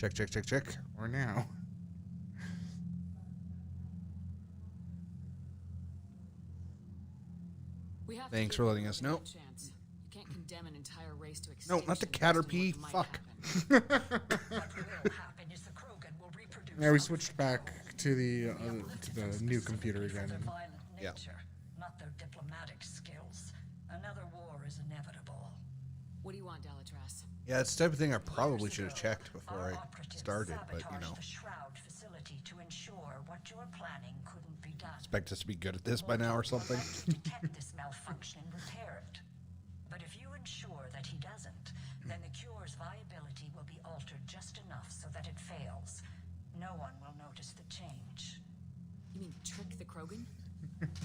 Check, check, check, check. Or now. Thanks for letting us know. You can't condemn an entire race to No, extinction. not the based on what Caterpie. might Fuck. happen. What will happen is the Krogan will reproduce. Yeah, we switched back to the new computer again. Their And violent Yeah. nature, not their diplomatic skills. Another war is inevitable. What do you want, Delatras? Yeah, it's the type of thing I probably Years should have ago, checked before our I operatives started, but you sabotaged know. the Shroud facility to ensure what you're planning couldn't be done. Expect us to be good at this by now or something. To detect this malfunction and repair it. But if you ensure that he doesn't, then the cure's viability will be altered just enough so that it fails. No one will notice the change. You mean trick the Krogan?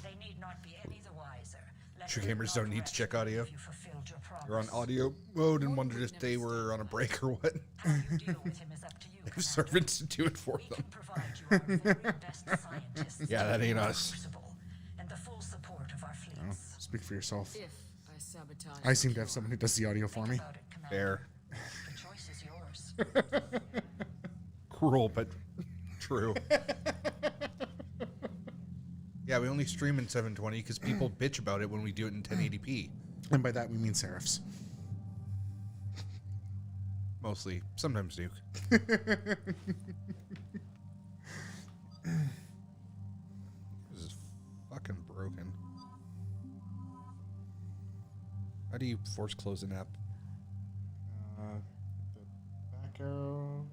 They need not be any the wiser. Let True them gamers not don't need to rest check audio. if you fulfilled your You're on promise. audio mode and wondered if they were on a break or what. How you deal with him is up to you, They have Commander. servants to do it for We them. can provide you our very best scientists. Yeah, that ain't us. Crucible, and the full support of our fleets. speak for yourself. If I sabotage. I seem to have someone who does the audio for Think me. about it, Commander. Fair. The choice is yours. Cruel, but true. Yeah, we only stream in 720 because people bitch about it when we do it in 1080p. And by that we mean serifs. Mostly. Sometimes Duke. This is fucking broken. How do you force close an app? The back arrow.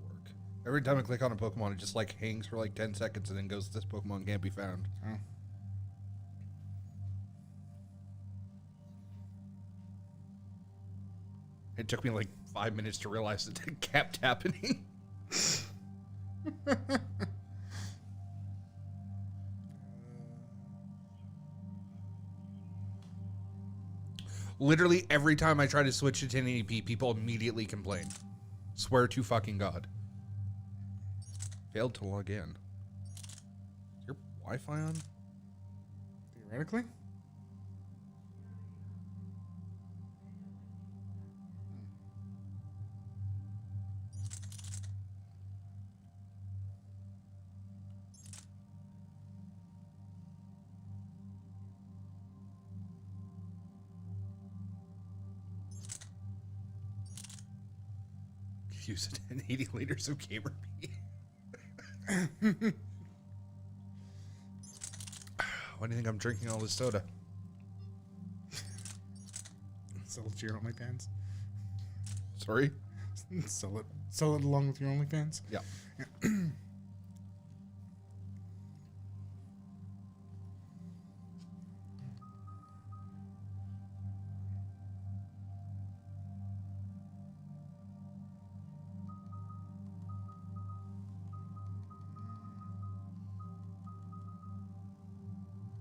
Dork. Every time I click on a Pokemon, it just like hangs for like 10 seconds and then goes, this Pokemon can't be found. Oh. It took me like 5 minutes to realize that it kept happening. Literally every time I try to switch to 1080p, people immediately complain. Swear to fucking God. Failed to log in. Is your Wi-Fi on? Theoretically? Use it in 80 liters of gamer pee. Why do you think I'm drinking all this soda? Sell it to your OnlyFans. Sorry? Sell it along with your OnlyFans. Yeah.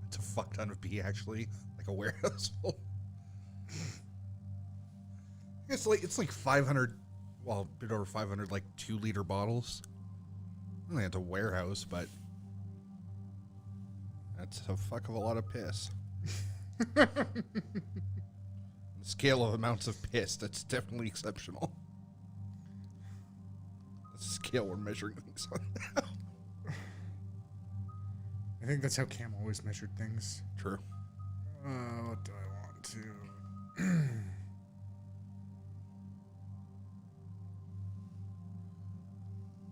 It's a fuck ton of pee, actually. Like a warehouse full. It's like 500, well, a bit over 500, like 2-liter bottles. I don't think it's a warehouse, but that's a fuck of a lot of piss. On the scale of amounts of piss, that's definitely exceptional. That's the scale we're measuring things on now. I think that's how Cam always measured things. True. What do I want to?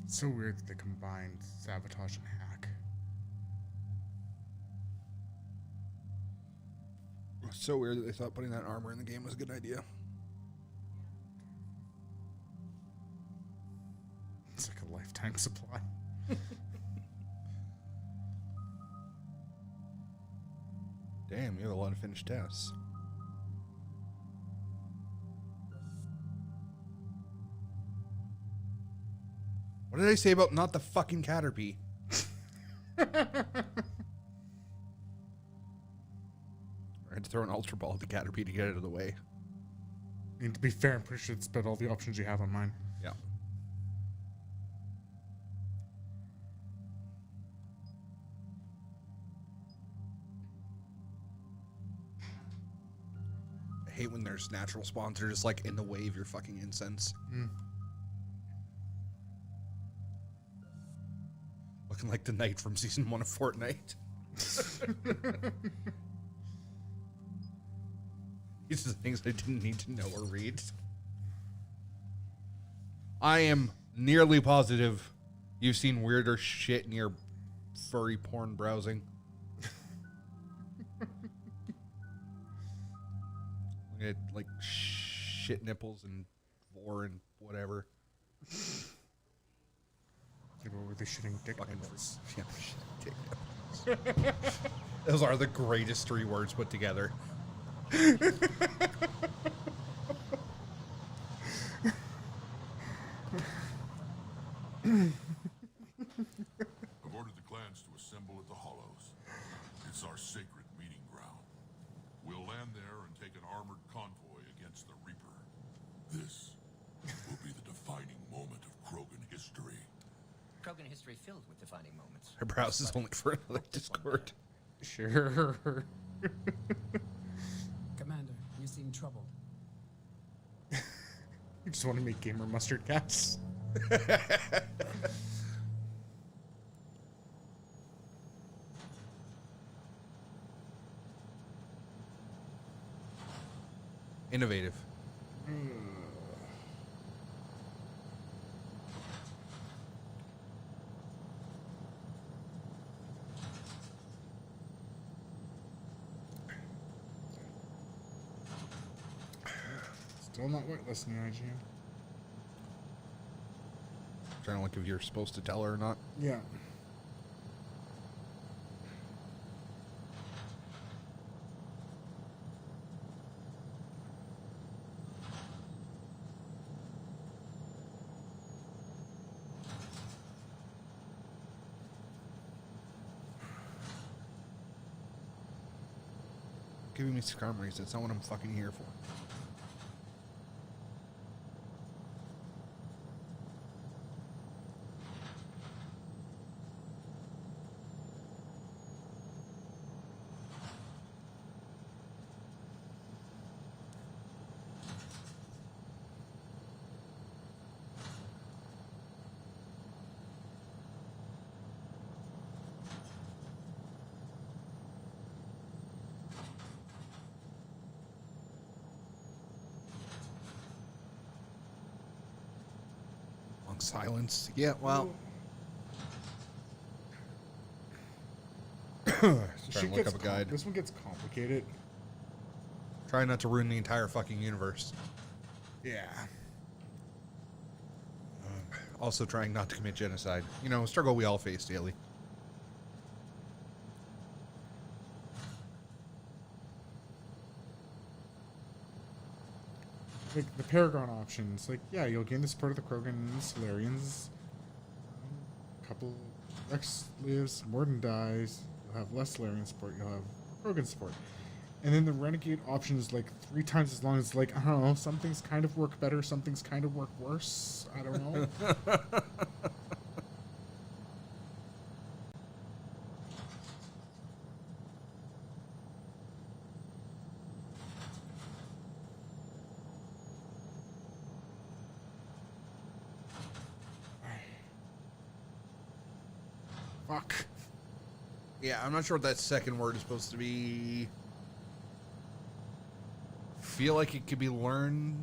It's so weird that they combined sabotage and hack. It's so weird that they thought putting that armor in the game was a good idea. It's like a lifetime supply. Damn, you have a lot of finished tests. What did I say about not the fucking Caterpie? I had to throw an Ultra Ball at the Caterpie to get it out of the way. I mean, to be fair, I'm pretty sure it's about all the options you have on mine. Yeah. I hate when there's natural spawns that are just like in the way of your fucking incense. Looking like the knight from season 1 of Fortnite. These are the things I didn't need to know or read. I am nearly positive you've seen weirder shit in your furry porn browsing. It, like shit nipples and vor and whatever. Like, what were they shitting dick Fucking nipples? yeah, shit dick nipples. Those are the greatest 3 words put together. I've ordered the clans to assemble at the Hollows. It's our sacred meeting ground. We'll land there and take an armored convoy against the Reaper. This will be the defining moment of Krogan history. Krogan history filled with defining moments. Her browse is only for another Discord. Sure. Commander, you seem troubled. You just want to make gamer mustard cats? Innovative. Still not whitelisting IGN. Trying to look if you're supposed to tell her or not. Yeah. Giving me skarmories. That's not what I'm fucking here for. Long silence. Yeah, well. Trying to look up a guide. This one gets complicated. Try not to ruin the entire fucking universe. Yeah. Also trying not to commit genocide. You know, a struggle we all face daily. Like the Paragon options, like, yeah, you'll gain the support of the Krogan and the Solarians. A couple Rex lives, Morden dies, you'll have less Solarian support, you'll have Krogan support. And then the Renegade option is like 3 times as long as, like, I don't know, some things kind of work better, some things kind of work worse. I don't know. Fuck. Yeah, I'm not sure what that second word is supposed to be. Feel like it could be learned.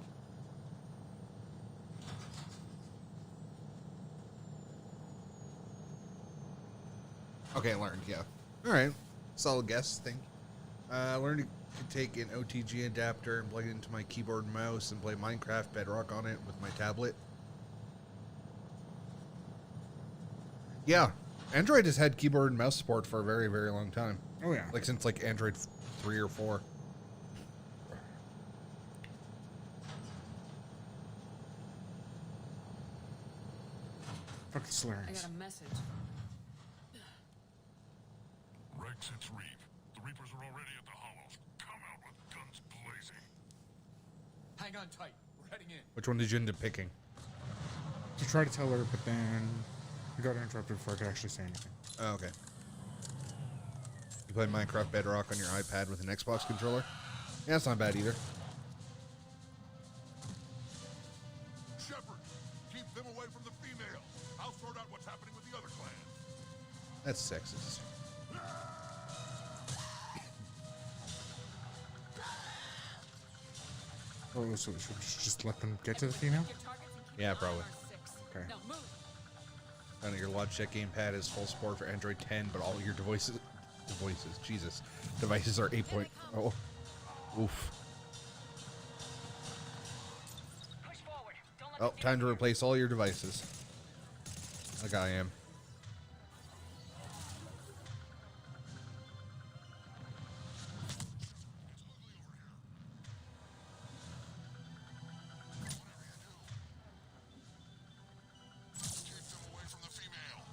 Okay, learned, yeah. Alright. Solid guess, I think. Learned to take an OTG adapter and plug it into my keyboard and mouse and play Minecraft Bedrock on it with my tablet. Yeah. Android has had keyboard and mouse support for a very, very long time. Oh, yeah. Like since like Android 3 or 4. Fuck the I Solarians. got a message. Rex, it's Reeve. The Reapers are already at the Hollows. Come out with guns blazing. Hang on tight. We're heading in. Which one did you end up picking? To try to tell her, but then we got interrupted before I could actually say anything. Oh, okay. You play Minecraft Bedrock on your iPad with an Xbox controller? Yeah, that's not bad either. That's sexist. Oh, so we should just let them get to the female? Your targets and keep Yeah, an eye on probably. R6. Okay. Now move. I know your Logitech gamepad is full support for Android 10, but all your devices, devices are 8.0. Oof. Push forward. Don't let Oh, time to replace all your devices. Like I am. Keep them away from the female.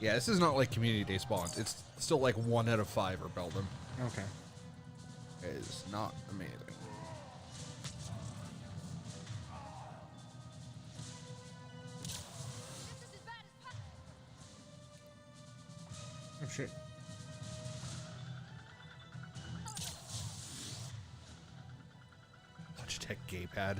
Yeah, this is not like Community Day spawns. It's still like 1 out of 5 are Beldum. Okay. It is not amazing. Oh shit. Logitech gamepad.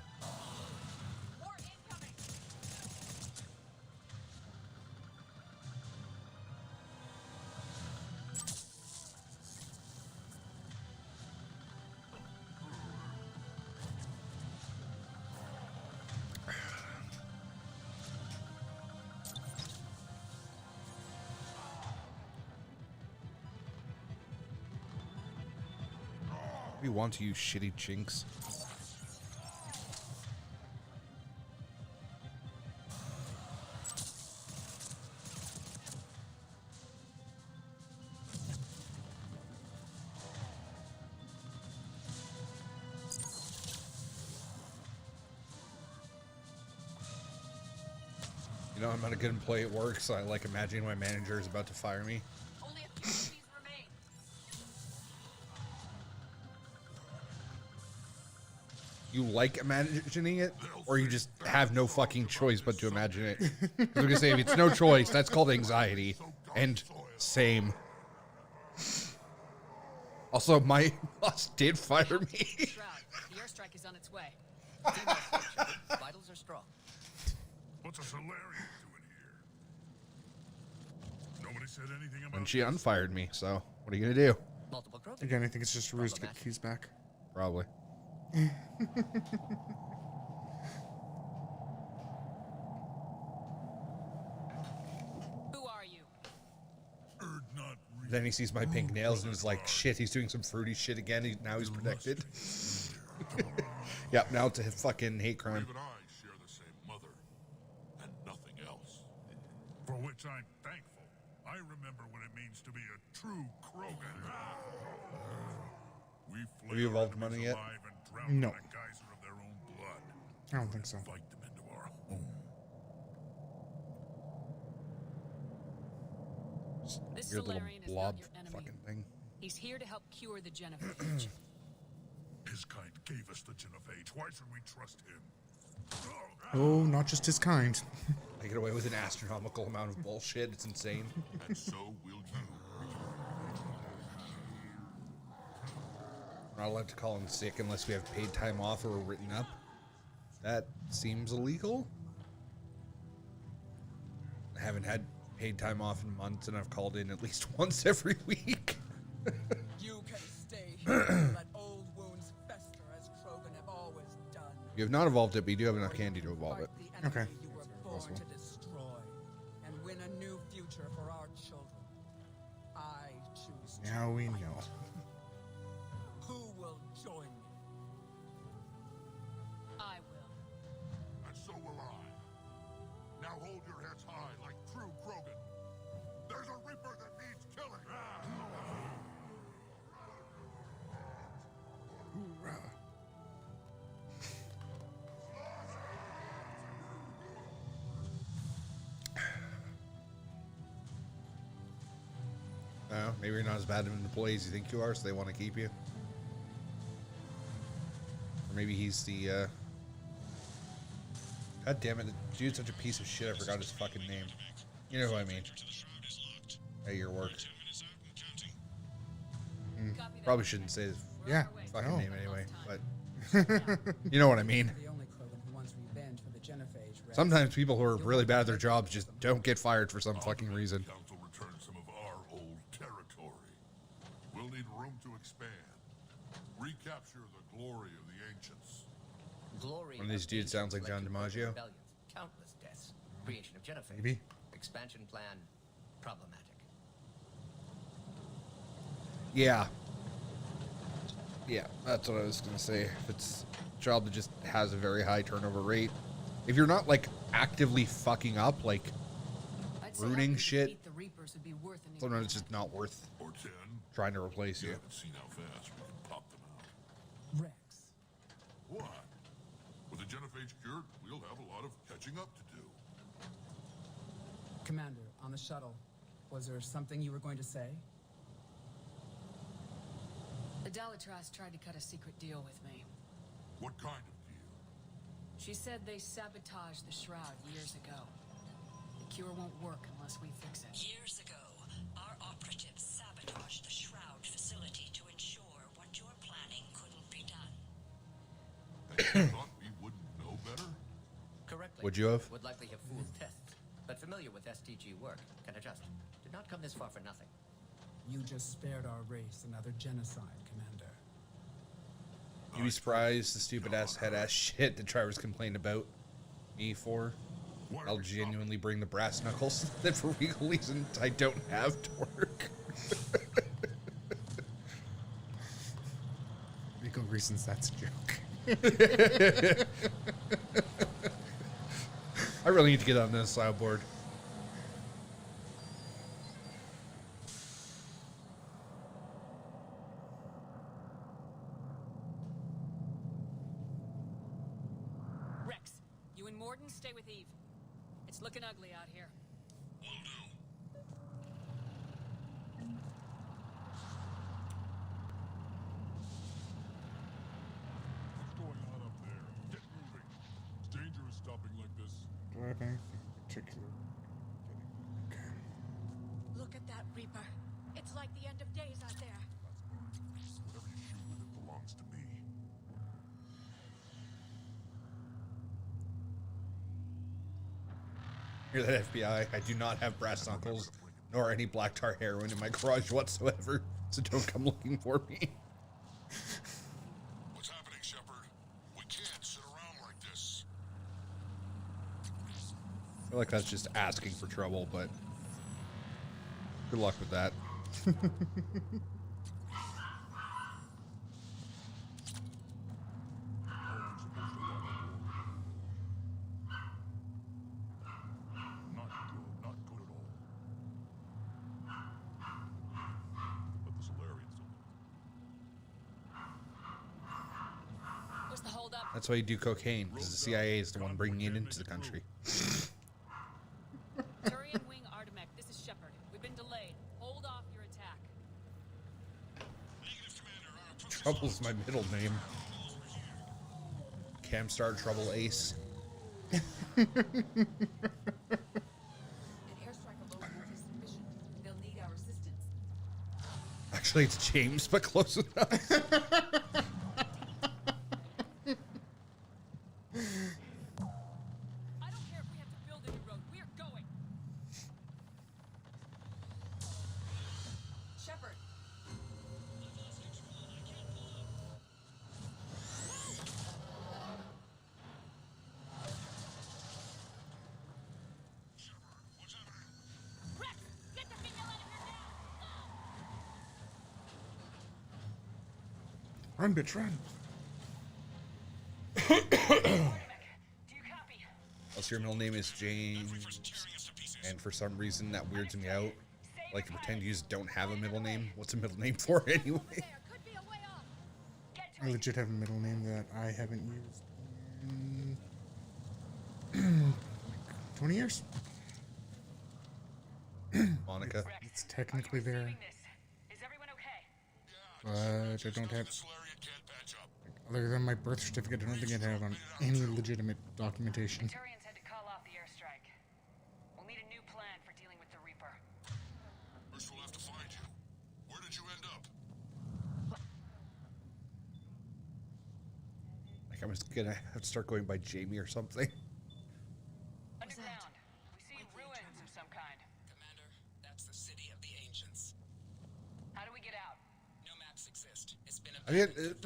We want to use shitty chinks. You know, I'm not a good employee at work, so I like imagining my manager is about to fire me. Only a few of these remain. You like imagining it, or you just have no fucking choice but to imagine it? 'Cause I'm gonna say if it's no choice, that's called anxiety. And same. Also, my boss did fire me. Shroud, the airstrike is on its way. Vitals are strong. What's a Solarian doing here? Nobody said anything about And she unfired me, so what are you gonna do? Multiple Krogan. Again, I think it's just a ruse to get keys back. Probably. Who are you? not real. Then he sees my pink nails and is like, shit, he's doing some fruity shit again. Now he's protected. Yep, now it's a fucking hate crime. Brave and I share the same mother, and nothing else. For which I'm thankful. I remember what it means to be a true Krogan. We Have you evolved money yet? alive and drown No. in a geyser of their own blood. I don't think so. Fight them into our home. This Your little Solarian is blob not your enemy. fucking thing. He's here to help cure the genophage. His kind gave us the Genophage. Why should we trust him? Oh, not just his kind. I get away with an astronomical amount of bullshit. It's insane. And so will you. We're not allowed to call in sick unless we have paid time off or we're written up. That seems illegal. I haven't had paid time off in months, and I've called in at least once every week. You can stay here and let old wounds fester as Krogan have always done. You have not evolved it, but you do have enough candy to evolve Fight it. the enemy Okay. you were born Possible. to destroy and win a new future for our children. I choose to Now we fight. know. Who will join me? I will. And so will I. Now hold your heads high like true Krogan. There's a Reaper that needs killing. Hoorah. Maybe you're not as bad of an employee as you think you are, so they want to keep you. Or maybe he's the, God damn it, the dude's such a piece of shit, I forgot his fucking name. You know who I mean. at your work. Copy that. Probably shouldn't say his We're Yeah. on our way. fucking No. name anyway, but But you know what I mean. The only Krogan who wants revenge for the Genophage. Rex. Sometimes people who are really bad at their jobs just don't get fired for some fucking reason. Council return some of our old territory. We'll need room to expand. Recapture the glory of the ancients. Glory. One of these dudes sounds like John DiMaggio. Rebellions, countless deaths. Creation of Genophage. Maybe. Expansion plan problematic. Yeah. Yeah, that's what I was gonna say. If it's a job that just has a very high turnover rate, if you're not like actively fucking up, like I'd say rooting helping shit, defeat the Reapers would be worth an sometimes it's increment. just not worth Or 10. trying to replace You you. haven't seen how fast we can pop them out. Rex. What? With the Genophage cured, we'll have a lot of catching up to do. Commander, on the shuttle, was there something you were going to say? The Dalatrass tried to cut a secret deal with me. What kind of deal? She said they sabotaged the Shroud years ago. The cure won't work unless we fix it. Years ago, our operatives sabotaged the Shroud facility to ensure what you're planning couldn't be done. And you thought we wouldn't know better? Correctly. Would you have? Would likely have fooled tests, but familiar with STG work, can adjust. Did not come this far for nothing. You just spared our race another genocide, Commander. You'd be surprised the stupid ass head ass shit that Travers complained about me for. Why are I'll we genuinely bring the brass knuckles that for legal reasons I don't have to work. Legal reasons, that's a joke. I really need to get on this slide board. Rex, you and Morden stay with Eve. It's looking ugly out here. What's going on up there? Get moving. It's dangerous stopping like this. Do I have anything particular? Okay. Look at that Reaper. It's like the end of days out there. Whatever you shoot with it belongs to me. Hear that, FBI? I do not have brass knuckles nor any black tar heroin in my garage whatsoever, so don't come looking for me. What's happening, Shepard? We can't sit around like this. I feel like that's just asking for trouble, but good luck with that. Not good at all. But the Solarians don't. What's the holdup? That's why you do cocaine, because the CIA is the one bringing it into the country. Turian Wing Artemec, this is Shepard. We've been delayed. Hold off your attack. Trouble's my middle name. Camstar Trouble Ace. An airstrike alone won't be sufficient. They'll need our assistance. Actually, it's James, but close enough. I don't care if we have to build a new road. We're going. Shepard, Rex, get the female out of here now! Run, bitch, run. Do you copy? Unless your middle name is James, and for some reason that weirds me out. Like to pretend you just don't have a middle name. What's a middle name for anyway? there could be a way off. Get to I it. legit have a middle name that I haven't used in 20 years. Monica. It's technically there, Receiving this. Is everyone okay? but I don't have, Solarian can't patch up. other than my birth certificate, I don't think I have on any legitimate documentation. Turians had to call off the airstrike. We'll need a new plan for dealing with the Reaper. We're Like I was gonna have to start going by Jamie or something. Underground. We see ruins of some kind. Commander, that's the city of the ancients. How do we get out? No maps exist. It's been I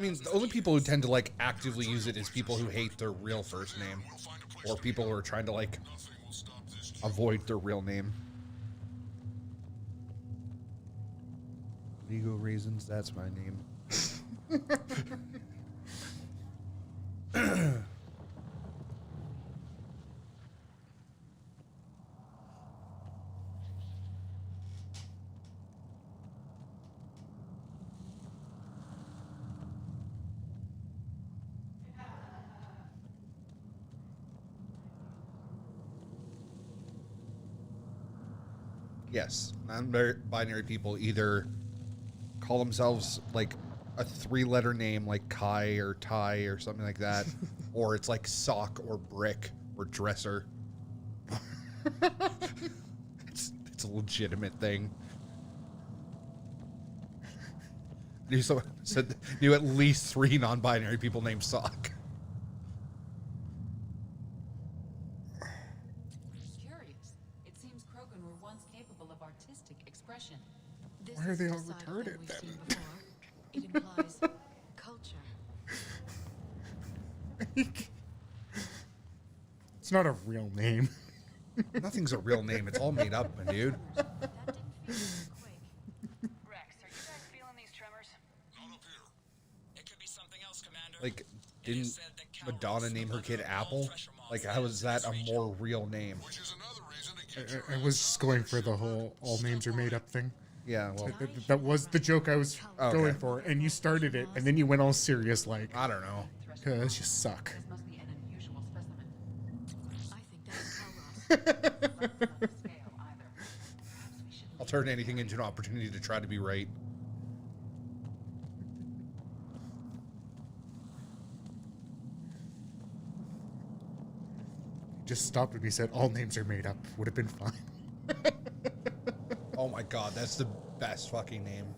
mean, the only people who tend to like actively use it is people who hate their real first name, or people who are trying to like avoid their real name. Legal reasons, that's my name. Yes, non-binary people either call themselves like a 3-letter name like Kai or Ty or something like that, or it's like sock or brick or dresser. it's a legitimate thing. Knew at least 3 non-binary people named Sock. Curious. It seems Krogan were once capable of artistic expression. This Why are they is all the side of them retarded we've then? seen before. It implies culture. It's not a real name. Nothing's a real name. It's all made up, my dude. That didn't feel like a quake. Rex, are you guys feeling these tremors? Not up here. It could be something else, Commander. Like, didn't Madonna name her kid Apple? Like, how is that a more real name? Which is another reason to get I was just going for the whole all names are made up thing. Yeah, well, That was the joke I was Okay. going for, and you started it, and then you went all serious like, I don't know. because you suck. This must be an unusual specimen. I think that's Calros. Scale either. Perhaps we should I'll turn anything into an opportunity to try to be right. Just stopped when he said all names are made up. Would have been fine. Oh my god, that's the best fucking name.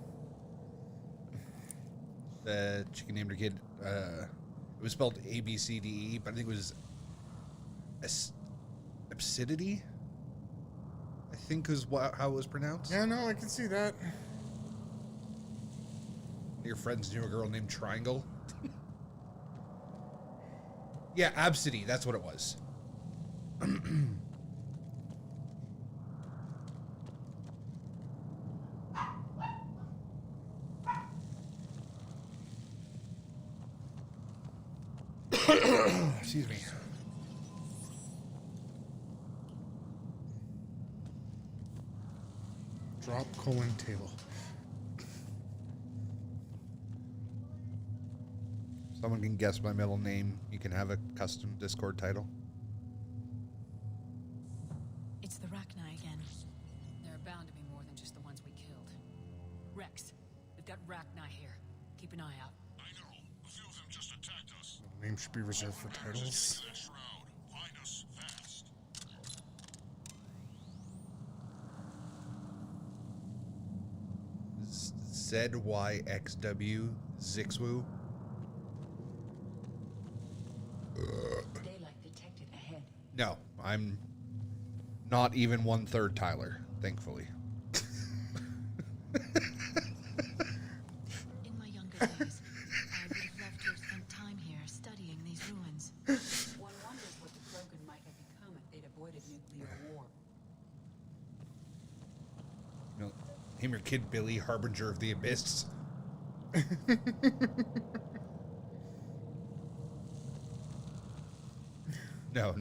The chicken named her kid, it was spelled ABCDE, but I think it was Absidity, I think is how it was pronounced. Yeah, no, I can see that. Your friends knew a girl named Triangle. Yeah, Absidy, that's what it was. Excuse me. Drop : table. Someone can guess my middle name. You can have a custom Discord title. It's the Rachni again. There are bound to be more than just the ones we killed. Rex, we've got Rachni here. Keep an eye out. I know. A few of them just attacked us. Name should be reserved for titles. That shroud. Find us fast. ZYXW Zixwu. Daylight detected ahead. No, I'm not even 1/3 Tyler, thankfully. In my younger days, I would have loved to have spent time here studying these ruins. One wonders what the Krogan might have become if they'd avoided nuclear war. You know, name your kid Billy, Harbinger of the Abyss.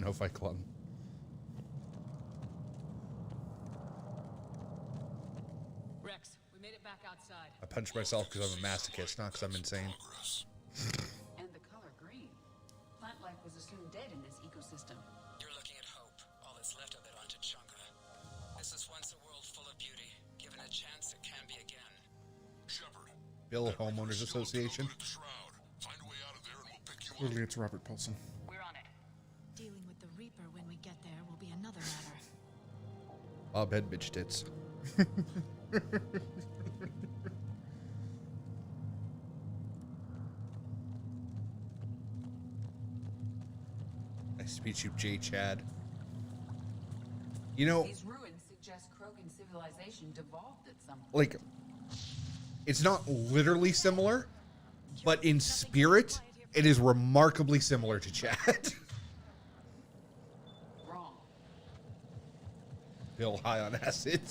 No Fight Club. Rex, we made it back outside. I punch myself because I'm a masochist, not because I'm insane. Progress. And the color green. Plant life was assumed dead in this ecosystem. You're looking at hope, all that's left of it on Tachanka. This is once a world full of beauty. Given a chance, it can be again. Shepard. Bill Homeowners Association. Open at the shroud. Find a way out of there and we'll pick you up. Clearly, it's Robert Paulson. We're on it. Dealing with the Reaper when we get there will be another matter. Bobhead bitch tits. Nice to meet you, J. Chad. You know, These ruins suggest Krogan civilization devolved at some point. like, it's not literally similar, but in spirit, it is remarkably similar to Chad. Wrong. Bill high on acid.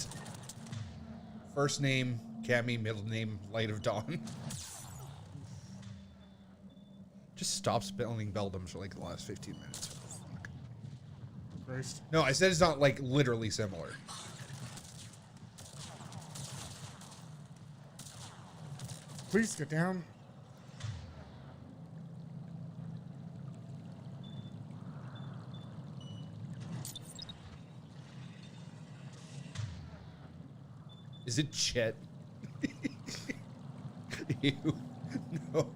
First name, Cammy. Middle name, Light of Dawn. Just stop spelling Beldams for like the last 15 minutes. Christ. No, I said it's not like literally similar. Please get down. Is it Chet? Ew. No.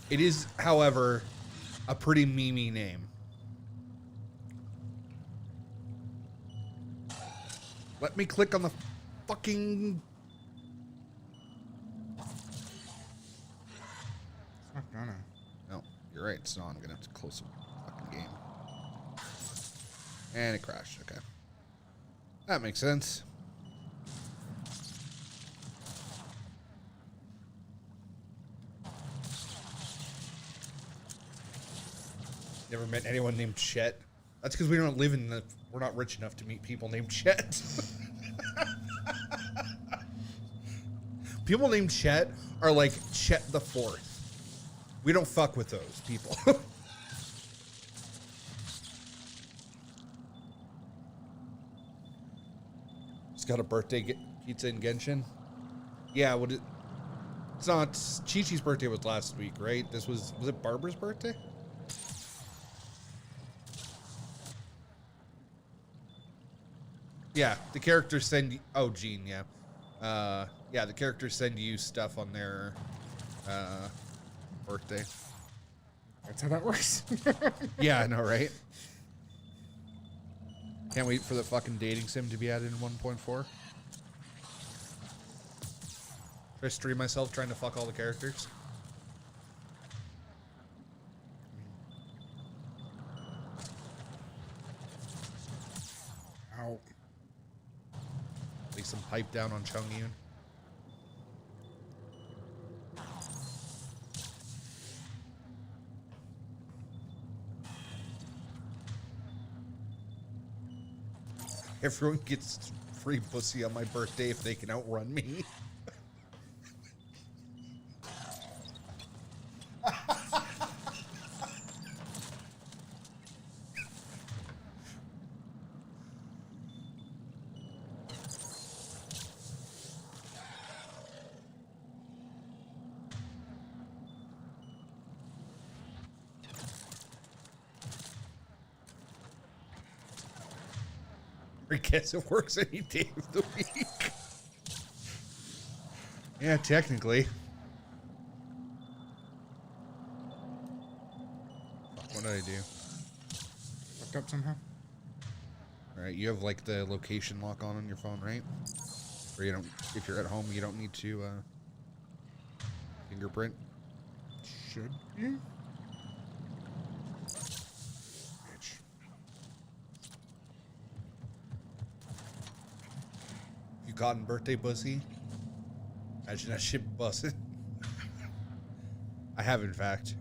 It is, however, a pretty memey name. Let me click on the fucking... It's not gonna. No, you're right. It's not. I'm gonna have to close the fucking game. And it crashed. Okay. That makes sense. Never met anyone named Chet. That's because we don't live in the... We're not rich enough to meet people named Chet. People named Chet are like Chet the Fourth. We don't fuck with those people. It's got a birthday pizza in Genshin. Yeah, what it? It's not. Chi-Chi's birthday was last week, right? This was it Barbara's birthday? Yeah, the characters send. Oh, Gene, yeah. Yeah, the characters send you stuff on their birthday. That's how that works. Yeah, I know, right? Can't wait for the fucking dating sim to be added in 1.4. Should I stream myself trying to fuck all the characters? Ow. Lay some pipe down on Chung Yun. Everyone gets free pussy on my birthday if they can outrun me. I guess it works any day of the week. Yeah, technically. What did I do? Fucked up somehow. Alright, you have like the location lock on your phone, right? Or you don't, if you're at home, you don't need to fingerprint. Should be. Bitch. You gotten birthday pussy? Imagine that shit busted. I have, in fact.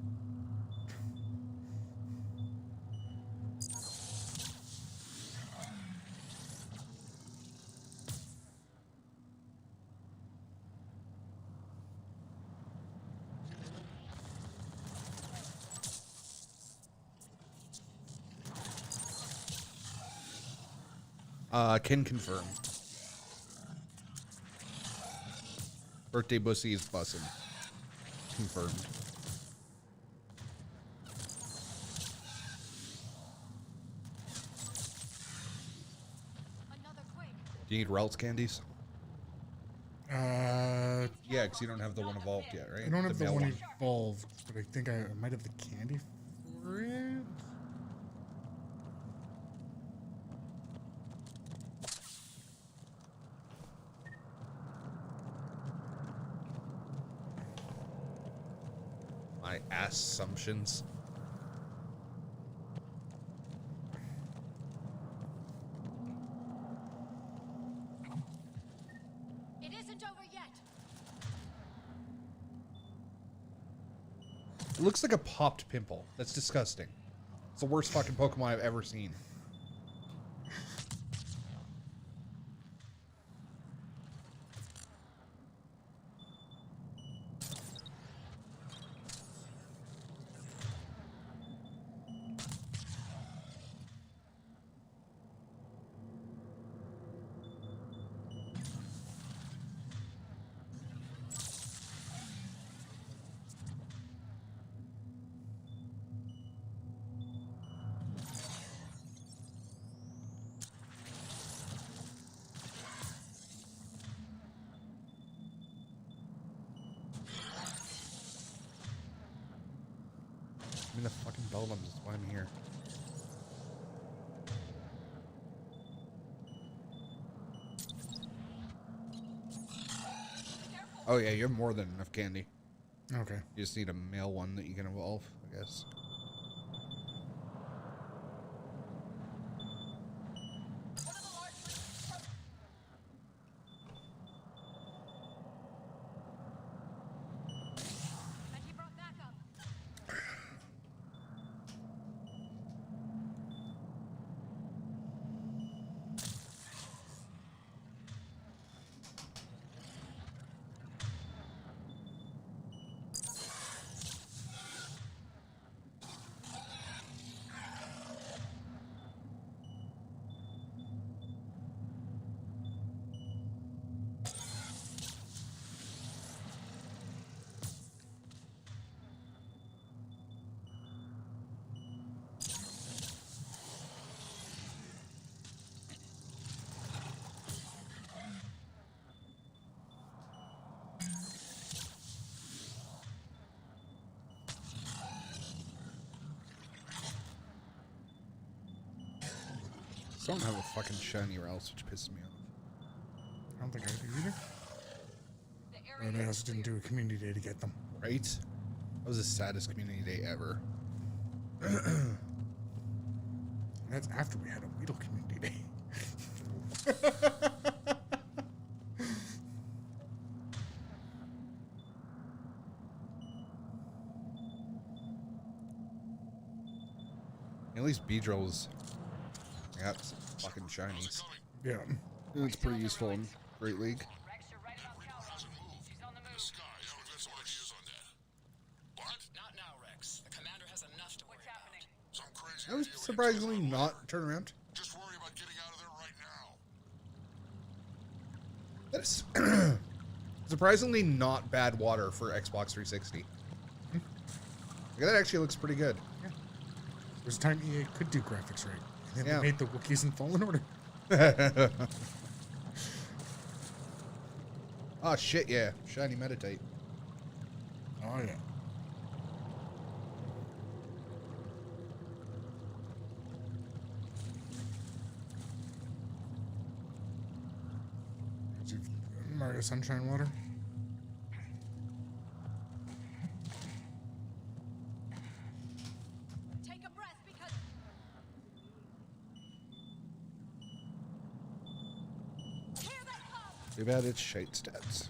Can confirm. Birthday pussy is bussin'. Confirmed. Do you need Rel's candies? I Yeah, because you don't have the one evolved yet, right? don't have the male one evolved, but I think I might have the candy for it. my assumptions. It isn't over yet. It looks like a popped pimple. That's disgusting. It's the worst fucking Pokemon I've ever seen. I'm in the fucking doldrums. That's why I'm here. Oh yeah, you're more than enough candy. Okay. You just need a male one that you can evolve, I guess. And he brought backup. I don't have a fucking shiny Ralts, which pisses me off. I don't think I do either. Or they also didn't do a community day to get them. Right? That was the saddest community day ever. That's after we had a Weedle community day. At least Beedrill's got some fucking shinies. Yeah. It's pretty useful in Great League. Rex, you're right about Calhoun. She's on the move. Sky, I don't have some ideas on that. What? Not now, Rex. The commander has enough to worry happening? Some crazy That was idea surprisingly not turn around. Just worry about getting out of there right now. That's surprisingly not bad water for Xbox 360. Like, that actually looks pretty good. There was a time EA could do graphics right. And then Yeah. they made the Wookiees in Fallen Order. Oh shit, yeah. Shiny Meditate. Oh, yeah. Mario Sunshine Water. Take a breath because here they come. Too bad it's shite stats.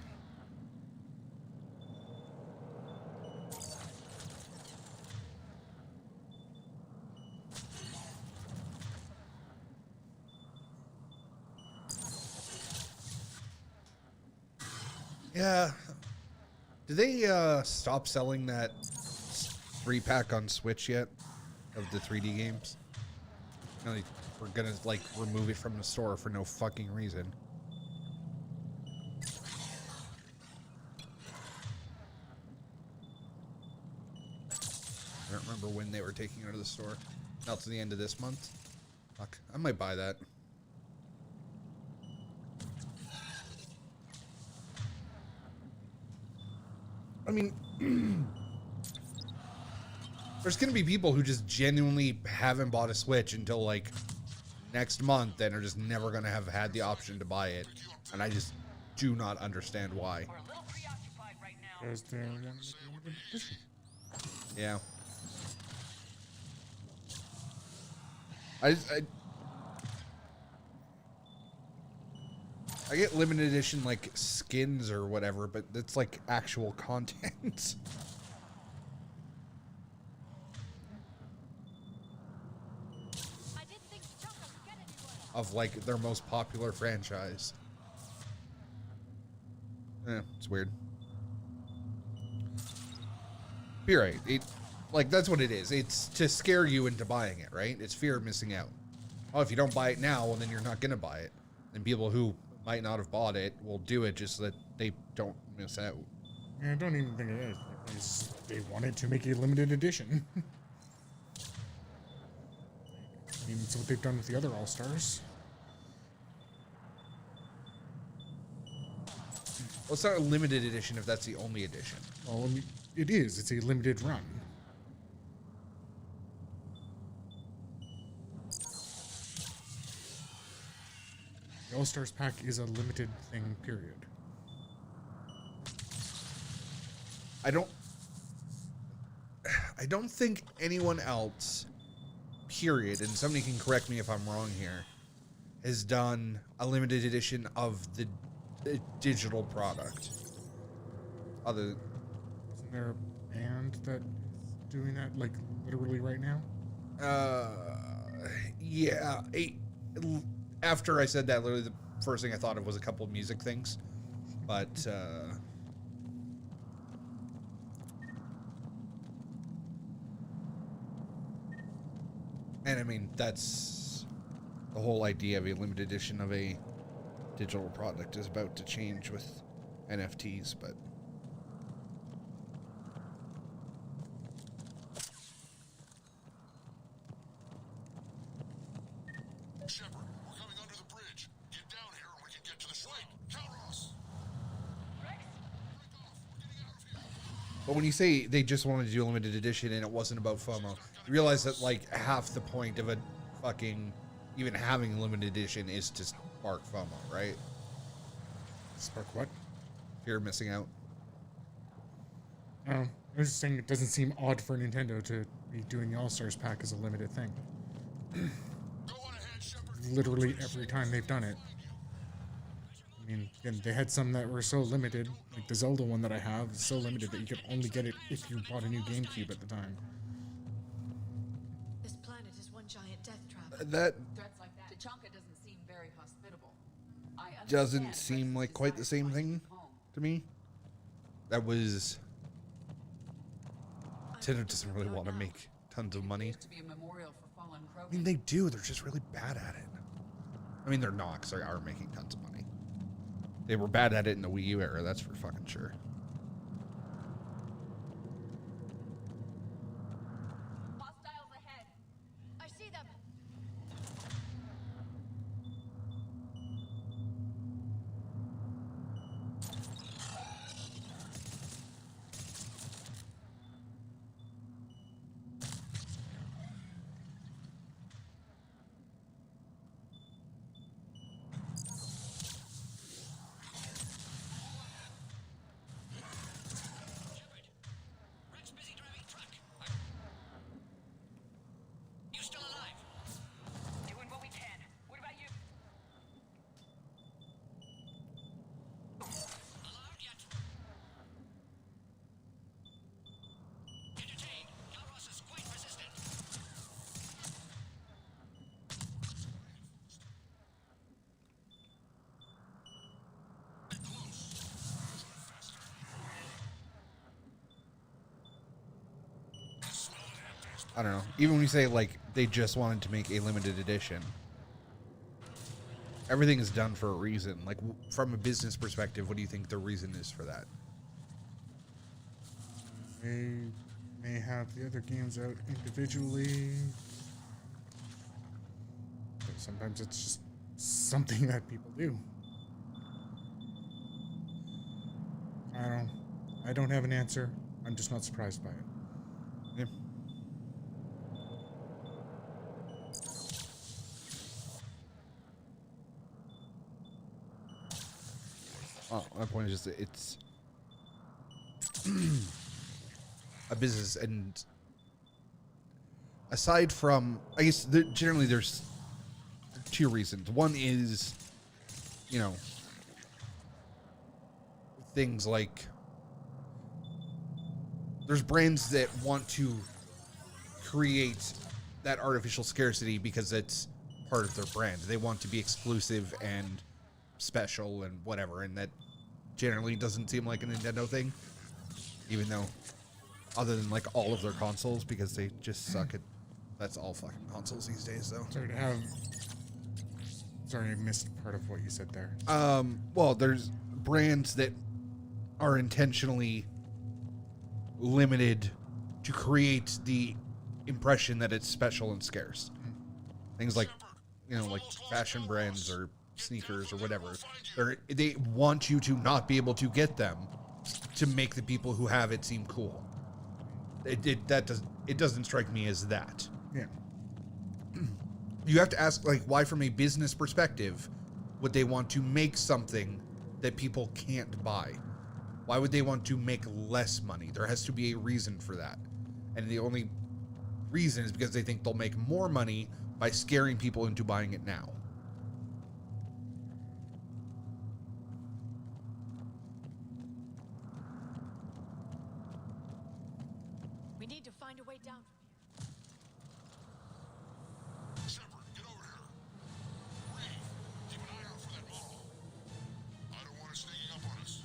Yeah. Did they stop selling that 3-pack on Switch yet of the 3D games? No, we're gonna like remove it from the store for no fucking reason. I don't remember when they were taking it out of the store. Now to the end of this month. Fuck, I might buy that. I mean, there's going to be people who just genuinely haven't bought a Switch until like next month and are just never going to have had the option to buy it. And I just do not understand why. We're a little preoccupied right now. There's the one with the edition. Yeah. I get limited edition like skins or whatever, but it's like actual content. Of like their most popular franchise. It's weird. You're right. Like that's what it is. It's to scare you into buying it, right? It's fear of missing out. Oh, if you don't buy it now, well, then you're not gonna buy it. And people who might not have bought it will do it just so that they don't miss out. I don't even think it is. They wanted to make a limited edition. I mean, it's what they've done with the other All-Stars. Well, it's not a limited edition if that's the only edition. Well, I mean, it is. It's a limited run. The All-Stars pack is a limited thing, period. I don't think anyone else, period, and somebody can correct me if I'm wrong here, has done a limited edition of the digital product. Isn't there a band that is doing that, like, literally right now? Yeah. After I said that, literally the first thing I thought of was a couple of music things. But, and I mean, that's the whole idea of a limited edition of a digital product is about to change with NFTs, but Shepard, we're coming under the bridge. Get down here and we can get to the site. Calros! Break off. We're getting out of here. But when you say they just wanted to do a limited edition and it wasn't about FOMO, you realize that like half the point of a fucking even having a limited edition is to spark FOMO, right? Spark what? Fear of missing out. Oh, I was just saying it doesn't seem odd for Nintendo to be doing the All-Stars pack as a limited thing. Go on ahead, Shepard. Literally every time they've done it. I mean, again, they had some that were so limited, like the Zelda one that I have is so limited that you could only get it if you bought a new GameCube at the time. This planet is one giant death trap. That Threats like that. Tachanka doesn't seem very hospitable. I doesn't understand seem like Rex' quite the same desire to thing find home. to me. That was... Nintendo doesn't really want to make tons of money. To be a memorial for fallen I Krogan. mean, they do. They're just really bad at it. I mean, they're not, because they are making tons of money. They were bad at it in the Wii U era, that's for fucking sure. Hostiles ahead. I see them. Rex busy driving truck. You still alive? Doing what we can. What about you? Alarmed yet? Entertained. Calros is quite resistant. I don't know. Even when you say, like, they just wanted to make a limited edition, everything is done for a reason. Like, from a business perspective, what do you think the reason is for that? They may have the other games out individually. But sometimes it's just something that people do. I don't have an answer. I'm just not surprised by it. Yeah. Well, my point is just that it's a business. And aside from, I guess generally there's two reasons. One is, things like there's brands that want to create that artificial scarcity because it's part of their brand. They want to be exclusive and special and whatever, and that generally doesn't seem like a Nintendo thing, even though other than like all of their consoles, because they just suck at that's all fucking consoles these days though. Sorry, I missed part of what you said there. Well, there's brands that are intentionally limited to create the impression that it's special and scarce. Things like, like fashion brands or sneakers or whatever. They want you to not be able to get them to make the people who have it seem cool. It doesn't strike me as that. Yeah. You have to ask, like, why from a business perspective would they want to make something that people can't buy? Why would they want to make less money? There has to be a reason for that. And the only reason is because they think they'll make more money by scaring people into buying it now. We need to find a way down from here. Shepard, get over here. Reeve, keep an eye out for that ball. I don't want it sneaking up on us.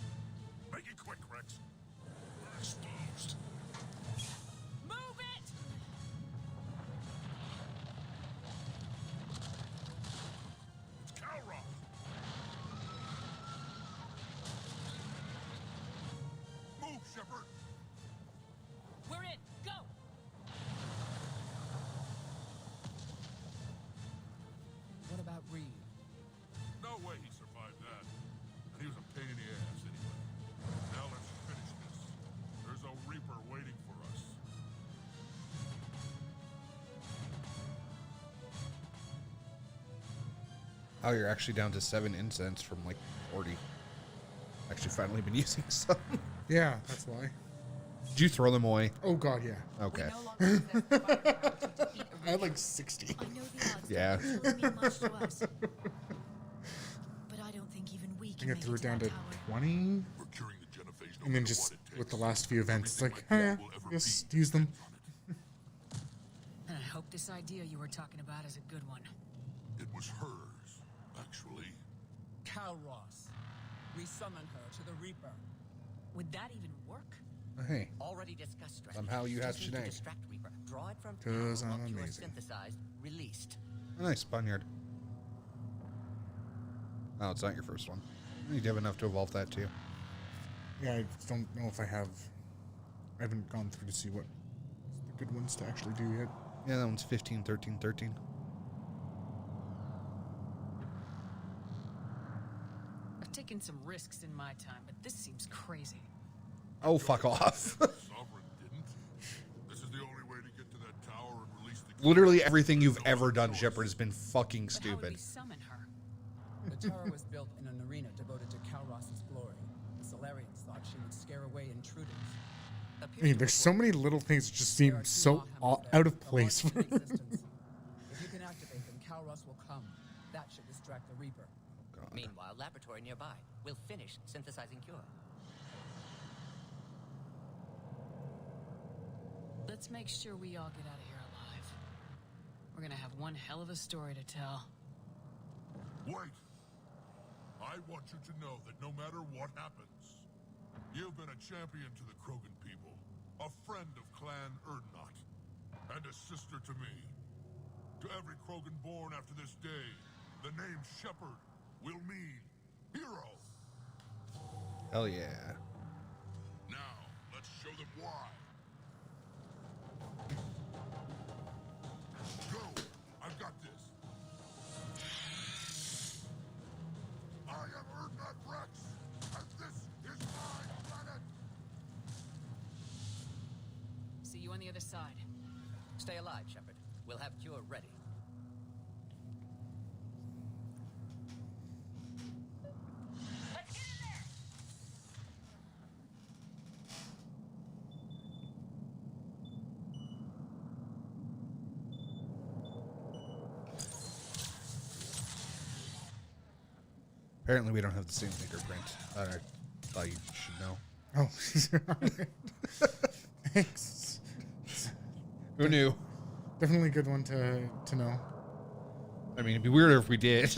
Make it quick, Rex. We're exposed. Move it! It's Calroth. Move, Shepard. We're in. Go! What about Reeve? No way he survived that. And he was a pain in the ass anyway. Now let's finish this. There's a Reaper waiting for us. Oh, you're actually down to 7 incense from like 40. Actually, finally been using some. Yeah, that's why. Did you throw them away? Oh god, yeah. Okay. We no longer possess the firepower to defeat a I had Reaper. like 60. I know the odds Yeah. don't really mean much to us. But I don't think even we I can think I make threw it it down that to tower. 20. We're curing the genophage no And then matter just what it takes. with the last few events, it's like, Everything oh, yeah, like that will ever just be use them. depends on it. I hope this idea you were talking about is a good one. It was hers, actually. Calross. We summon her to the Reaper. Would that even work? Hey. Already discussed strategy. Somehow you had Just need to Sinead. distract Reaper. Draw it from 'Cause town, I'm while Cure amazing. synthesized, released. A nice Spaniard. Oh, it's not your first one. You have enough to evolve that too. Yeah, I don't know if I have. I haven't gone through to see what the good ones to actually do yet. Yeah, that one's 15, 13, 13. I've taken some risks in my time, but this seems crazy. Oh, fuck off. Sovereign didn't. This is the only way to get to that tower and release the... Literally everything you've ever done, Shepard, has been fucking But how would we stupid. summon her? The tower was built in an arena devoted to Calross's glory. The Solarians thought she would scare away intruders. I mean, there's so many little things that just There seem are two so Warhammers there, out of the place. largest in existence. If you can activate them, Calross will come. That should distract the Reaper. Meanwhile, laboratory nearby. We'll finish synthesizing Cure. Let's make sure we all get out of here alive. We're gonna have one hell of a story to tell. Wait! I want you to know that no matter what happens, you've been a champion to the Krogan people, a friend of Clan Erdnot, and a sister to me. To every Krogan born after this day, the name Shepard will mean hero. Hell yeah. Now, let's show them why. Go! I've got this. I am Erdnot Rex, and this is my planet. See you on the other side. Stay alive, Shepard. We'll have Cure ready. Let's get in there! Apparently, we don't have the same fingerprint. I thought you should know. Oh, thanks. Who knew? Definitely a good one to know. I mean, it'd be weirder if we did.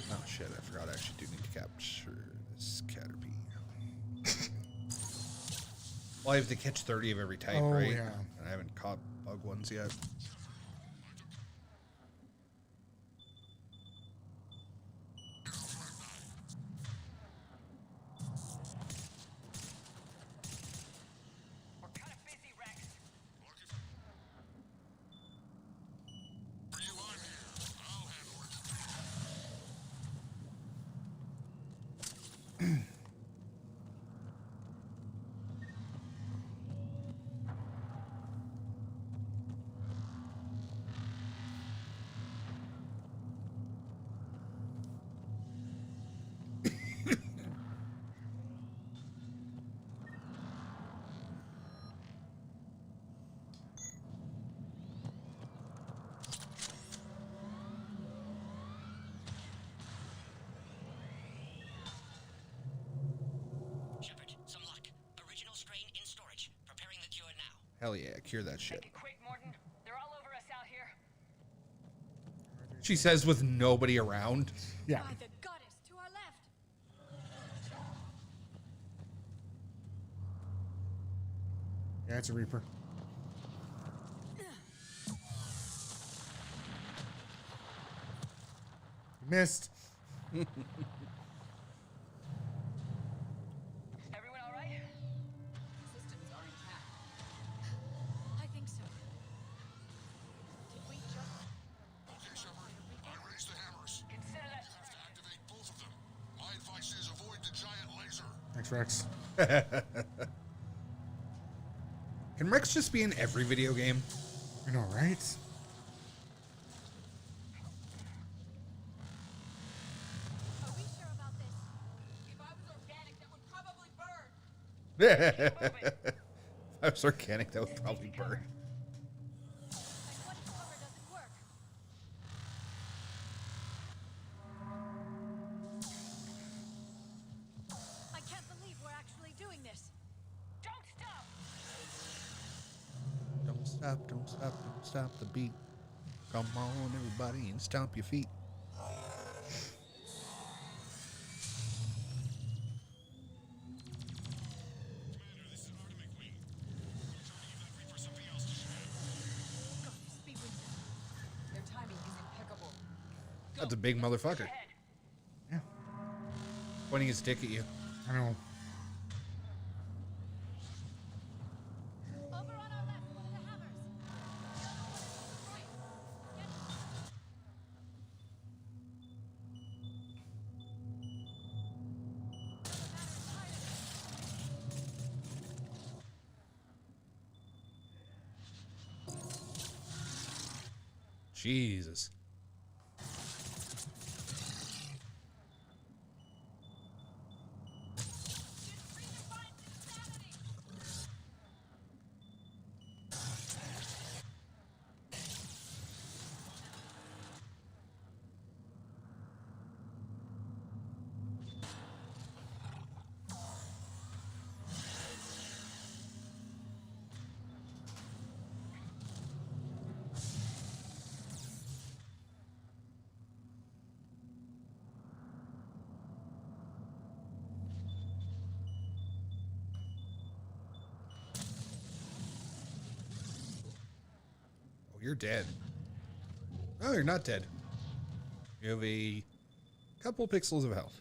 Oh shit, I forgot I actually do need to capture this Caterpie. Well, I have to catch 30 of every type, Oh, right? yeah. And I haven't caught bug ones yet. We're kind of busy, Rex. For you, I'm here. I'll handle it. Shepard, some luck. Original strain in storage. Preparing the cure now. Hell yeah, cure that shit. Make it quick, Morton. They're all over us out here. She says with nobody around. Yeah. By the goddess, to our left. Yeah, it's a Reaper. Missed. Everyone all right? Systems are intact. I think so. Did we just... Okay, Shepard. I raised the hammers. Consider that You have to activate both of them. My advice is avoid the giant laser. Thanks, Rex. Can Rex just be in every video game? I know, right? Are we sure about this? If I was organic, that would probably burn. If I was organic, that would probably burn. Like what cover doesn't work? I can't believe we're actually doing this. Don't stop! Don't stop, don't stop, don't stop the beat. Come on, everybody, and stomp your feet. Commander, this is Artemis Wing. We're trying to give that Reaper something else to shoot at. God, speed with them. Their timing is impeccable. That's a big motherfucker. Ahead. Yeah. Pointing his dick at you. I know. Over on our left, the hammers. Right. Get Jesus. Oh, you're dead. Oh, you're not dead. You have a couple pixels of health.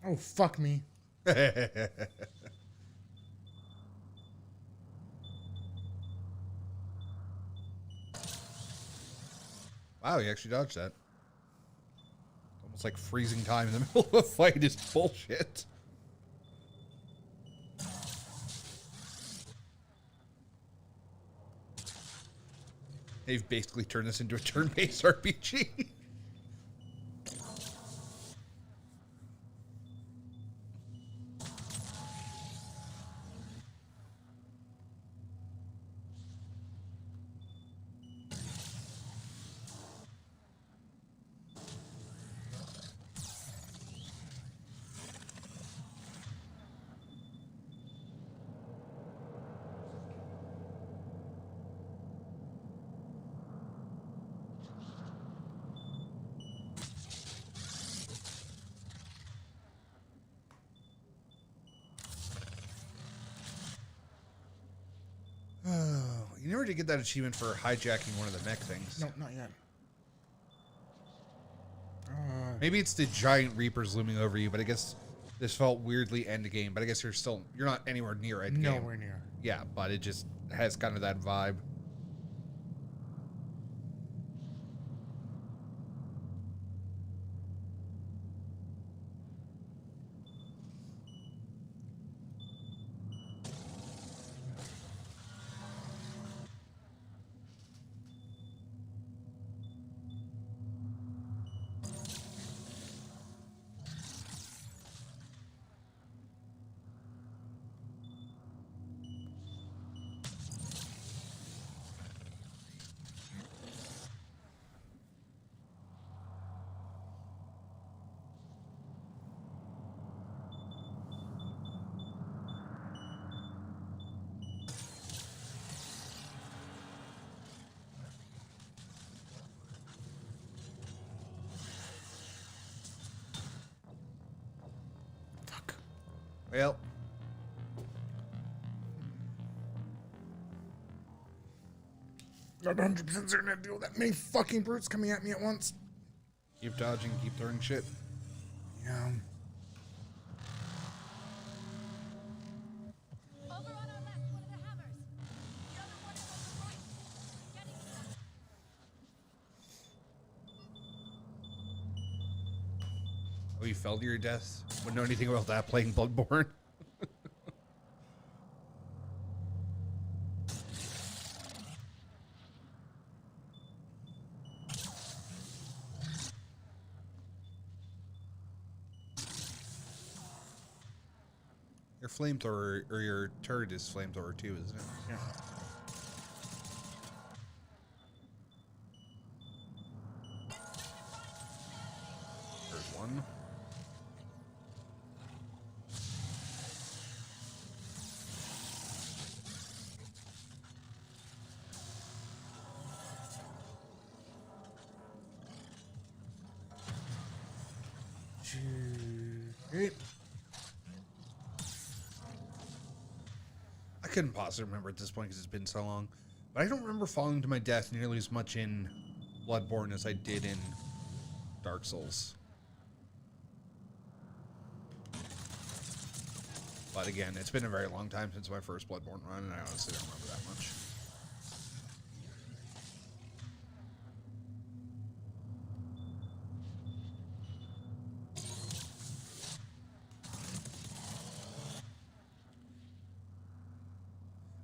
Oh, fuck me. Wow, he actually dodged that. Almost like freezing time in the middle of a fight is bullshit. They've basically turned this into a turn-based RPG. Oh, you never did get that achievement for hijacking one of the mech things. No, not yet. Maybe it's the giant reapers looming over you, but I guess this felt weirdly end game. But I guess you're not anywhere near end game. Nowhere near. Yeah, but it just has kind of that vibe. Well, Not 100% certain I deal with that many fucking brutes coming at me at once. keep dodging, keep throwing shit. Yeah. Over on our left, one of the hammers. The other one is on the right. Getting some. Oh, you fell to your death? Wouldn't know anything about that playing Bloodborne. Your flamethrower, or your turret is flamethrower too, isn't it? Yeah. There's one. Great. I couldn't possibly remember at this point because it's been so long. But I don't remember falling to my death nearly as much in Bloodborne as I did in Dark Souls. But again, it's been a very long time since my first Bloodborne run, and I honestly don't remember that much.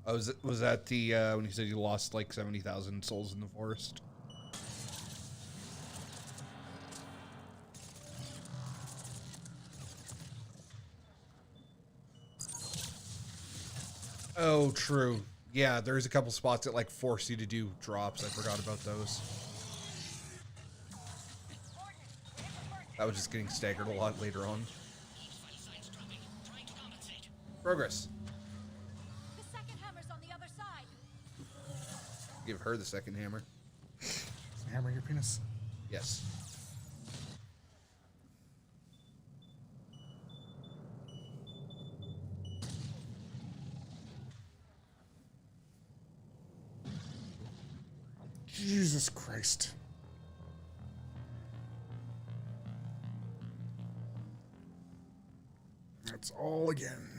Oh, was that the when you said you lost like 70,000 souls in the forest? Oh, true. Yeah, there's a couple spots that like force you to do drops. I forgot about those. I was just getting staggered a lot later on. Progress. The second hammer's on the other side. Give her the second hammer. Hammer your penis. Yes. Jesus Christ. That's all again.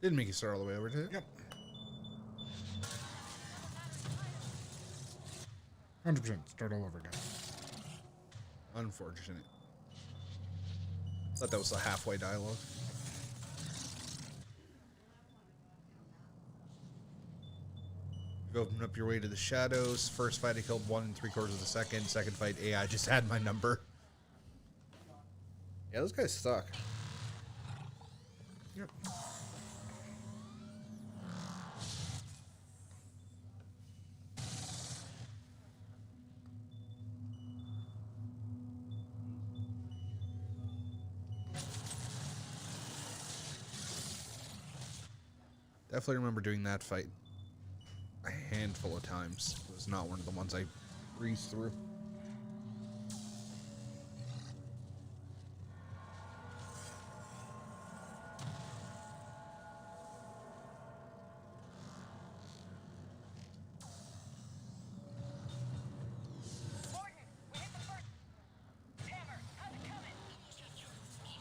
Didn't make you start all the way over, did it? Yep. 100%. Start all over again. Unfortunate. Thought that was the halfway dialogue. You open up your way to the shadows. First fight, I killed 1 3/4 of the second. Second fight, AI just had my number. Yeah, those guys suck. Yep. Definitely remember doing that fight a handful of times. It was not one of the ones I breezed through.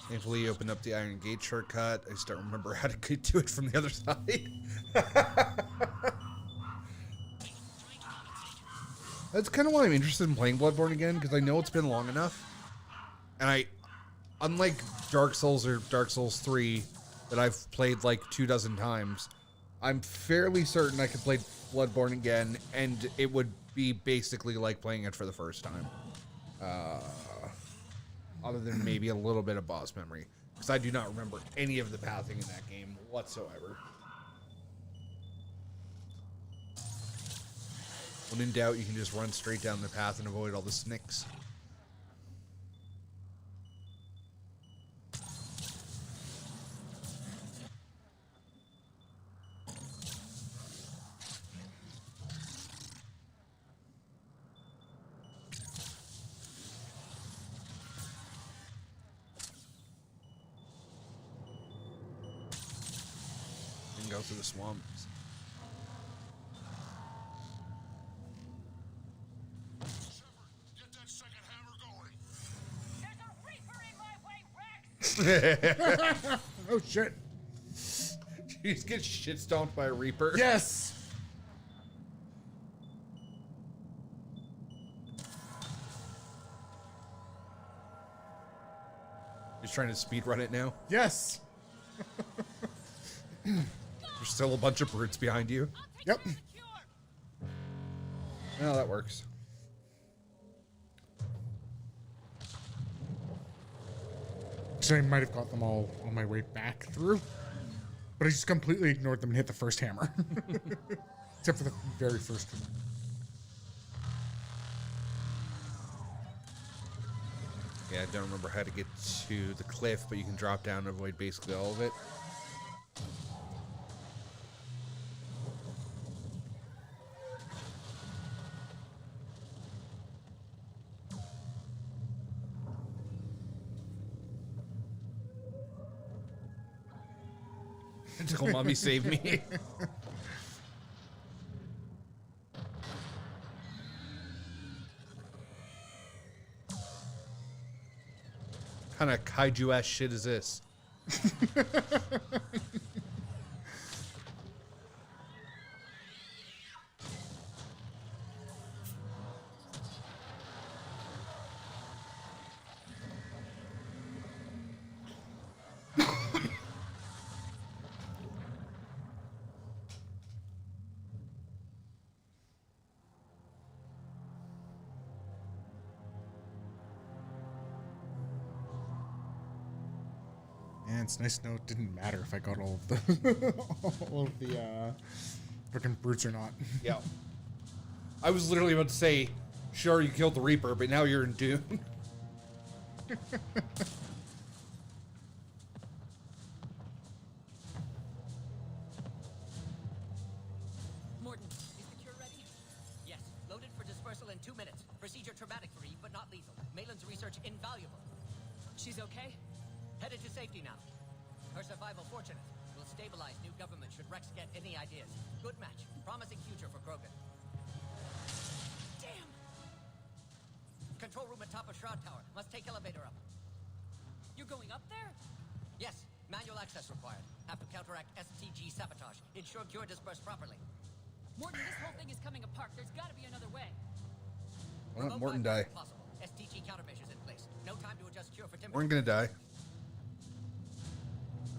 Thankfully, you opened up the Iron Gate shortcut. I just don't remember how to get to it from the other side. That's kind of why I'm interested in playing Bloodborne again, because I know it's been long enough. And unlike Dark Souls or Dark Souls 3, that I've played like 24 times, I'm fairly certain I could play Bloodborne again, and it would be basically like playing it for the first time. Other than maybe a little bit of boss memory, because I do not remember any of the pathing in that game whatsoever. When in doubt, you can just run straight down the path and avoid all the snicks. And go through the swamps. Oh shit. You just get shit stomped by a Reaper. Yes. Just trying to speedrun it now. Yes. There's still a bunch of brutes behind you. Yep. Well, that works. So I might have got them all on my way back through, but I just completely ignored them and hit the first hammer. Except for the very first one. Yeah, I don't remember how to get to the cliff, but you can drop down and avoid basically all of it. Tentacle mommy saved me. Kind of kaiju ass shit is this? And it's nice to know it didn't matter if I got all of the all of the freaking brutes or not. Yeah. I was literally about to say, sure, you killed the Reaper, but now you're in Dune. Morton, is the cure ready? Yes, loaded for dispersal in 2 minutes. Procedure traumatic for Eve, but not lethal. Malin's research invaluable. She's okay? Headed to safety now. Her survival fortunate. Will stabilize new government should Rex get any ideas. Good match. Promising future for Krogan. Damn! Control room at top of Shroud Tower. Must take elevator up. You're going up there? Yes, manual access required. Have to counteract STG sabotage. Ensure cure dispersed properly. Morton, this whole thing is coming apart. There's got to be another way. Why not Remote Morton bypass die? Possible. STG countermeasures in place. No time to adjust cure for temperature. Morton gonna die.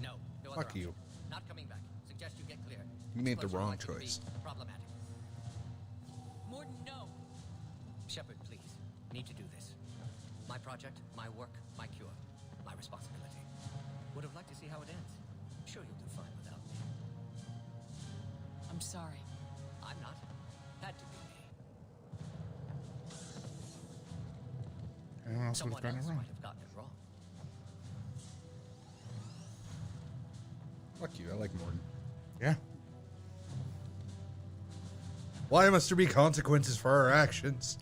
No other Fuck option. you. Not coming back. Suggest you get clear. You made the Explosion wrong likely to be choice. Problematic. Morton, no. Shepard, please. Need to do this. My project, my work, my cure. My responsibility. Would have liked to see how it ends. Sure you'll do fine without me. I'm sorry. I'm not. Had to be me. Anyone else would Someone have gotten else it wrong. might have gotten it wrong. Fuck you. I like Morton. Yeah. Why must there be consequences for our actions?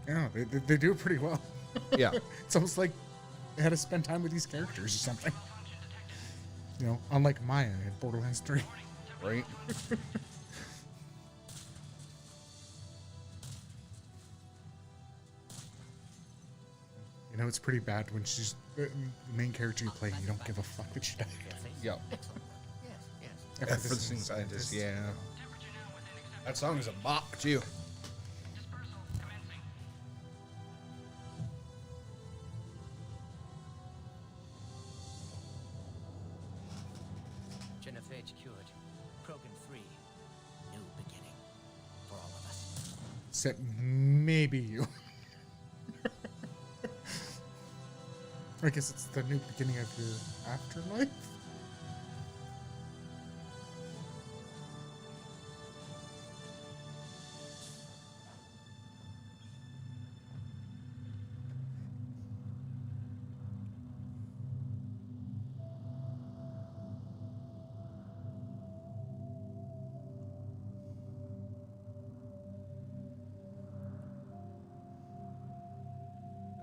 Yeah, they do it pretty well. Yeah. It's almost like they had to spend time with these characters or something. You know, unlike Maya in Borderlands 3. Right? You know, it's pretty bad when she's the main character you play and you don't give a fuck that she died. Yeah. Excellent. Yes, yes. After For the this sing scientist, yeah. Temperature now within acceptable. That song is a bop, too. Dispersal commencing. Genophage cured. Krogan free. New beginning. For all of us. Except maybe you. I guess it's the new beginning of your afterlife.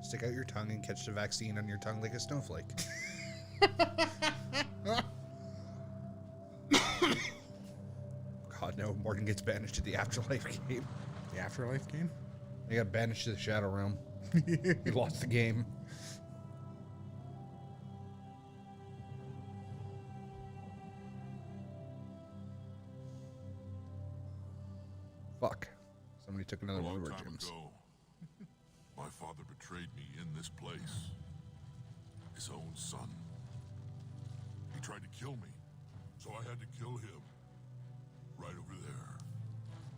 Stick out your tongue and catch the vaccine on your tongue like a snowflake. God, no. Morgan gets banished to the Afterlife game. The Afterlife game? They got banished to the Shadow Realm. He lost the game. Fuck. Somebody took another A one long of our time gems. ago, my father betrayed me in this place. His own son. He tried to kill me, so I had to kill him. Right over there.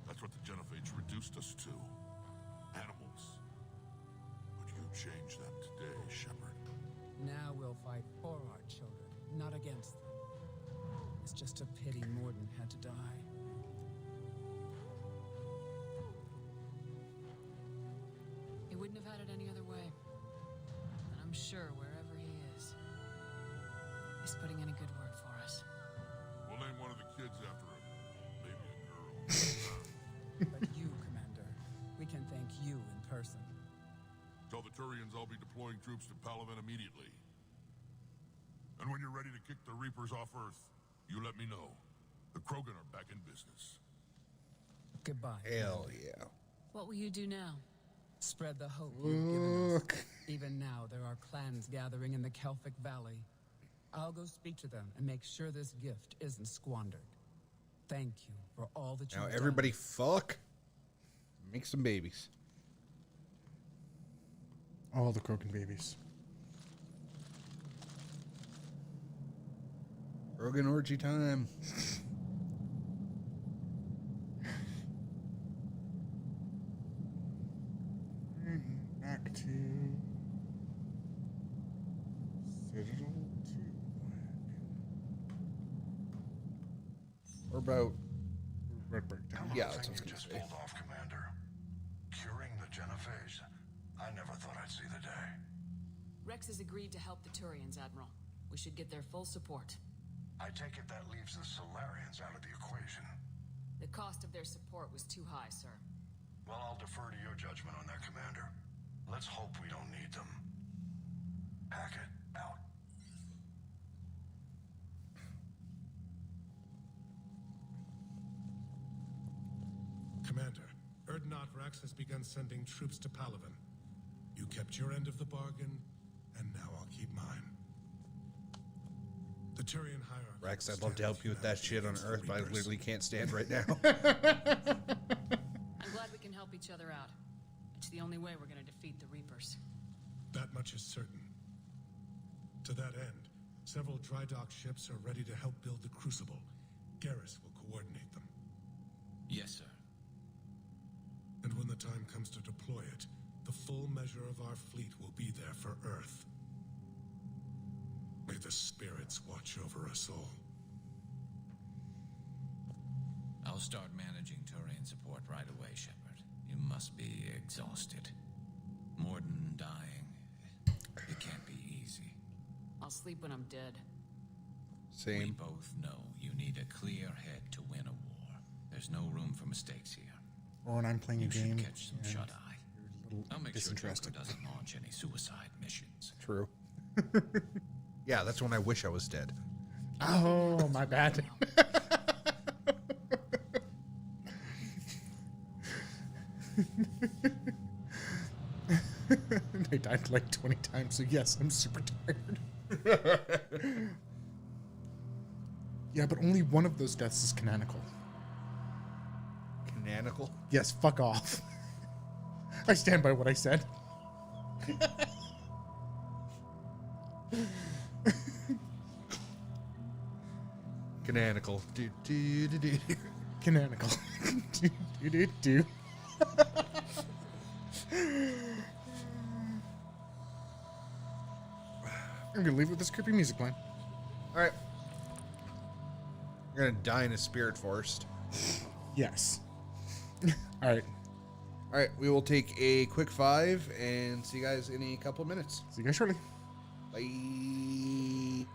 That's what the Genophage reduced us to. Animals. But you changed that today, Shepard. Now we'll fight for our children, not against them. It's just a pity Morden had to die. He wouldn't have had it any other way. And I'm sure wherever he is, he's putting in a good word for us. We'll name one of the kids after him. Maybe a girl. But you, Commander, we can thank you in person. Tell the Turians I'll be deploying troops to Palaven immediately. And when you're ready to kick the Reapers off Earth, you let me know. The Krogan are back in business. Goodbye. Hell yeah. What will you do now? Spread the hope you've given us. Look. Even now, there are clans gathering in the Kelphic Valley. I'll go speak to them and make sure this gift isn't squandered. Thank you for all that you've Now done. everybody fuck. Make some babies. All the Krogan babies. Rogan orgy time. Back to Citadel 2. Or about. Red Breakdown. Yeah, that's what I was you gonna just say. pulled off, Commander. Curing the Genophage. I never thought I'd see the day. Rex has agreed to help the Turians, Admiral. We should get their full support. I take it that leaves the Solarians out of the equation. The cost of their support was too high, sir. Well, I'll defer to your judgment on that, Commander. Let's hope we don't need them. Hackett, out. Commander, heard not, Rax has begun sending troops to Palaven. You kept your end of the bargain, and now I'll keep mine. The Turian hierarchy. Rex, I'd love to help you with that shit on Earth, but I literally can't stand right now. I'm glad we can help each other out. It's the only way we're gonna defeat the Reapers. That much is certain. To that end, several dry dock ships are ready to help build the Crucible. Garrus will coordinate them. Yes, sir. And when the time comes to deploy it, the full measure of our fleet will be there for Earth. May the spirits watch over us all. I'll start managing Turian support right away, Shepard. You must be exhausted. Morden dying. It can't be easy. I'll sleep when I'm dead. Same. We both know you need a clear head to win a war. There's no room for mistakes here. Or when I'm playing a You game. should catch some and shut-eye. you're a little I'll make sure Joker disinterested. doesn't launch any suicide missions. True. Yeah, that's when I wish I was dead. Oh, my bad. I died like 20 times, so yes, I'm super tired. Yeah, but only one of those deaths is canonical. Canonical? Yes, fuck off. I stand by what I said. Canonical. Do, do, do, do. Canonical. do, do, do. I'm gonna leave with this creepy music line. Alright. You're gonna die in a spirit forest. Yes. Alright. Alright, we will take a quick 5 and see you guys in a couple of minutes. See you guys shortly. Bye.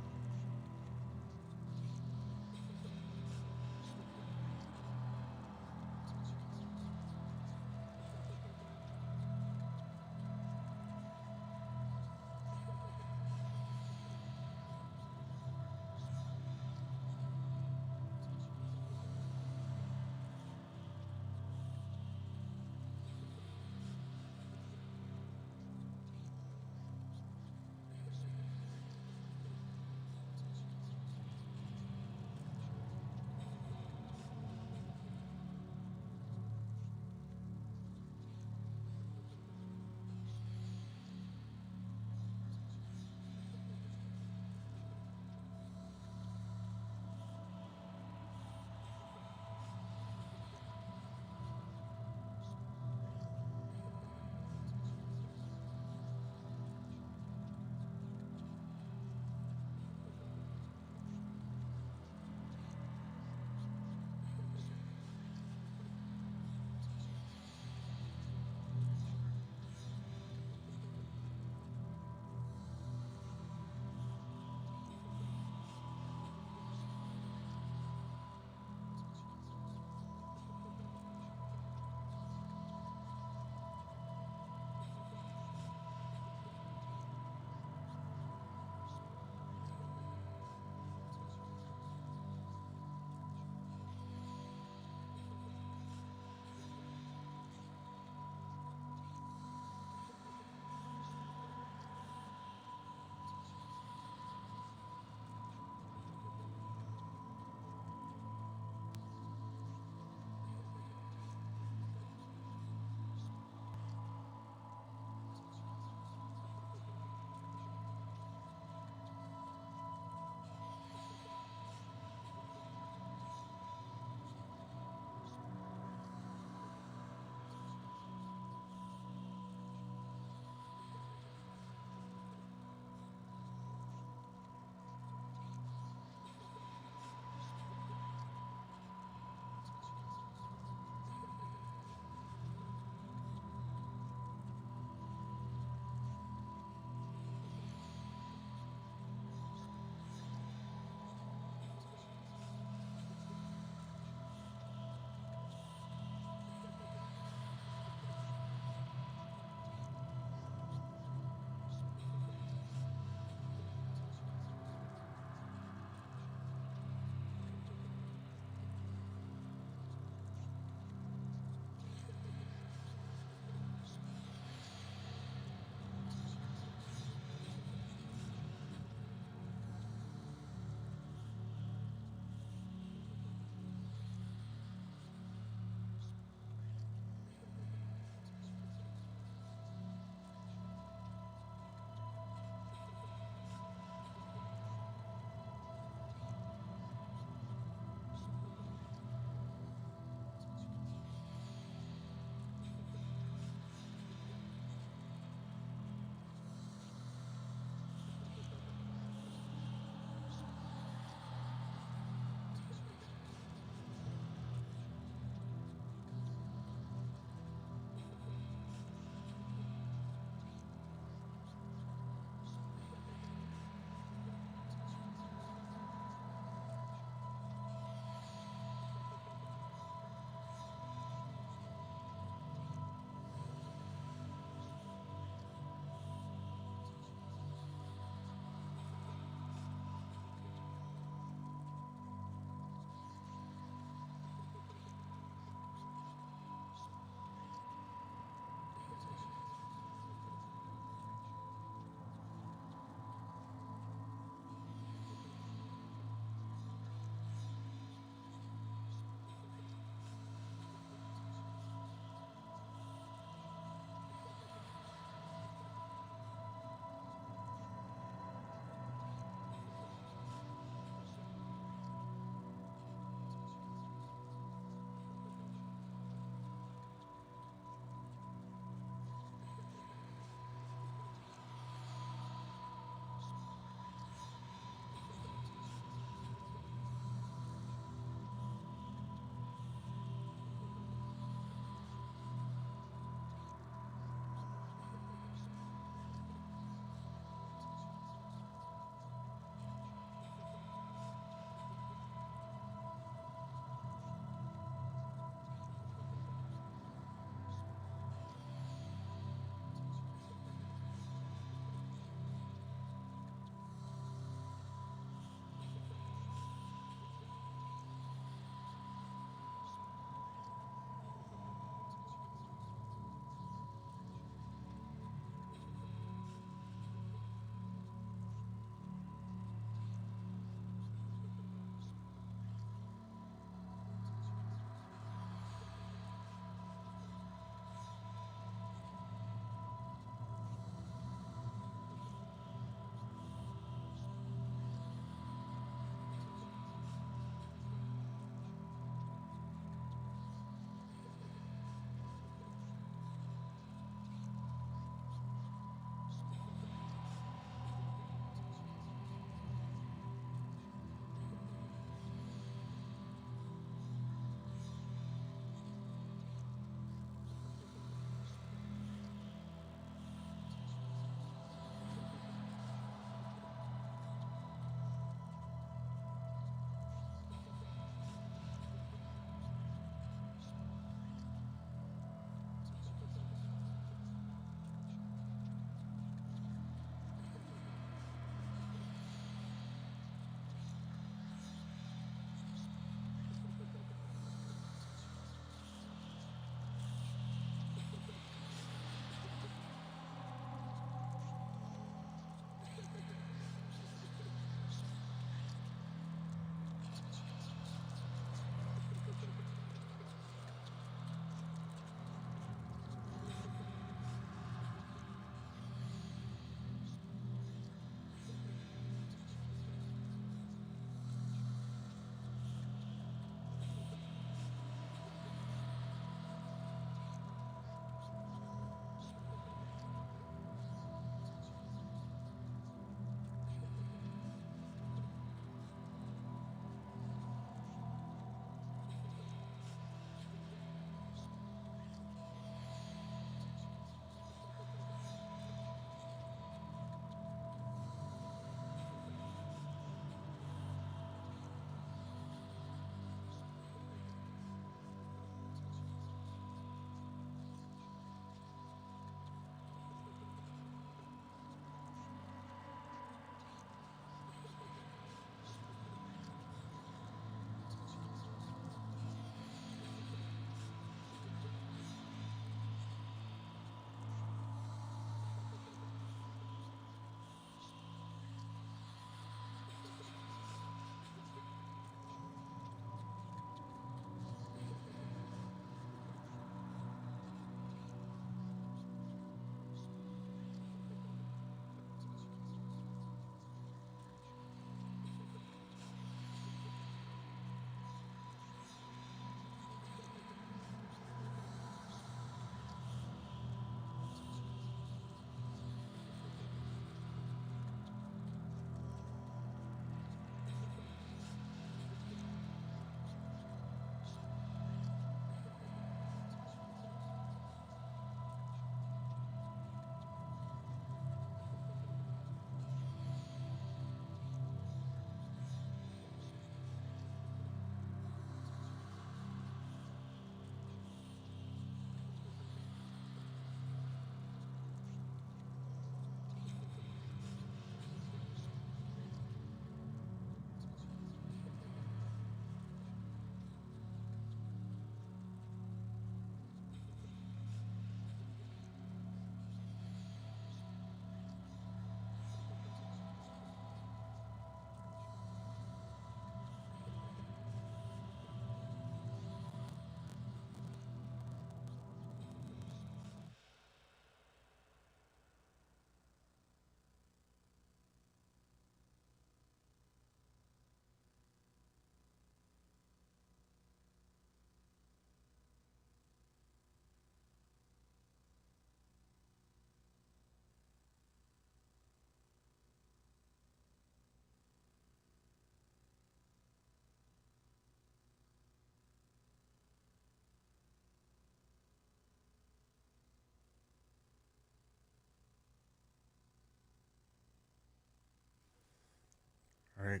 All right.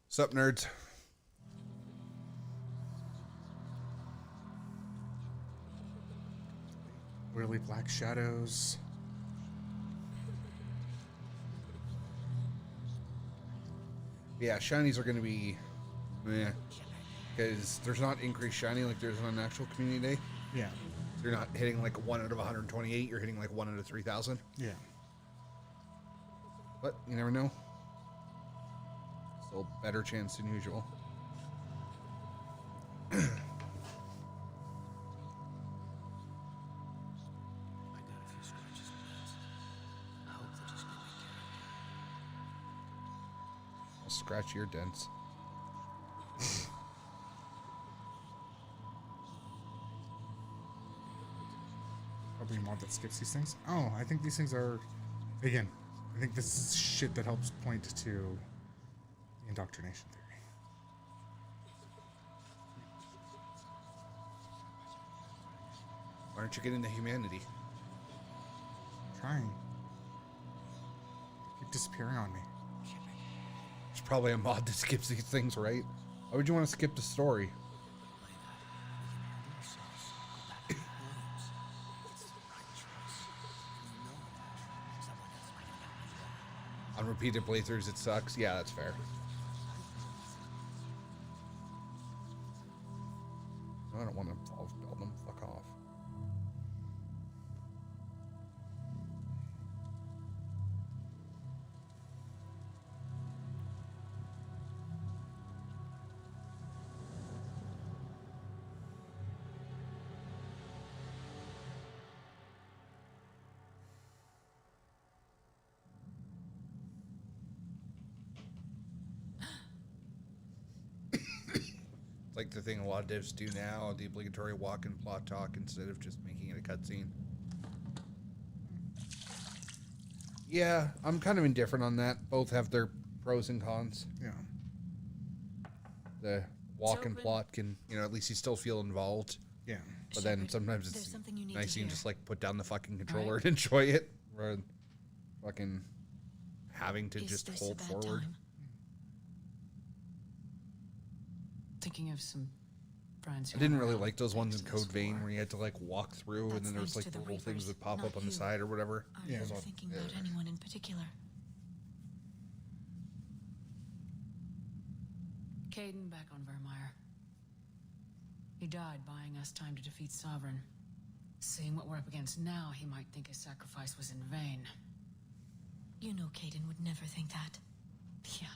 Sup, nerds? Oily black shadows. Yeah, shinies are going to be... Because there's not increased shiny like there's on an actual community day. Yeah. So you're not hitting like 1 out of 128. You're hitting like 1 out of 3,000. Yeah. But you never know. Still better chance than usual. I'll scratch your dents. Probably a mod that skips these things. Oh, I think these things are, again, I think this is shit that helps point to the indoctrination theory. Why aren't you getting to humanity? Trying. They keep disappearing on me. There's probably a mod that skips these things, right? Why would you want to skip the story? On repeated playthroughs, it sucks. Yeah, that's fair. I don't want to involve Belgium. Fuck off. Like the thing a lot of devs do now, the obligatory walk and plot talk instead of just making it a cutscene. Yeah, I'm kind of indifferent on that. Both have their pros and cons. Yeah. The walk and plot can, at least you still feel involved. Yeah. But then Shepard, sometimes there's it's something you need nice to you can hear. just like put down the fucking controller and enjoy it, rather than fucking having to Is just this hold a bad forward. time? Thinking of some friends. I didn't really like those ones in Code Vein where you had to like walk through and then there was like thanks to the the little things Reapers, that pop not up on the you. side or whatever. Are Yeah. you thinking about anyone in particular? Caden back on Vermeer. He died buying us time to defeat Sovereign. Seeing what we're up against now, he might think his sacrifice was in vain. You know Caden would never think that. Yeah,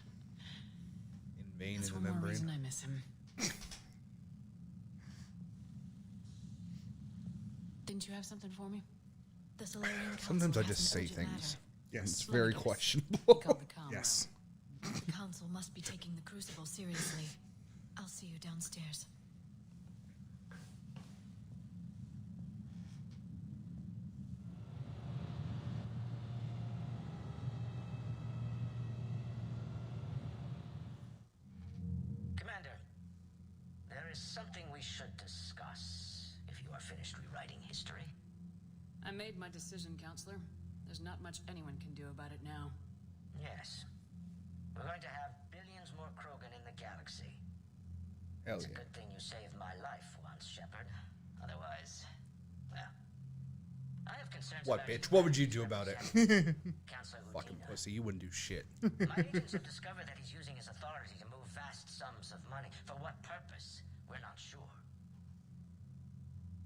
In vain that's in the one more membrane. reason I miss him. Didn't you have something for me? The Solarian Council Sometimes I has just an say urgent things. Yes. It's Let me very guess. questionable. Called the Comrade. Yes. matter. The Council must be taking the Crucible seriously. I'll see you downstairs. Commander, there is something we should discuss if you are finished rewriting history. I made my decision, Counselor. There's not much anyone can do about it now. Yes. We're going to have billions more Krogan in the galaxy. Hell It's a yeah. good thing you saved my life once, Shepard. Otherwise, well, I have concerns What, about bitch? What would you do about it? Counselor Fucking Utina. pussy. You wouldn't do shit. My agents have discovered that he's using his authority to move vast sums of money. For what purpose? We're not sure.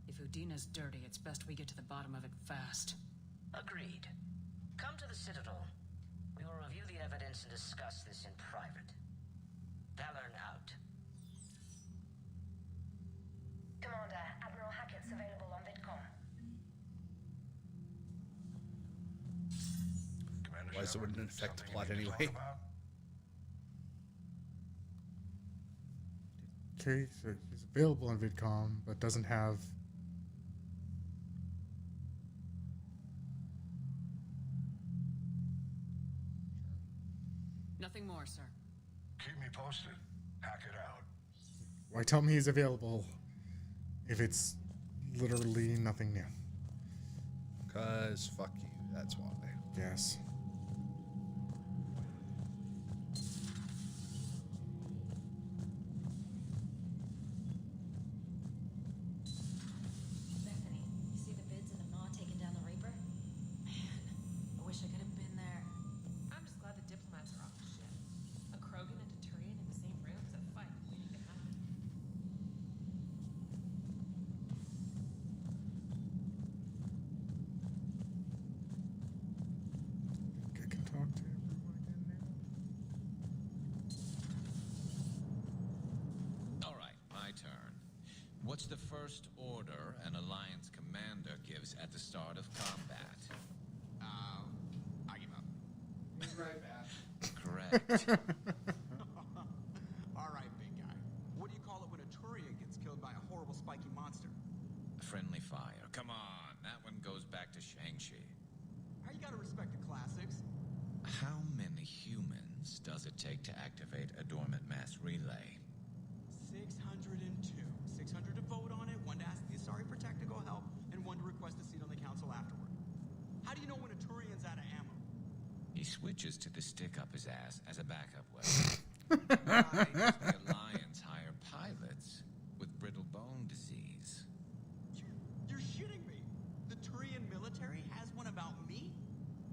If Udina's dirty, it's best we get to the bottom of it fast. Agreed. Come to the Citadel. We will review the evidence and discuss this in private. Valorn out. Commander, Admiral Hackett's available on VidCom. Commander Why Shepard, wouldn't it affect the something plot you need to anyway? talk about? Okay, so he's available on VidCom, but doesn't have. Nothing more, sir. Keep me posted. Hack it out. Why tell me he's available if it's literally nothing new? Cause fuck you. That's why. Yes. What's the first order an Alliance commander gives at the start of combat? I give up. Right back. Correct. All right, big guy. What do you call it when a Turian gets killed by a horrible spiky monster? Friendly fire. Come on, that one goes back to Shang-Chi. How you gotta respect the classics? How many humans does it take to activate a dormant mass relay? 602. 600 to vote on it, one to ask the Asari for technical help, and one to request a seat on the council afterward. How do you know when a Turian's out of ammo? He switches to the stick up his ass as a backup weapon. The Alliance hire pilots with brittle bone disease. You're shitting me. The Turian military has one about me?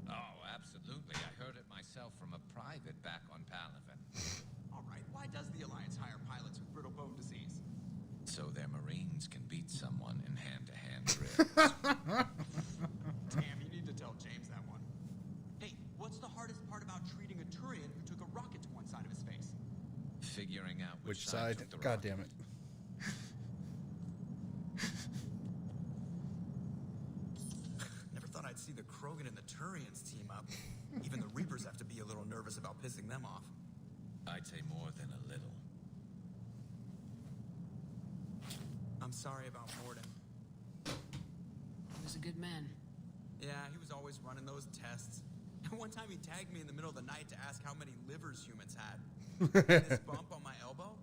Oh, absolutely. I heard it myself from a private back on Palaven. All right, why does the Alliance hire pilots with brittle bone disease? So their Marines can beat someone in hand-to-hand drills. Damn, you need to tell James that one. Hey, what's the hardest part about treating a Turian who took a rocket to one side of his face? Figuring out Which side? took the God rocket. damn it. Never thought I'd see the Krogan and the Turians team up. Even the Reapers have to be a little nervous about pissing them off. I'd say more than a little. I'm sorry about Morden. He was a good man. Yeah, he was always running those tests. One time he tagged me in the middle of the night to ask how many livers humans had. And this bump on my elbow?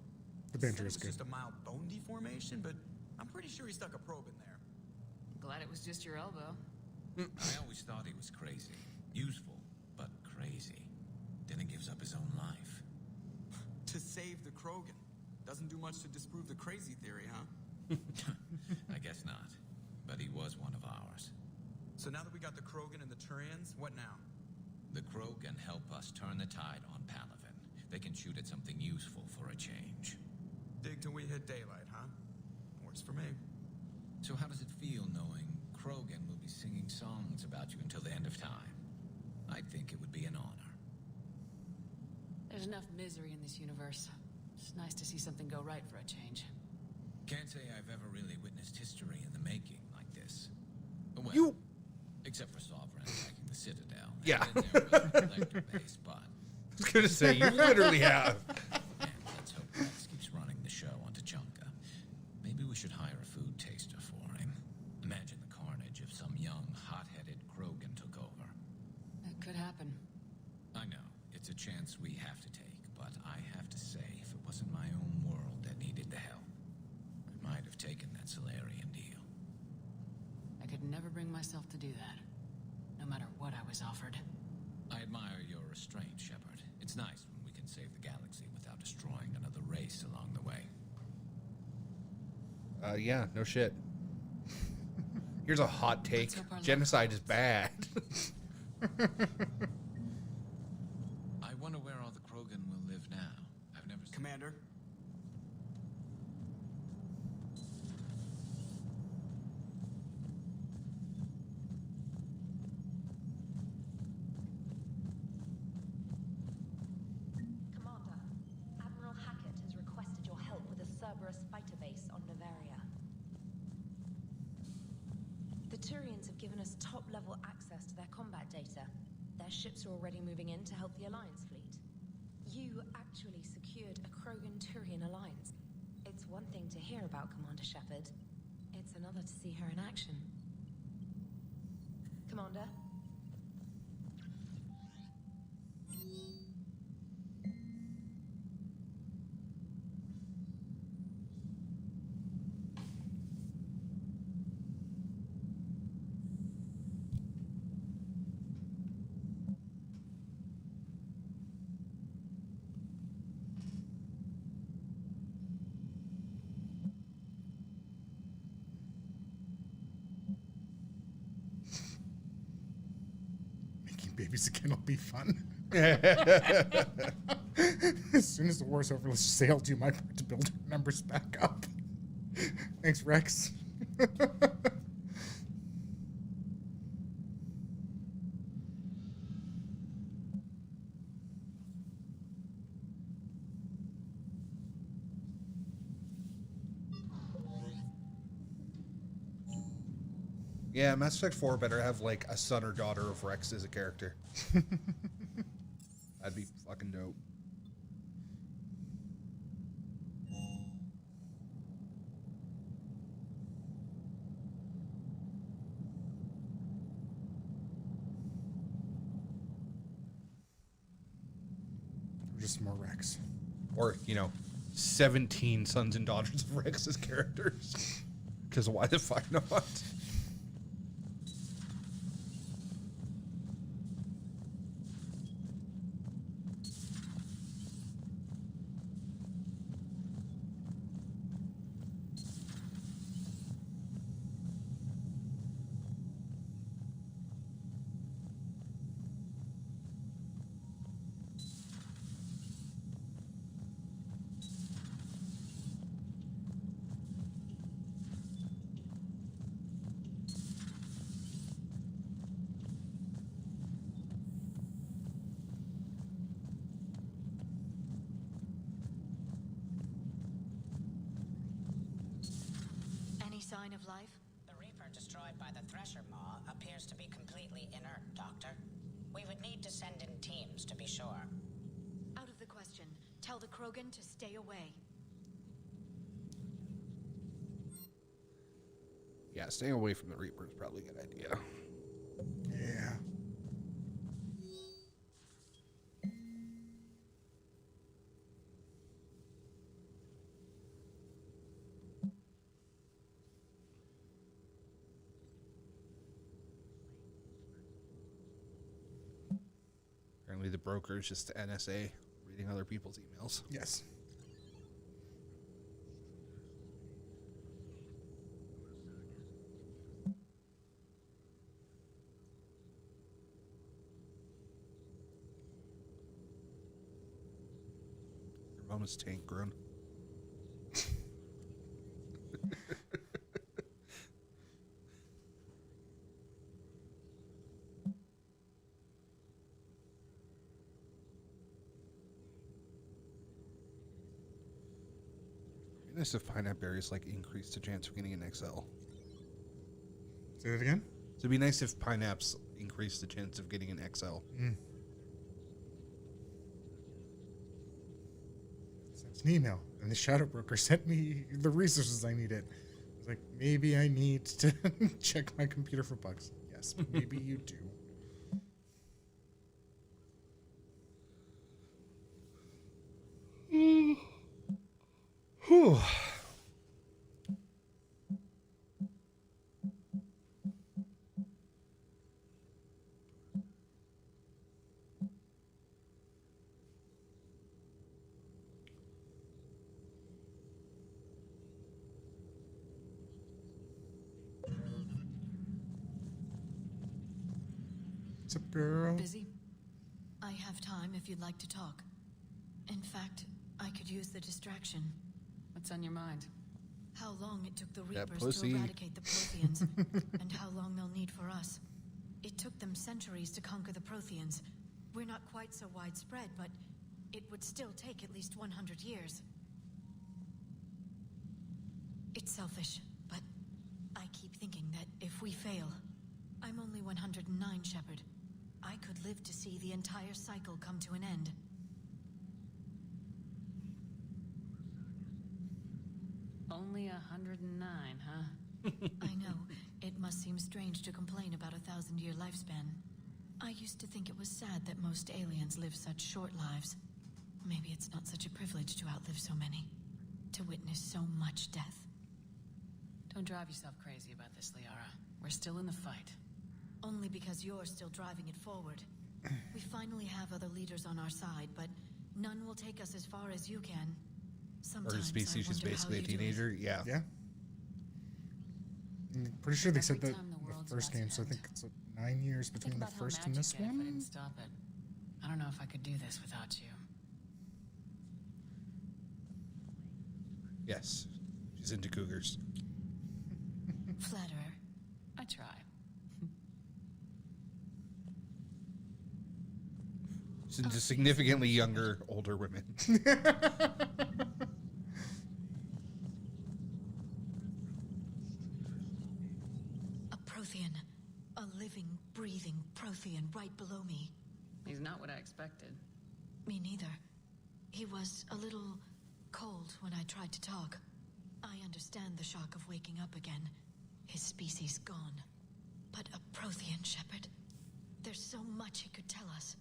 The He said banter it is was good. just a mild bone deformation, but I'm pretty sure he stuck a probe in there. Glad it was just your elbow. I always thought he was crazy. Useful, but crazy. Then he gives up his own life. To save the Krogan. Doesn't do much to disprove the crazy theory, huh? I guess not. But he was one of ours. So now that we got the Krogan and the Turians, what now? The Krogan help us turn the tide on Palaven. They can shoot at something useful for a change. Dig till we hit daylight, huh? Works for me. So how does it feel knowing Krogan will be singing songs about you until the end of time? I think it would be an honor. There's enough misery in this universe. It's nice to see something go right for a change. Can't say I've ever really witnessed history in the making like this. Well, You- except for Sovereign attacking the Citadel. And Yeah. then there was the Lecter base, but... I was going to say, you literally have. And let's hope Rex keeps running the show on Tachanka. Maybe we should hire a food taster for him. Imagine the carnage if some young, hot-headed Krogan took over. It could happen. I know, it's a chance we have to take, but I have to say, if it wasn't my own world that needed the help, I might have taken that Solarian deal. I could never bring myself to do that, no matter what I was offered. I admire your restraint, Shepard. It's nice when we can save the galaxy without destroying another race along the way. Yeah, no shit. Here's a hot take. Let's hope our luck Genocide is holds. bad. I wonder where all the Krogan will live now. I've never seen... Commander? Commander, Admiral Hackett has requested your help with a Cerberus fighter base on Novaria. The Turians have given us top-level access to their combat data. Their ships are already moving in to help the Alliance fleet. You actually secured a Krogan-Turian alliance. It's one thing to hear about Commander Shepard. It's another to see her in action. Commander? Making babies again will be fun. As soon as the war's over, let's just say I'll do my part to build our numbers back up. Thanks, Rex. Yeah, Mass Effect 4 better have like a son or daughter of Rex as a character. That'd be fucking dope. Or just more Rex. Or, 17 sons and daughters of Rex as characters. Because why the fuck not? Any sign of life? The Reaper destroyed by the Thresher Maw appears to be completely inert, Doctor. We would need to send in teams to be sure. Out of the question. Tell the Krogan to stay away. Yeah, staying away from the Reaper is probably a good idea. Yeah. Apparently the broker is just the NSA reading other people's emails. Yes. Your mom is tank grown. Nice if pineapple berries increase the chance of getting an XL. Say that again? So it'd be nice if pineapples increase the chance of getting an XL. Sent an email, and the Shadow Broker sent me the resources I needed. I was like, maybe I need to check my computer for bugs. Yes, maybe you do. Whew. What's up, girl? Busy? I have time if you'd like to talk. In fact, I could use the distraction. What's on your mind? How long it took the That Reapers to pussy. eradicate the Protheans, and how long they'll need for us. It took them centuries to conquer the Protheans. We're not quite so widespread, but it would still take at least 100 years. It's selfish, but I keep thinking that if we fail, I'm only 109, Shepard. I could live to see the entire cycle come to an end. Only 109, huh? I know. It must seem strange to complain about a 1,000-year lifespan. I used to think it was sad that most aliens live such short lives. Maybe it's not such a privilege to outlive so many. To witness so much death. Don't drive yourself crazy about this, Liara. We're still in the fight. Only because you're still driving it forward. We finally have other leaders on our side, but none will take us as far as you can. Sometimes Or his species I is wonder how basically a you do it. teenager. Yeah. Yeah. I'm pretty sure they said Every that time the in the world's first about to game, so I end. think it's 9 years Think between the about how first and mad this you'd get if I one. didn't stop it. I don't know if I could do this without you. Yes. She's into cougars. Flatterer. I try. She's into significantly younger, older women. A Prothean. right below me. He's not what I expected. Me neither. He was a little cold when I tried to talk. I understand the shock of waking up again. His species gone. But a Prothean, Shepard. There's so much he could tell us.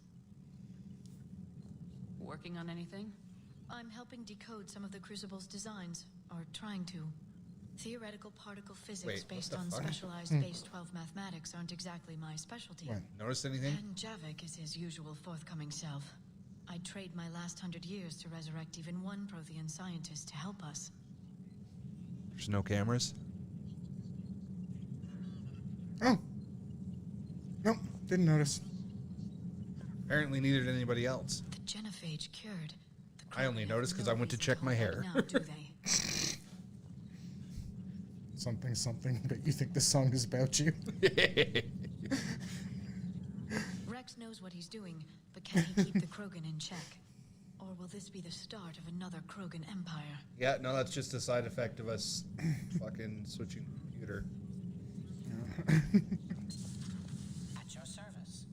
Working on anything? I'm helping decode some of the Crucible's designs, or trying to. Theoretical particle physics Wait, what based the on fuck? specialized base 12 mathematics aren't exactly my specialty. What? Notice anything? And Javik is his usual forthcoming self. I'd trade my last 100 years to resurrect even one Prothean scientist to help us. There's no cameras? Oh. Nope, didn't notice. Apparently neither did anybody else. The genophage cured. I only noticed because I went to check my hair. Now, do they? Something that you think this song is about you. Rex knows what he's doing, but can he keep the Krogan in check? Or will this be the start of another Krogan empire? Yeah, no, that's just a side effect of us fucking switching computer. At your service.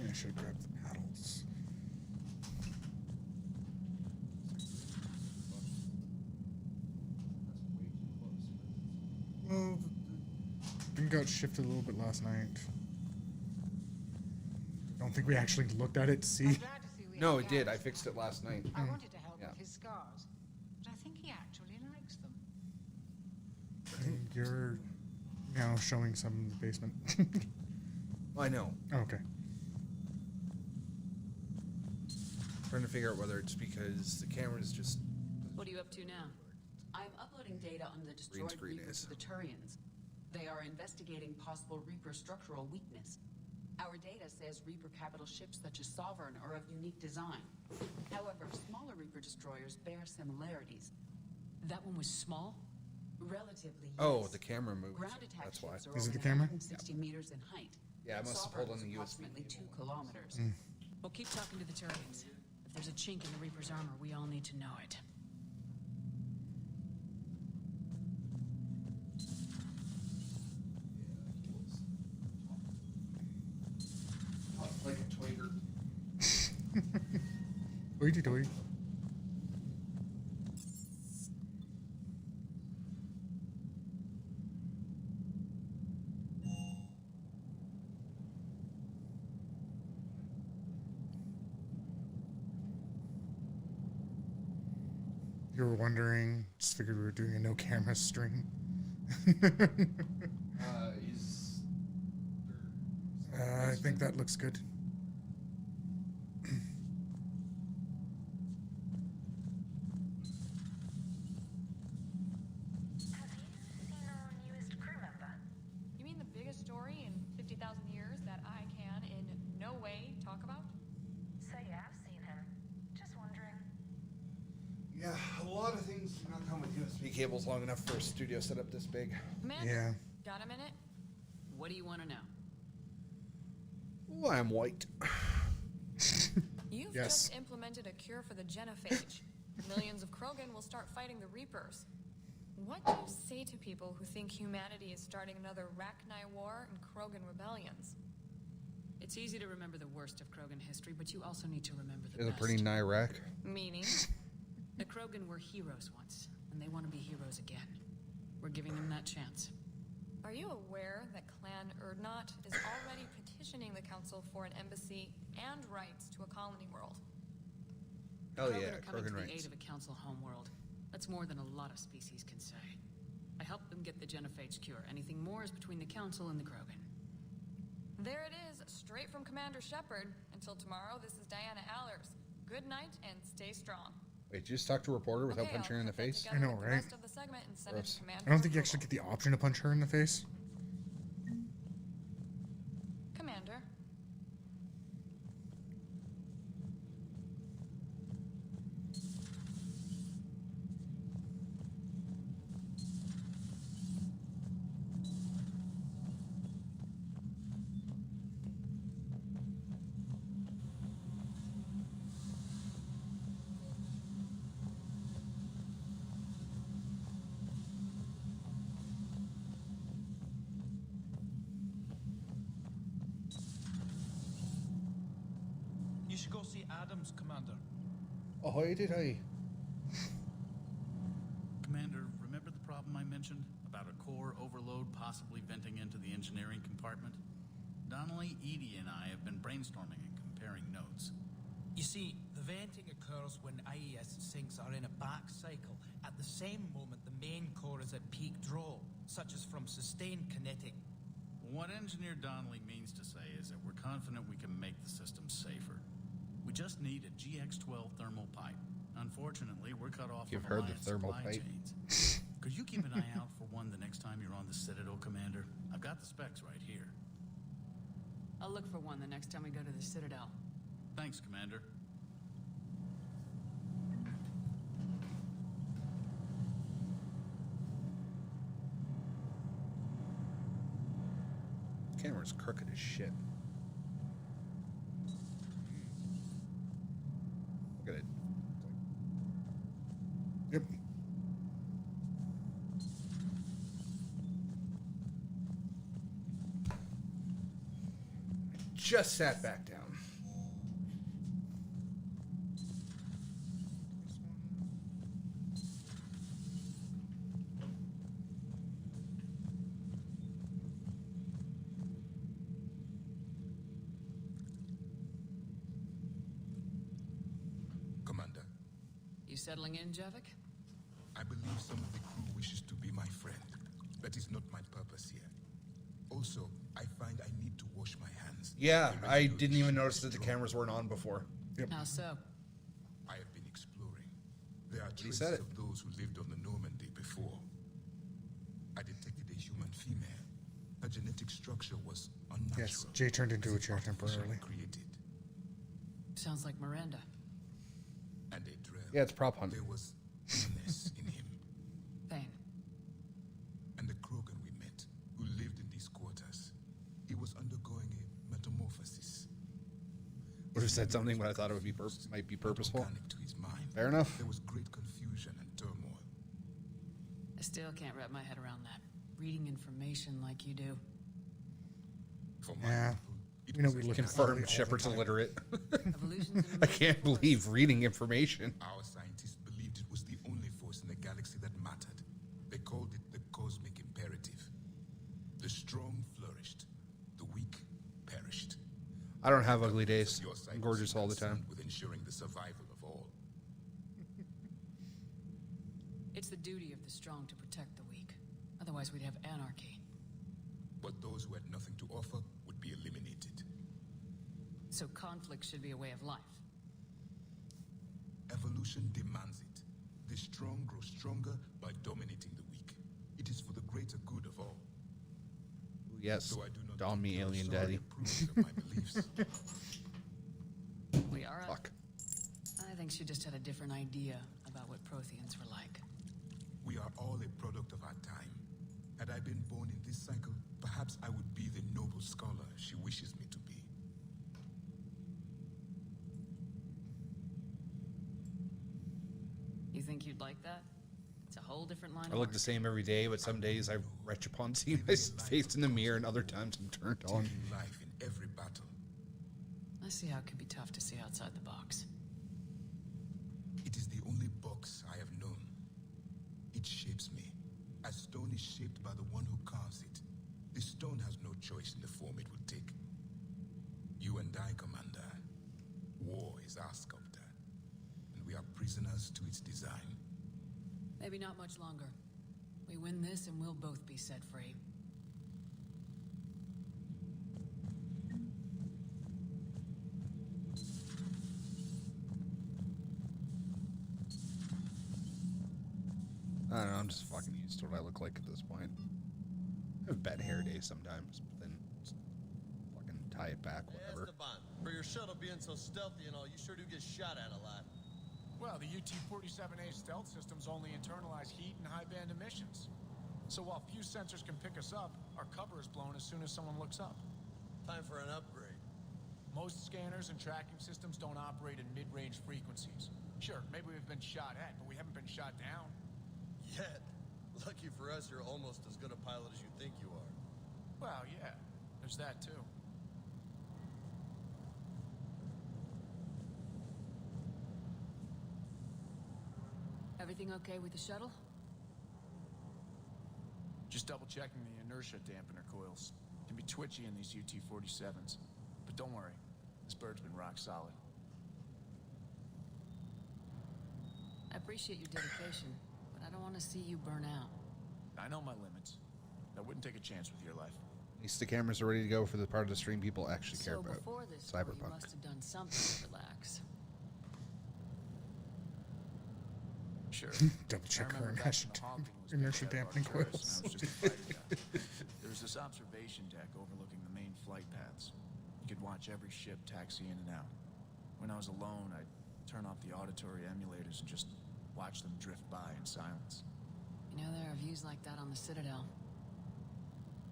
I should grab the paddles. Well, thing got shifted a little bit last night. I don't think we actually looked at it to see. No, it did. I fixed it last night. I wanted to help Yeah. with his scars, but I think he actually likes them. I think you're now showing some in the basement. I know. Oh, okay. Trying to figure out whether it's because the camera's just... What are you up to now? I'm uploading data on the destroyed screen Reapers is. to the Turians. They are investigating possible Reaper structural weakness. Our data says Reaper capital ships such as Sovereign are of unique design. However, smaller Reaper destroyers bear similarities. That one was small? Relatively, Oh, yes. the camera moved. Ground attack That's why. ships are Is it only the camera? 160 meters in height. Yeah, I must have Sovereign pulled on is the USB approximately 2 kilometers. Well, keep talking to the Turians. If there's a chink in the Reaper's armor, we all need to know it. Like a twigger. Hoity toity. You were wondering, just figured we were doing a no camera stream. I think that looks good. You mean the biggest story in 50,000 years that I can in no way talk about? So you have seen him. Just wondering. Yeah, a lot of things do not come with USB cables long enough for a studio setup this big. Amanda, Yeah. got a minute? What do you want to know? Well, I'm white. You've Yes. just implemented a cure for the genophage. Millions of Krogan will start fighting the Reapers. What do you say to people who think humanity is starting another Rachni war and Krogan rebellions? It's easy to remember the worst of Krogan history, but you also need to remember the It's a best. pretty Nyrak. Meaning? The Krogan were heroes once, and they want to be heroes again. We're giving them that chance. Are you aware that Clan Urdnot is already petitioning the Council for an embassy and rights to a colony world? Hell Krogan yeah, are coming Krogan to the rights. aid of a council homeworld. That's more than a lot of species can say. I helped them get the genophage cure. Anything more is between the council and the Krogan. There it is, straight from Commander Shepard. Until tomorrow, this is Diana Allers. Good night and stay strong. Wait, did you just talk to a reporter without Okay, punching her in the I'll put that face? together I know, with the right? rest of the segment and send it Gross. to Command I don't for think you approval. actually get the option to punch her in the face. Commander. terms, Commander. Ahoy did I? Commander, remember the problem I mentioned? About a core overload possibly venting into the engineering compartment? Donnelly, Edie, and I have been brainstorming and comparing notes. You see, the venting occurs when IES sinks are in a back cycle. At the same moment, the main core is at peak draw, such as from sustained kinetic. What Engineer Donnelly means to say is that we're confident we can make the system safer. We just need a GX-12 thermal pipe. Unfortunately, we're cut off You've from heard the Alliance thermal supply pipe. chains. Could you keep an eye out for one the next time you're on the Citadel, Commander? I've got the specs right here. I'll look for one the next time we go to the Citadel. Thanks, Commander. Camera's crooked as shit. Look at it. Yep. Just sat back down. Commander, You settling in, Javik? I believe some of the crew wishes to be my friend. That is not my purpose here. Also, I find I need to wash my hands. Yeah, I didn't even notice that the cameras weren't on before. Yep. How so? I have been exploring. There are He traces said it. of those who lived on the Normandy before. I detected a human female. Her genetic structure was unnatural. Yes, Jay turned into a chair Artificially temporarily. created. Sounds like Miranda. And a drill. Yeah, it's prop hunt. There was illness in him. Pain. And the Krogan we met, who lived in these quarters, he was undergoing a metamorphosis. Would have said something, but I thought it would be might be purposeful. Organic to his mind. Fair enough. There was great confusion and turmoil. I still can't wrap my head around that. Reading information like you do. For Yeah. We know we look at Confirmed Shepard's illiterate. I can't believe reading information. Our scientists believed it was the only force in the galaxy that mattered. They called it the cosmic imperative. The strong flourished, the weak perished. I don't have ugly days. Your I'm cycle gorgeous is all the time. concerned with ensuring the survival of all. It's the duty of the strong to protect the weak. Otherwise, we'd have anarchy. But those who had nothing to offer would be eliminated. So conflict should be a way of life. Evolution demands it. The strong grow stronger by dominating the weak. It is for the greater good of all. Yes, So I do not Don me, think alien you're sorry daddy. approving of my beliefs. We are. Fuck. I think she just had a different idea about what Protheans were like. We are all a product of our time. Had I been born in this cycle, perhaps I would be the noble scholar she wishes me to be. You think you'd like that? It's a whole different line I of look work. the same every day, but some days I retch upon seeing my face in the mirror, and other times I'm turned on. Taking life in every battle. I see how it can be tough to see outside the box. It is the only box I have known. It shapes me, as stone is shaped by the one who carves it. The stone has no choice in the form it will take. You and I, Commander. War is our sculptor, and we are prisoners to its design. Maybe not much longer. We win this and we'll both be set free. I don't know, I'm just fucking used to what I look like at this point. I have bad hair days sometimes, but then just fucking tie it back, whatever. Esteban, for your shuttle being so stealthy and all, you sure do get shot at a lot. Well, the UT-47A stealth systems only internalize heat and high-band emissions. So while few sensors can pick us up, our cover is blown as soon as someone looks up. Time for an upgrade. Most scanners and tracking systems don't operate at mid-range frequencies. Sure, maybe we've been shot at, but we haven't been shot down. Yet. Lucky for us, you're almost as good a pilot as you think you are. Well, yeah, there's that too. Everything okay with the shuttle? Just double checking the inertia dampener coils. Can be twitchy in these UT-47s. But don't worry, this bird's been rock solid. I appreciate your dedication, but I don't want to see you burn out. I know my limits. I wouldn't take a chance with your life. At least the cameras are ready to go for the part of the stream people actually care So about. before this, you Cyberpunk. must have done something to relax. Sure. Double check I her remember back when the Hawking was inertia being fed dampening Arcturus, and I coils. was just a fighter guy. There was this observation deck overlooking the main flight paths. You could watch every ship taxi in and out. When I was alone, I'd turn off the auditory emulators and just watch them drift by in silence. You know, there are views like that on the Citadel.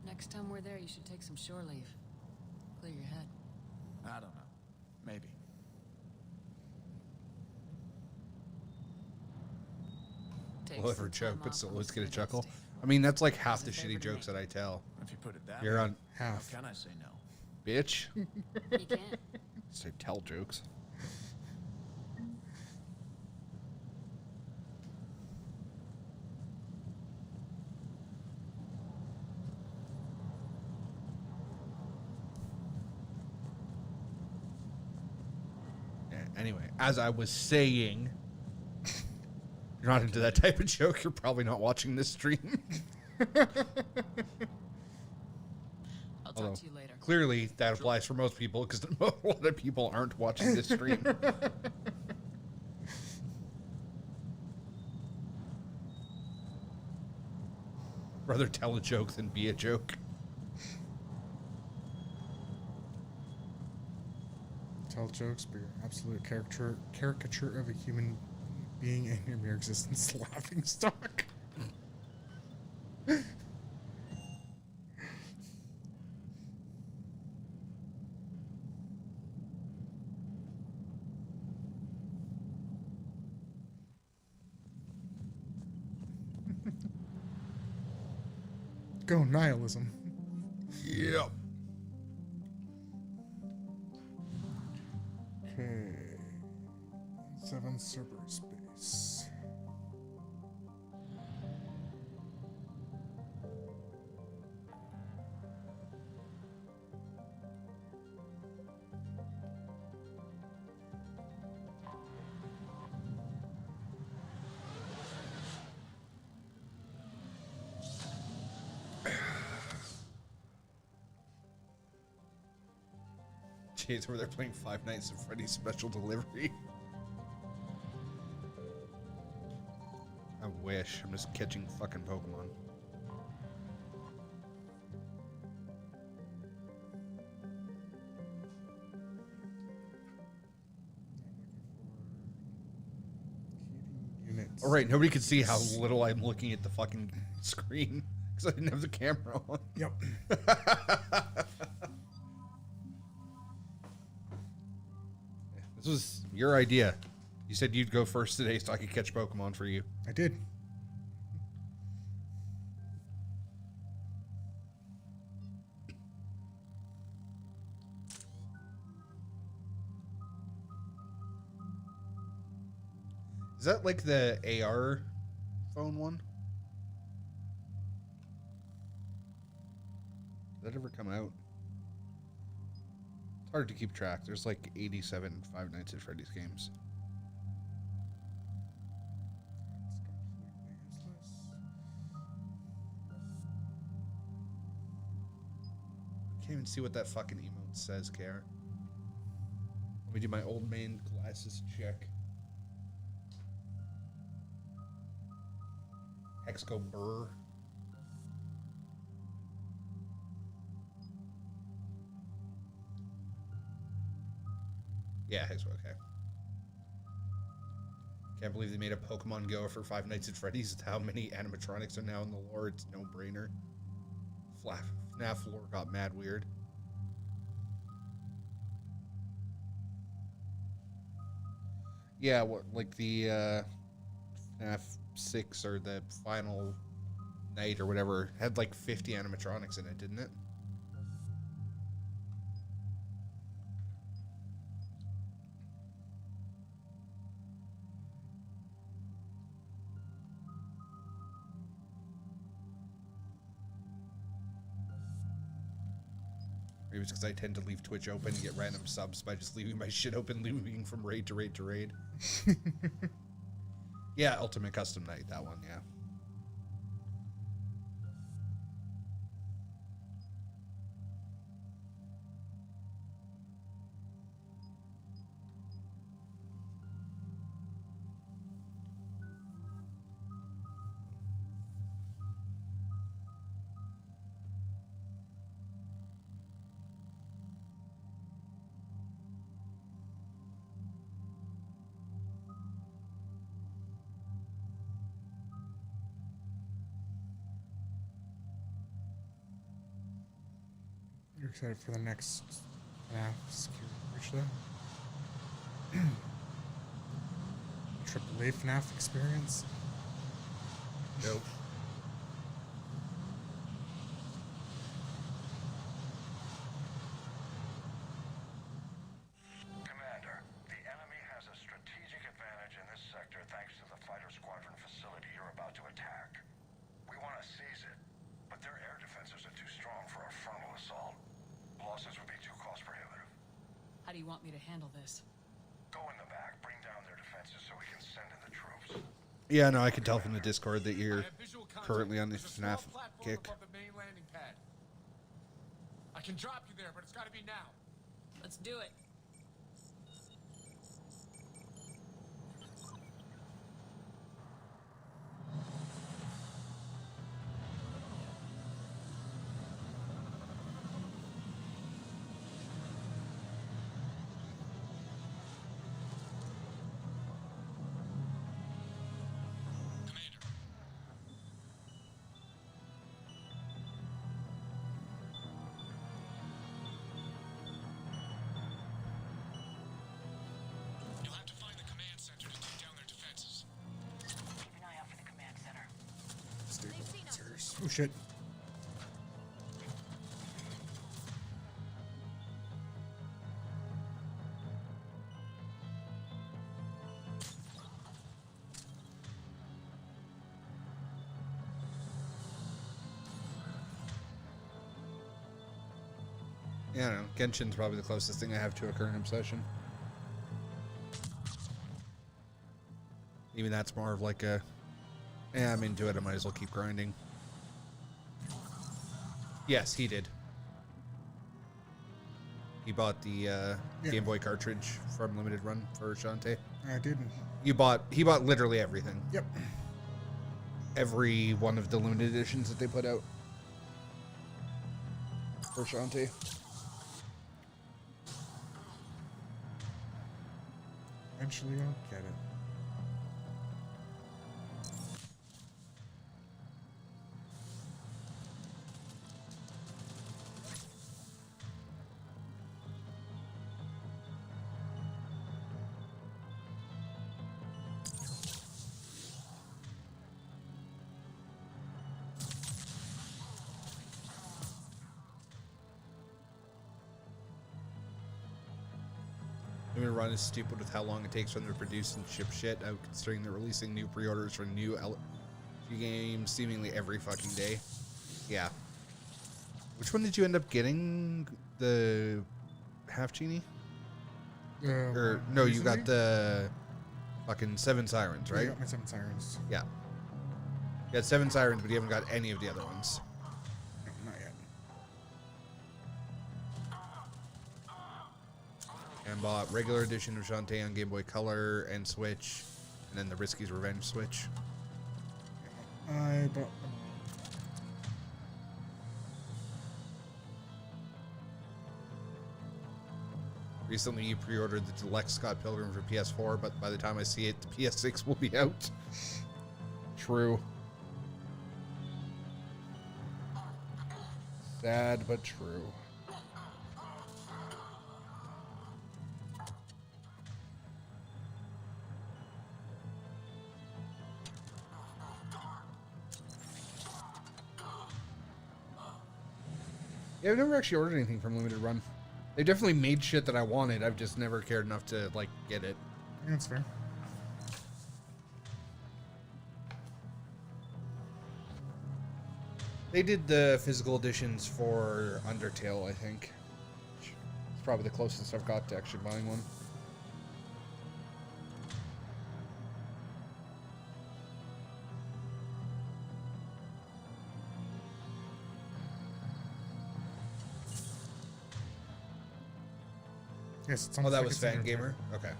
Next time we're there, you should take some shore leave. Clear your head. I don't know. Maybe. We'll ever joke, but still always get a chuckle. I mean, that's like half the shitty jokes that I tell. If you put it that You're way, on half. How can I say no? Bitch. You can't. Say tell jokes. Yeah, anyway, as I was saying, you're not into that type of joke, you're probably not watching this stream. I'll talk to you later. Clearly, that applies for most people because a lot of people aren't watching this stream. Rather tell a joke than be a joke. Tell jokes, but you're absolute caricature of a human being and your mere existence laughing stock. Go nihilism. Yep. Okay. 7 cyberspace. Jeez, where they're playing Five Nights at Freddy's Special Delivery. I wish. I'm just catching fucking Pokemon. Units. All right, nobody can see how little I'm looking at the fucking screen because I didn't have the camera on. Yep. This was your idea. You said you'd go first today so I could catch Pokemon for you. I did. Is that like the AR phone one? Did that ever come out? It's hard to keep track. There's like 87 Five Nights at Freddy's games. Can't even see what that fucking emote says, Kara. Let me do my old man glasses check. Hexco Burr. Yeah, Hexco, okay. Can't believe they made a Pokemon Go for Five Nights at Freddy's. How many animatronics are now in the lore? It's no brainer. FNAF lore got mad weird. Yeah, what, like the FNAF 6 or the final night or whatever had like 50 animatronics in it, didn't it? Maybe it's because I tend to leave Twitch open and get random subs by just leaving my shit open, leaving from raid to raid to raid. Yeah, Ultimate Custom Night, that one, yeah. You're excited for the next security breach, though? AAA FNAF experience? Nope. Commander, the enemy has a strategic advantage in this sector thanks to the fighter squadron facility you're about to attack. We want to seize it, but their air defenses are too strong for a frontal assault. Losses would be too cost prohibitive. How do you want me to handle this? Go in the back, bring down their defenses so we can send in the troops. Yeah, no, I can tell from the Discord that you're currently on the FNAF kick. Above the main landing pad. I can drop you there, but it's got to be now. Let's do it. You'll have to find the command center to take down their defenses. Keep an eye out for the command center. Stabilizers. Oh shit. Yeah, I don't know. Genshin's probably the closest thing I have to a current obsession. Even that's more of like a, yeah, I'm into it, I might as well keep grinding. Yes, he did. He bought the Game Boy cartridge from Limited Run for Shantae. I didn't. He bought literally everything. Yep. Every one of the limited editions that they put out for Shantae. Eventually I'll get it. Limited Run is stupid with how long it takes for them to produce and ship shit out, considering they're releasing new pre-orders for new LG games seemingly every fucking day. Yeah. Which one did you end up getting? The Half Genie? Or no, you got the fucking Seven Sirens, right? I got my 7 Sirens. Yeah. You got 7 Sirens, but you haven't got any of the other ones. Not yet. And bought regular edition of Shantae on Game Boy Color and Switch, and then the Risky's Revenge Switch. I bought. Recently, you pre-ordered the Deluxe Scott Pilgrim for PS4, but by the time I see it, the PS6 will be out. True. Sad, but true. Yeah, I've never actually ordered anything from Limited Run. They definitely made shit that I wanted. I've just never cared enough to, like, get it. Yeah, that's fair. They did the physical editions for Undertale, I think. probably the closest I've got to actually buying one. Yes, it's Oh, almost that like was it's in Fan there. Gamer? Okay.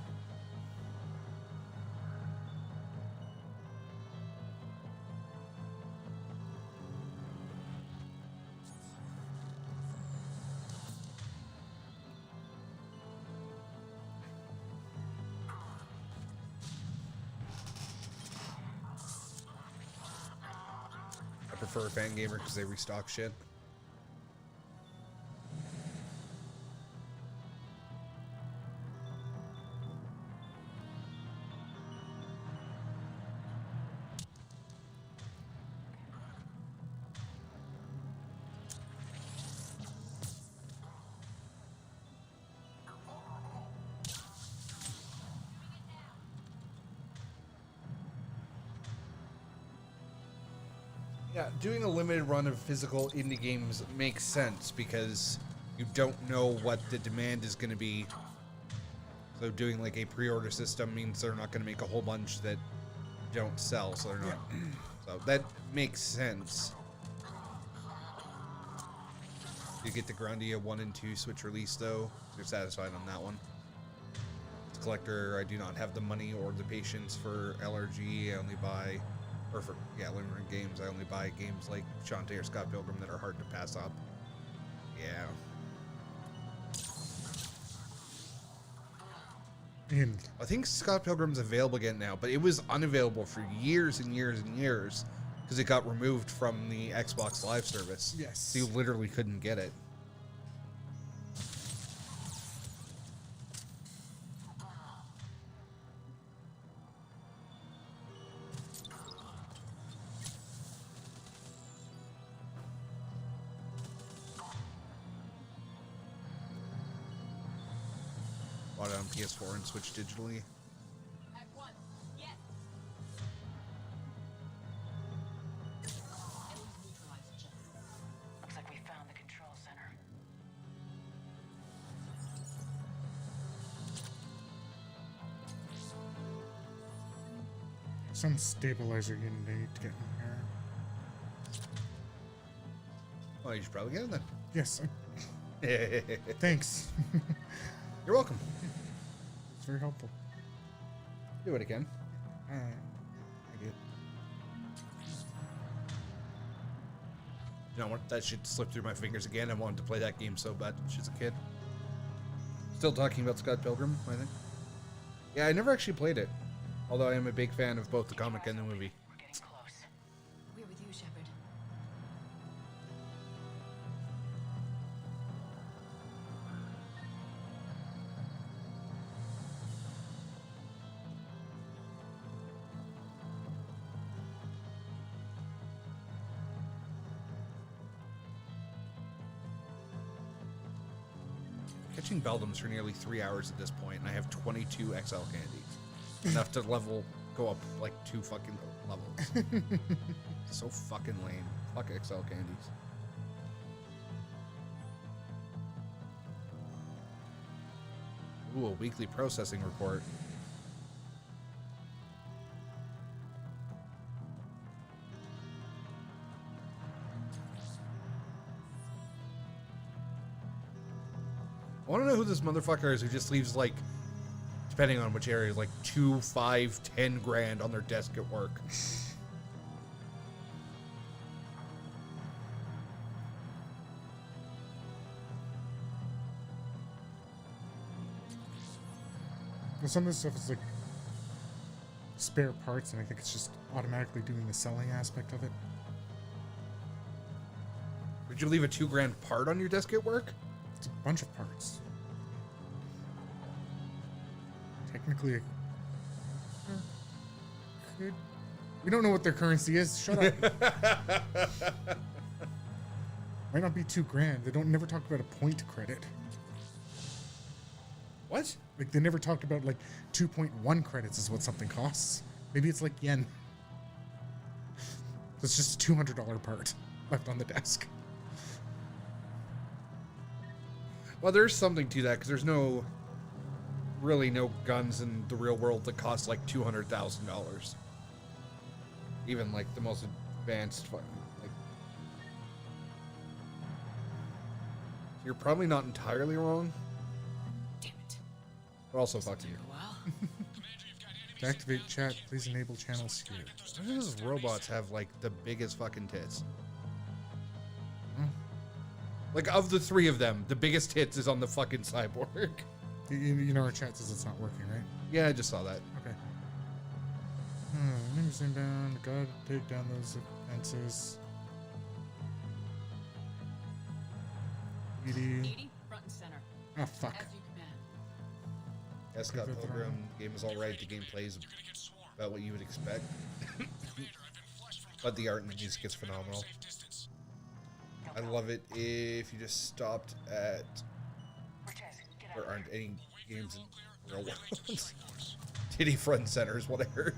I prefer Fan Gamer because they restock shit. Yeah, doing a limited run of physical indie games makes sense because you don't know what the demand is going to be. So doing like a pre-order system means they're not going to make a whole bunch that don't sell, so they're not. So that makes sense. You get the Grandia 1 and 2 Switch release though. You're satisfied on that one. As a collector, I do not have the money or the patience for LRG. I only buy, or for, limited games, I only buy games like Shantae or Scott Pilgrim that are hard to pass up. Yeah. I think Scott Pilgrim's available again now, but it was unavailable for years and years and years because it got removed from the Xbox Live service. Yes. So you literally couldn't get it. Bought it on PS4 and Switch digitally. At once. Yes. Enemies neutralized Jeff. Looks like we found the control center. Some stabilizer you need to get in here. Well, you should probably get it then. Yes. Thanks. You're welcome. It's very helpful. Do what I can. Alright. I get. You know what? That shit slipped through my fingers again. I wanted to play that game so bad as a kid. Still talking about Scott Pilgrim, I think. Yeah, I never actually played it. Although I am a big fan of both the comic and the movie. We're getting close. We're with you, Shepard. Catching Beldums for nearly 3 hours at this point, and I have 22 XL candies. Enough to go up like 2 fucking levels. So fucking lame. Fuck XL candies. Ooh, a weekly processing report. I want to know who this motherfucker is who just leaves, like, depending on which area, like 2, 5, 10 grand on their desk at work. Well, some of this stuff is like spare parts, and I think it's just automatically doing the selling aspect of it. Would you leave a 2 grand part on your desk at work? It's a bunch of parts. Technically, could. We don't know what their currency is. Shut up. Might not be 2 grand. They don't never talk about a point credit. What? Like they never talked about like 2.1 credits is what something costs. Maybe it's like yen. It's just a $200 part left on the desk. Well, there's something to that because there's really no guns in the real world that cost like $200,000. Even like the most advanced fucking like. You're probably not entirely wrong. Damn it. But also fuck you. To activate chat, please enable channel security. Why do those robots have like the biggest fucking tits? Like of the three of them, the biggest tits is on the fucking cyborg. You know our chat says it's not working, right? Yeah, I just saw that. Okay. Names down. Gotta take down those fences. Edie, front and center. Oh, fuck. As you command. Scott Pilgrim, game is alright, the gameplay is about what you would expect. But the art and the music is phenomenal. I love it if you just stopped at... There aren't any games in real world. Titty front and center is what I heard.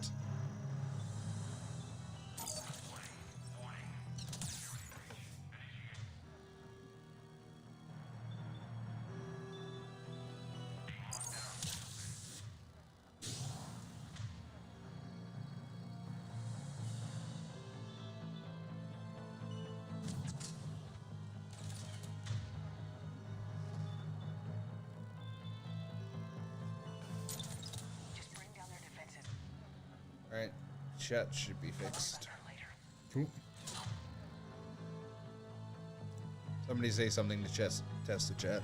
Alright, chat should be fixed. Cool. Somebody say something to test the chat.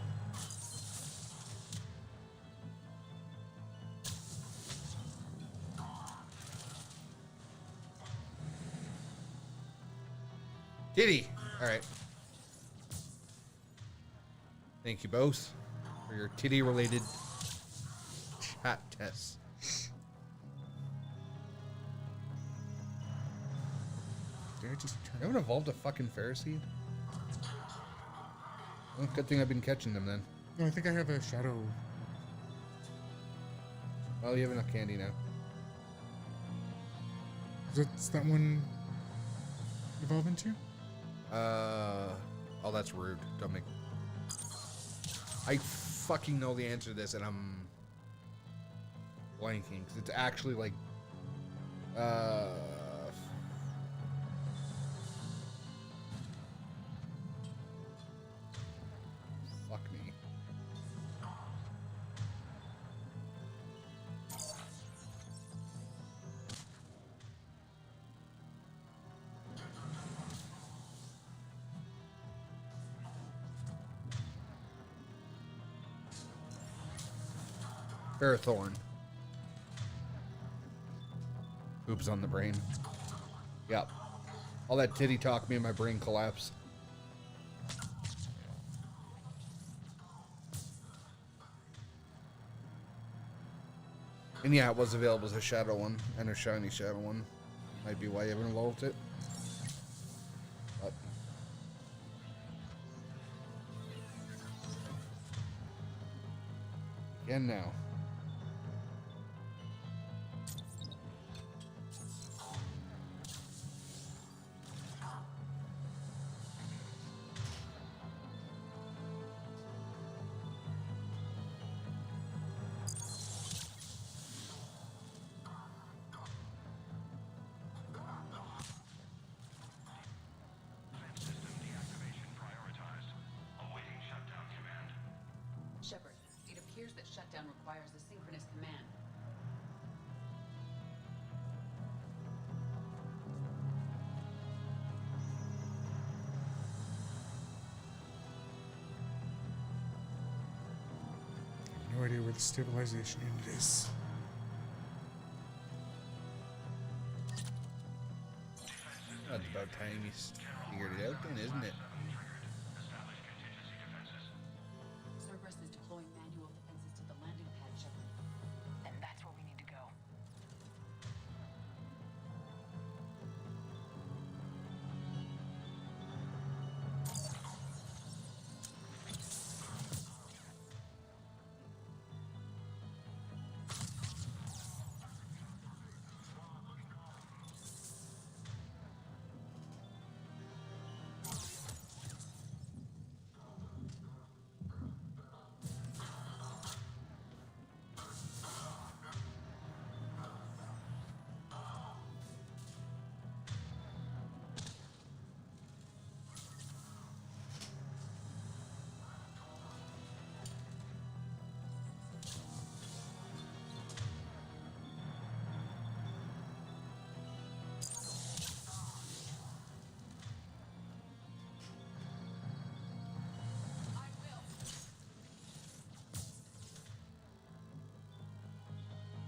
Titty! Alright. Thank you both for your titty-related chat tests. Did I just turn? You haven't evolved a fucking Pharisee? Well, good thing I've been catching them then. No, I think I have a shadow. Well, you have enough candy now. Does that one evolve into? Oh, that's rude. Don't make... I fucking know the answer to this, and I'm blanking, because it's actually like... Fuck me. Ferrothorn. Oops on the brain. Yep. All that titty talk made my brain collapse. And yeah, it was available as a shadow one and a shiny shadow one. Might be why you haven't evolved it. But again now. Shepard, it appears that shutdown requires a synchronous command. No idea where the stabilization unit is. That's about time you figured it out then, isn't it? Cerberus is deploying manual defenses to the landing pad, Shepard. Then that's where we need to go.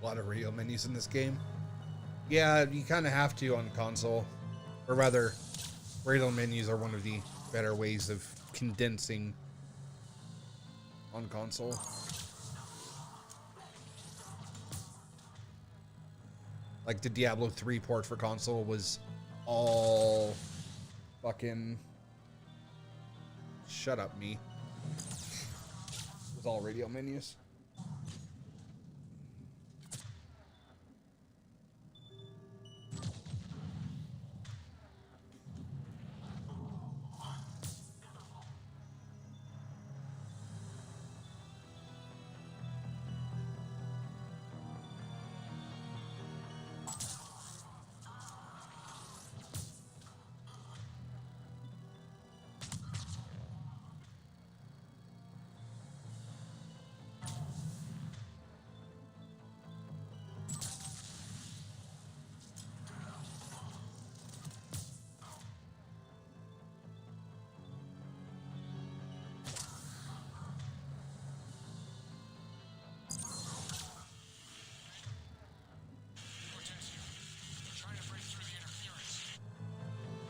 lot of radio menus in this game. Yeah, you kind of have to on console. Or rather, radio menus are one of the better ways of condensing on console. Like the Diablo 3 port for console was all fucking... Shut up, me. It was all radio menus.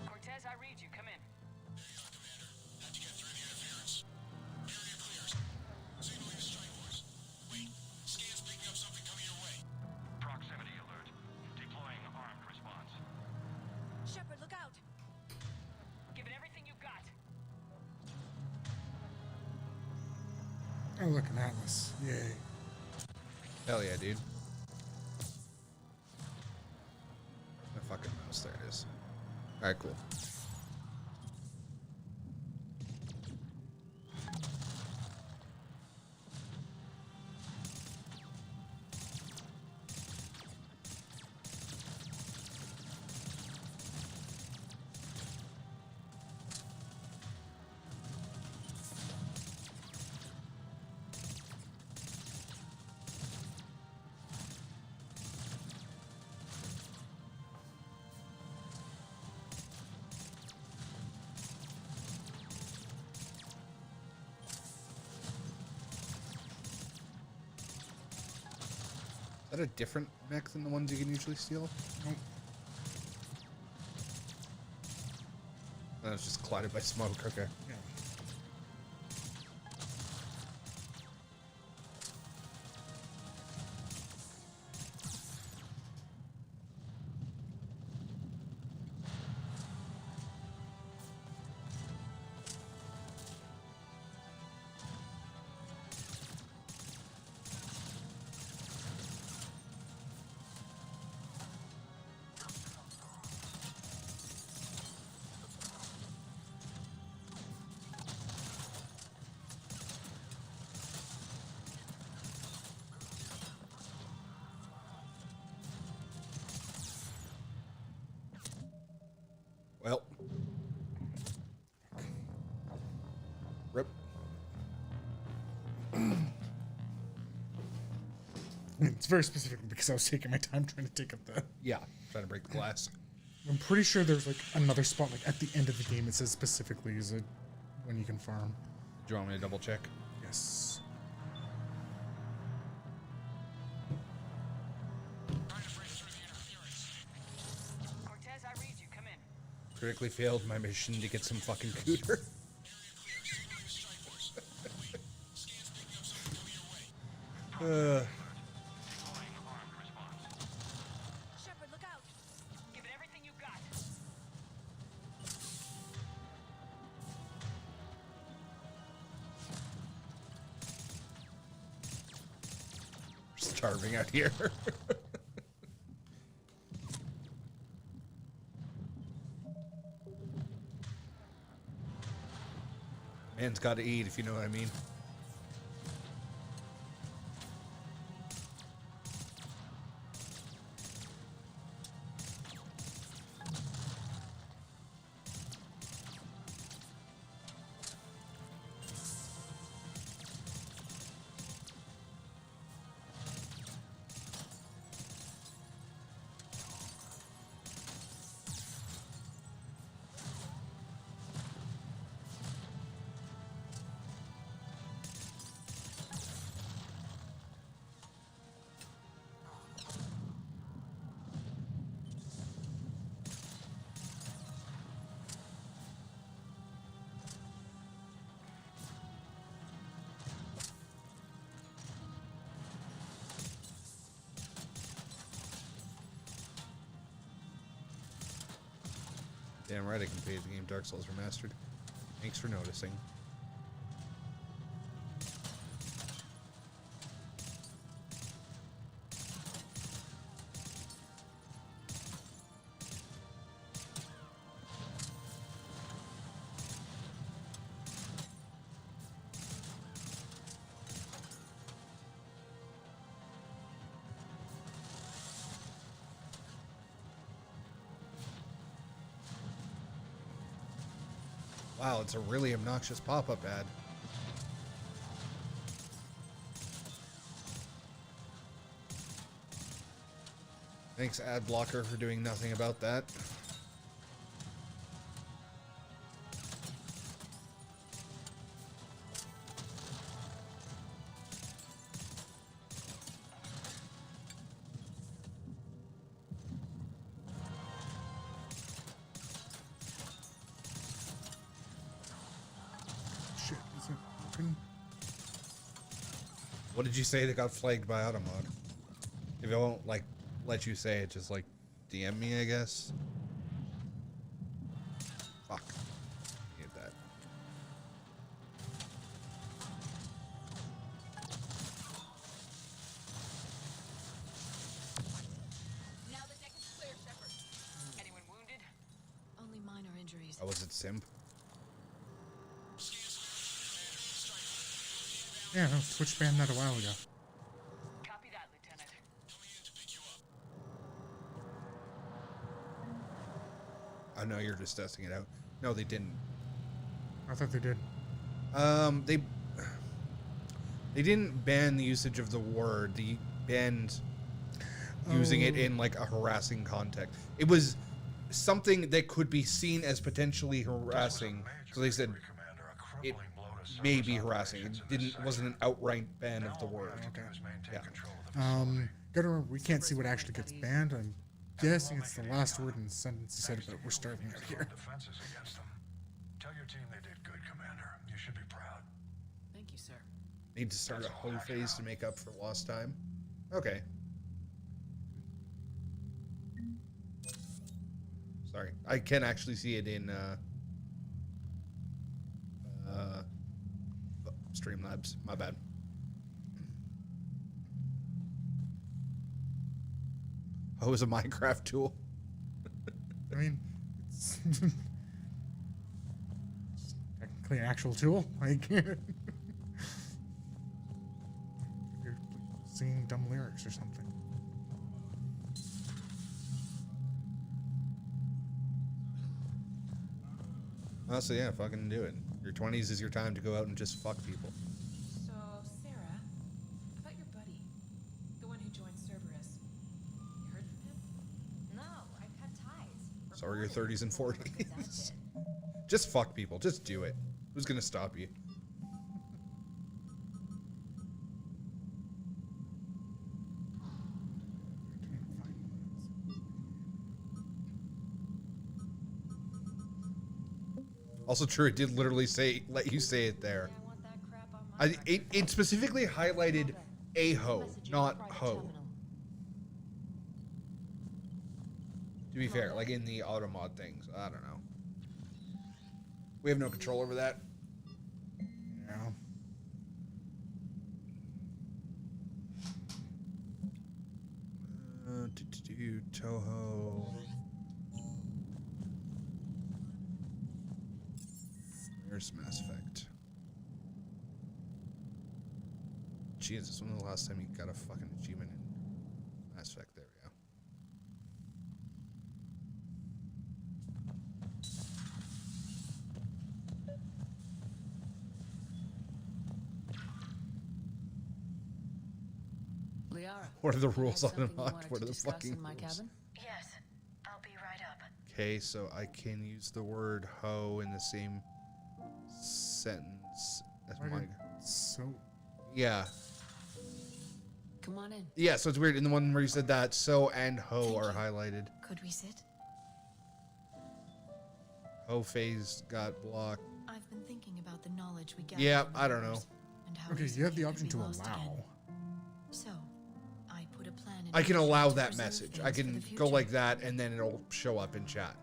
Cortez, I read you. Come in. How'd you get through the interference? Area clears. Signaling a strike force. Wait, scan's picking up something coming your way. Proximity alert. Deploying armed response. Shepard, look out! Give it everything you've got. Oh, look, an Atlas. Yay. Hell yeah, dude. My fucking mouse. There it is. Alright, cool. Is that a different mech than the ones you can usually steal? Nope. That was just clouded by smoke. Okay. Yeah. Well. Rip. It's very specific because I was taking my time trying to take up the... Yeah, trying to break the glass. I'm pretty sure there's like another spot like at the end of the game it says specifically is it when you can farm. Do you want me to double check? Yes. Cortez, I read you. Come in. Critically failed my mission to get some fucking cooter. Shepard, look out! Give it everything you've got. Starving out here. Man's got to eat, if you know what I mean. Damn right I can pay the game Dark Souls Remastered. Thanks for noticing. Wow, it's a really obnoxious pop-up ad. Thanks, ad blocker, for doing nothing about that. Shit, is it open? What did you say that got flagged by Automod? If it won't, like, let you say it, just, like, DM me, I guess. Fuck. Need that. Now the deck is clear, Shepard. Anyone wounded? Only minor injuries. Oh, was it Simp? Yeah, no, Twitch banned that a while ago. Copy that, Lieutenant. I know you're just testing it out. No, they didn't. I thought they did. They didn't ban the usage of the word. They banned using it in like a harassing context. It was something that could be seen as potentially harassing. So they said it may be harassing. It wasn't an outright ban of the word. Okay. Yeah. Gotta remember, we can't see what actually gets banned. I'm guessing it's the last word in the sentence you said, but we're starting out here. Defenses against them. Tell your team they did good, Commander. You should be proud. Thank you, sir. Need to start a hoe phase to make up for lost time. Okay. Sorry, I can actually see it in Streamlabs. My bad. Oh, it's a Minecraft tool. I mean, it's technically an actual tool. Like, you're singing dumb lyrics or something. Honestly, yeah, fucking do it. Your 20s is your time to go out and just fuck people. So, Sarah, about your buddy, the one who joined Cerberus. You heard from him? No, I've cut ties. So are your 30s and 40s. Just fuck people. Just do it. Who's gonna stop you? Also true, it did literally say, let you say it there. It specifically highlighted a hoe, not hoe. To be fair, like in the automod things, I don't know. We have no control over that. Yeah. Toho. Where's Mass Effect? Jesus, when was the last time you got a fucking achievement in Mass Effect? There we go. Liara, What are the you rules had on something you Unlocked? wanted What to are the discuss fucking in my rules? cabin? Yes, I'll be right up. Okay, so I can use the word hoe in the same sentence as Why my... did- So, Yeah. Come on in. Yeah, so it's weird. In the one where you said that, so and ho are highlighted. Could we sit? Ho phase got blocked. I've been thinking about the knowledge we gather. Yeah, from the I don't know. rivers and how okay, easily you have the it can option be to lost allow. again. So, I put a plan in I can motion allow to that preserve message. things I for can the go future. like that, and then it'll show up in chat.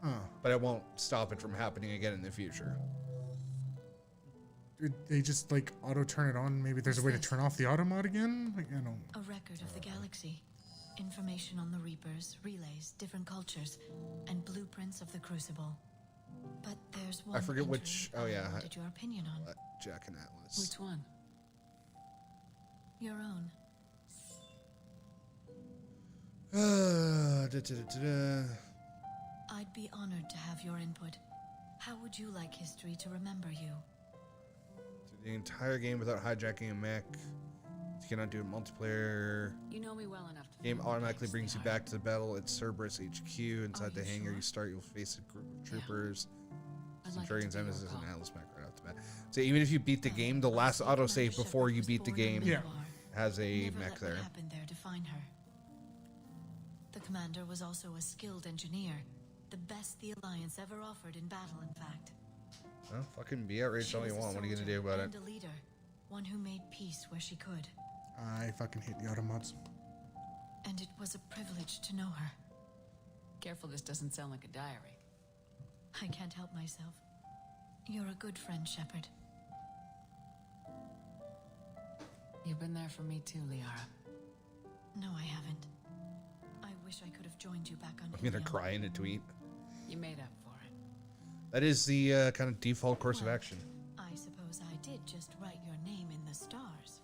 But it won't stop it from happening again in the future. Did they just like auto turn it on? Maybe there's a way to turn off the auto mod again? Like, I don't. A record of the galaxy. Information on the Reapers, relays, different cultures, and blueprints of the Crucible. But there's one. I forget which. Oh yeah. I wanted your opinion on. Jack and Atlas. Which one? Your own. I'd be honored to have your input. How would you like history to remember you? The entire game without hijacking a mech. You cannot do a multiplayer. You know me well enough to Game know automatically what brings you they are. back to the battle at Cerberus HQ. Inside the hangar you start, you'll face a group of troopers. Centurions, Enemies, and Atlas mech right off the bat. So even if you beat the game, the last autosave before you beat the game has a Never mech let there. what happened there define her. The commander was also a skilled engineer. The best the Alliance ever offered in battle, in fact. Well, fucking be outraged all you want. What are you gonna do about it? And a leader. One who made peace where she could. I fucking hate the auto mods. And it was a privilege to know her. Careful, this doesn't sound like a diary. I can't help myself. You're a good friend, Shepard. You've been there for me too, Liara. No, I haven't. I wish I could have joined you back on I'm gonna Ilium. cry in a tweet. You made up for it. That is the kind of default course of action. I suppose I did just write your name in the stars.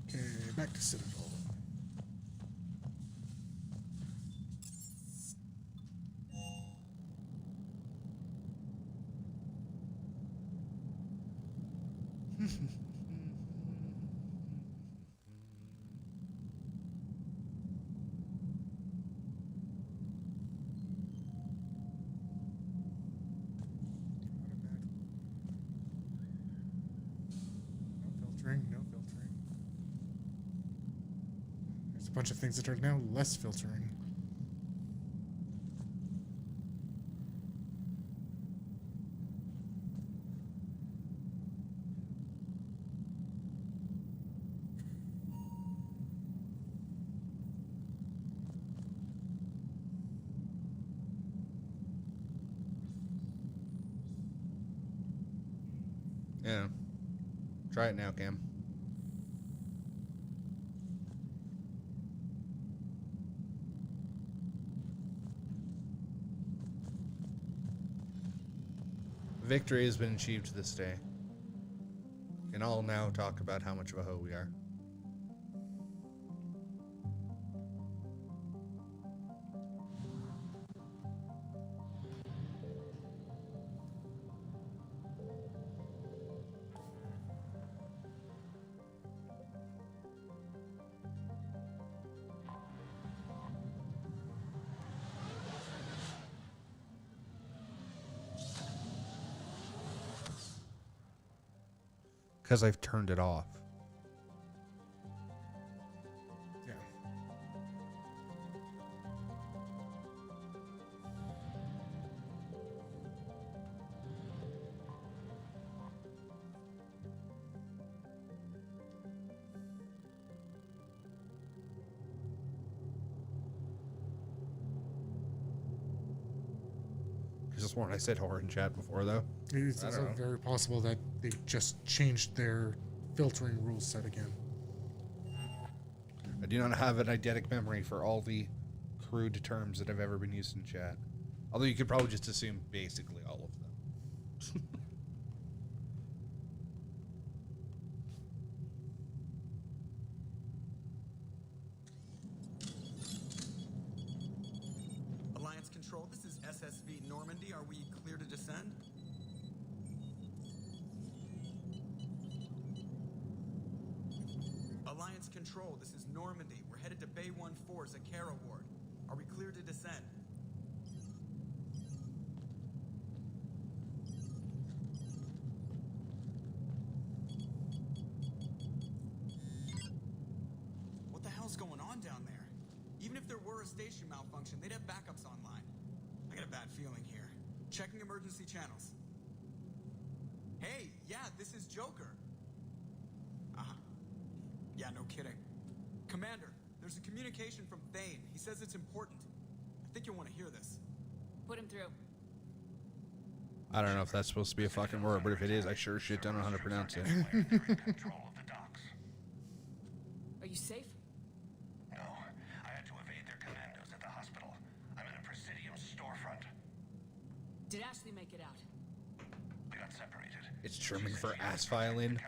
Okay, back to Citadel. No filtering. There's a bunch of things that are now less filtering. Yeah. Try it now, Cam. Victory has been achieved this day. And I'll now talk about how much of a hoe we are. Because I've turned it off. Yeah. Is this one I said horror in chat before, though? It's I also don't know. very possible that they just changed their filtering rule set again. I do not have an eidetic memory for all the crude terms that have ever been used in chat. Although you could probably just assume basically all of them. Alliance Control, this is SSV Normandy. Are we clear to descend? Alliance Control, this is Normandy. We're headed to Bay 1-4, Zakara Ward. Are we clear to descend? a bad feeling here. Checking emergency channels. Hey, yeah, this is Joker. Uh-huh. Yeah, no kidding. Commander, there's a communication from Thane. He says it's important. I think you'll want to hear this. Put him through. I don't know if that's supposed to be a fucking word, but if it is, I sure shit don't know how to pronounce it. Are you safe? No, I had to evade their commandos at the hospital. I'm in a Presidium storefront. Did Ashley make it out? We got separated. It's German for ass violin.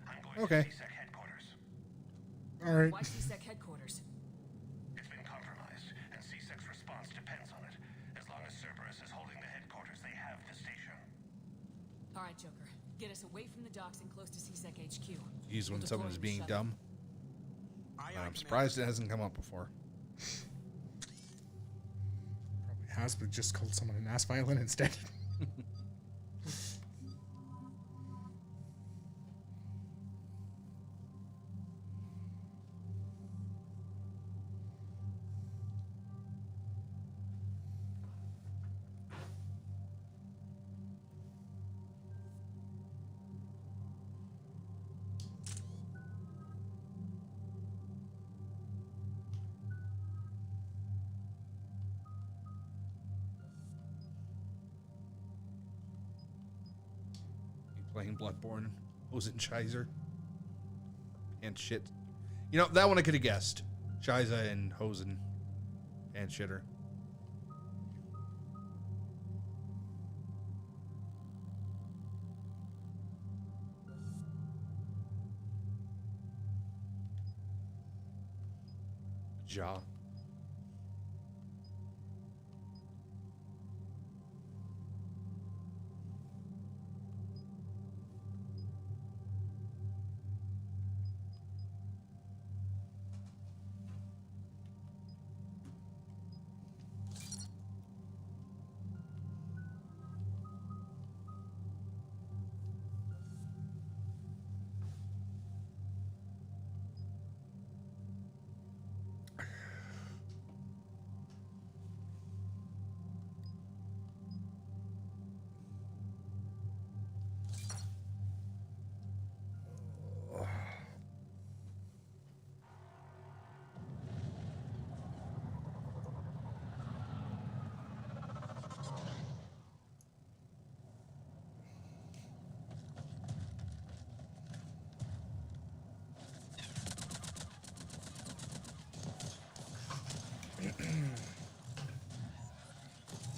I'm going Okay. to CSEC headquarters. All right. Why CSEC headquarters? It's been compromised, and CSEC's response depends on it. As long as Cerberus is holding the headquarters, they have the station. All right, Joker. Get us away from the docks and close to CSEC HQ. Use when We'll someone deploy is the being shuttle. dumb. I'm surprised it hasn't come up before. Probably has, but just called someone an ass violin instead. Playing Bloodborne, Hosenscheiser, and shit. You know, that one I could have guessed. Shiza and Hosen and shitter. Ja.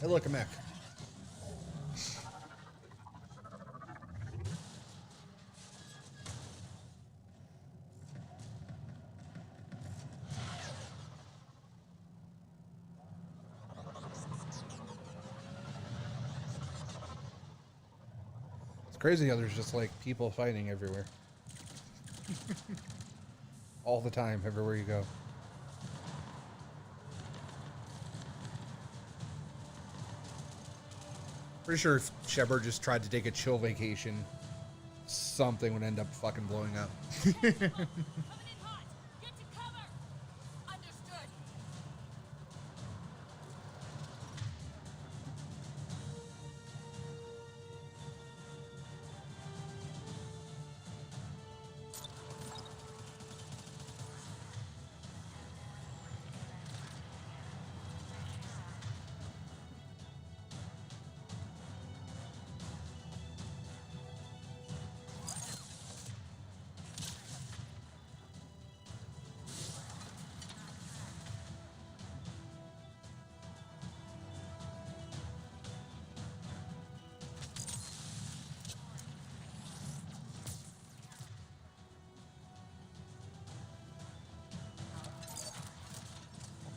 Hey, look, a mech. It's crazy how there's just like people fighting everywhere. All the time, everywhere you go. Pretty sure if Shepard just tried to take a chill vacation, something would end up fucking blowing up.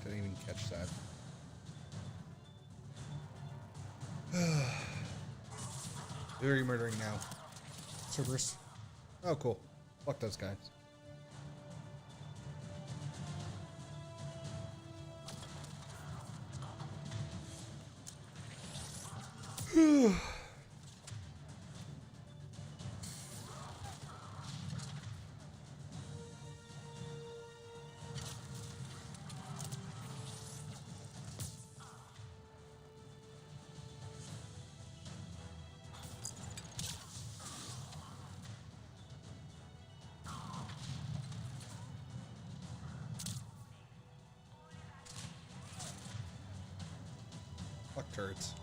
Didn't even catch that. Who are you murdering now? Cerberus. Oh, cool. Fuck those guys. Fuck turrets.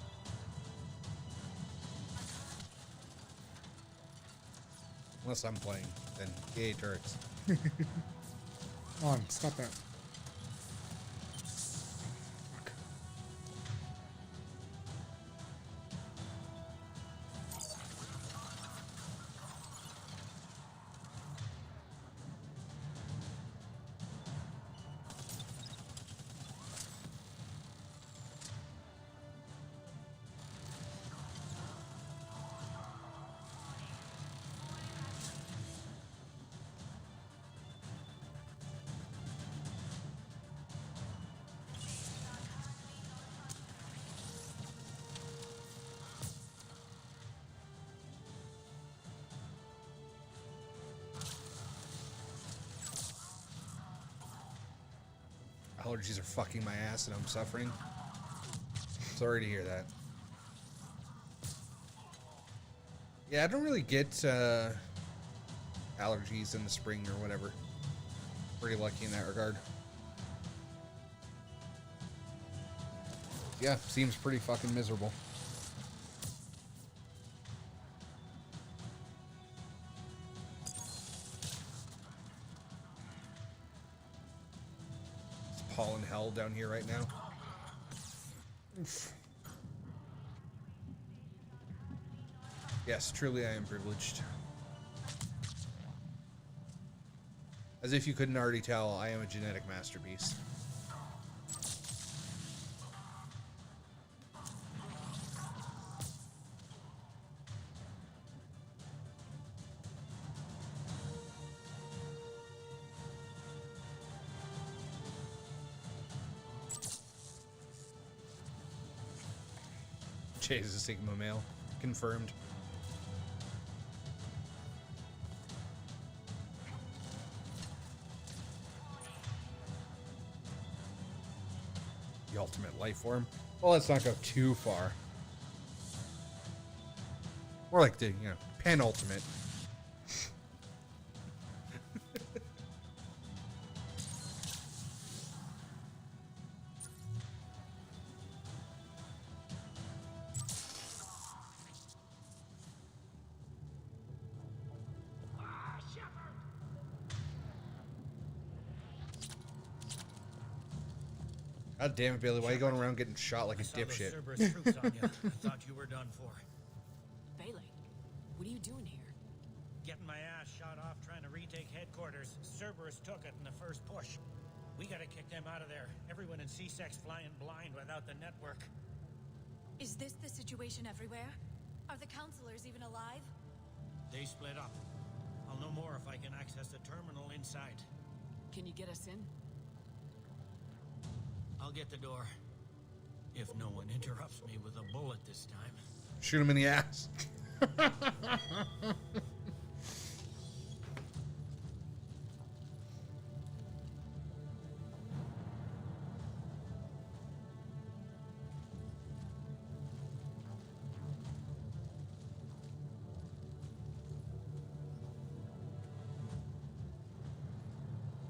Unless I'm playing, then yay turrets. Come on, stop that. Allergies are fucking my ass and I'm suffering. Sorry to hear that. Yeah, I don't really get allergies in the spring or whatever. Pretty lucky in that regard. Yeah, seems pretty fucking miserable. It's pollen hell down here right now. Oof. Yes, truly I am privileged. As if you couldn't already tell, I am a genetic masterpiece. Chase is Sigma male. Confirmed. The ultimate life form. Well, let's not go too far. More like the, penultimate. God damn it, Bailey. Why are you going around getting shot like a dipshit? Cerberus troops on you. I thought you were done for. Bailey, what are you doing here? Getting my ass shot off trying to retake headquarters. Cerberus took it in the first push. We gotta kick them out of there. Everyone in C-Sec's flying blind without the network. Is this the situation everywhere? Are the counselors even alive? They split up. I'll know more if I can access the terminal inside. Can you get us in? I'll get the door. If no one interrupts me with a bullet this time. Shoot him in the ass.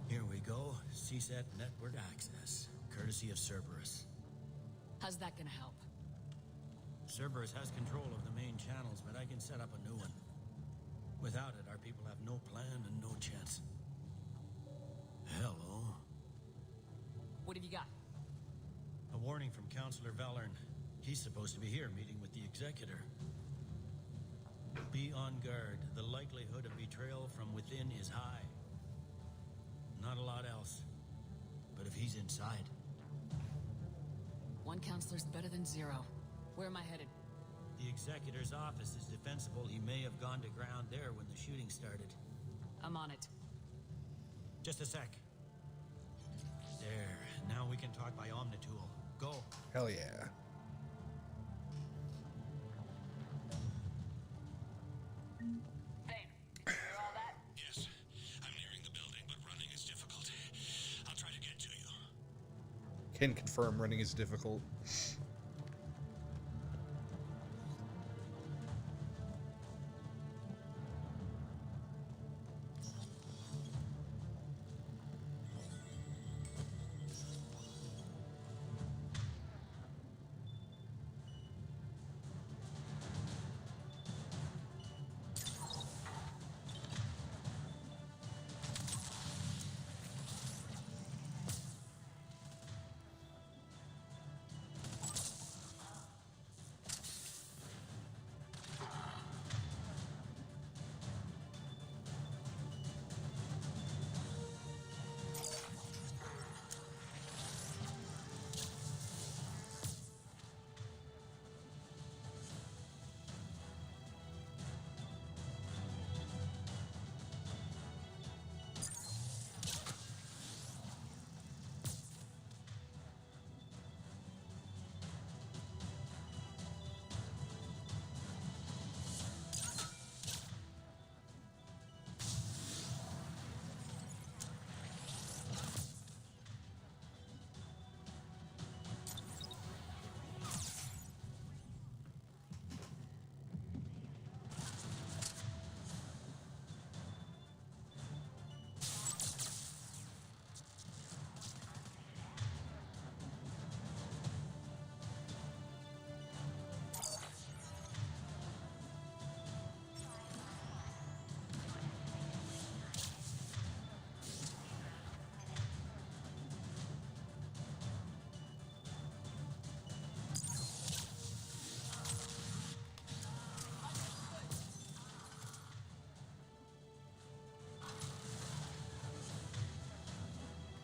Here we go. CSAT network access. Courtesy of Cerberus. How's that gonna help? Cerberus has control of the main channels, but I can set up a new one. Without it, our people have no plan and no chance. Hello. What have you got? A warning from Counselor Valern. He's supposed to be here meeting with the Executor. Be on guard. The likelihood of betrayal from within is high. Not a lot else. But if he's inside... One counselor's better than zero. Where am I headed? The Executor's office is defensible. He may have gone to ground there when the shooting started. I'm on it. Just a sec. There. Now we can talk by Omnitool. Go. Hell yeah. Yes, I'm nearing the building, but running is difficult. I'll try to get to you. Can confirm running is difficult.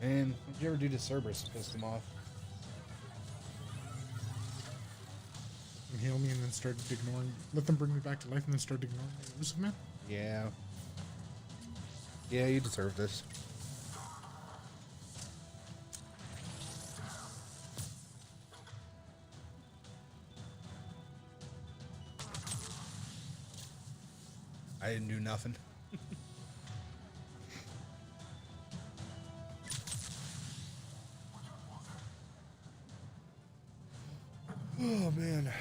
Man, what did you ever do to Cerberus to piss them off? And heal me and then started ignoring. Let them bring me back to life and then started ignoring me. Elusive Man? Yeah. Yeah, you deserve this. I didn't do nothing. Oh, man.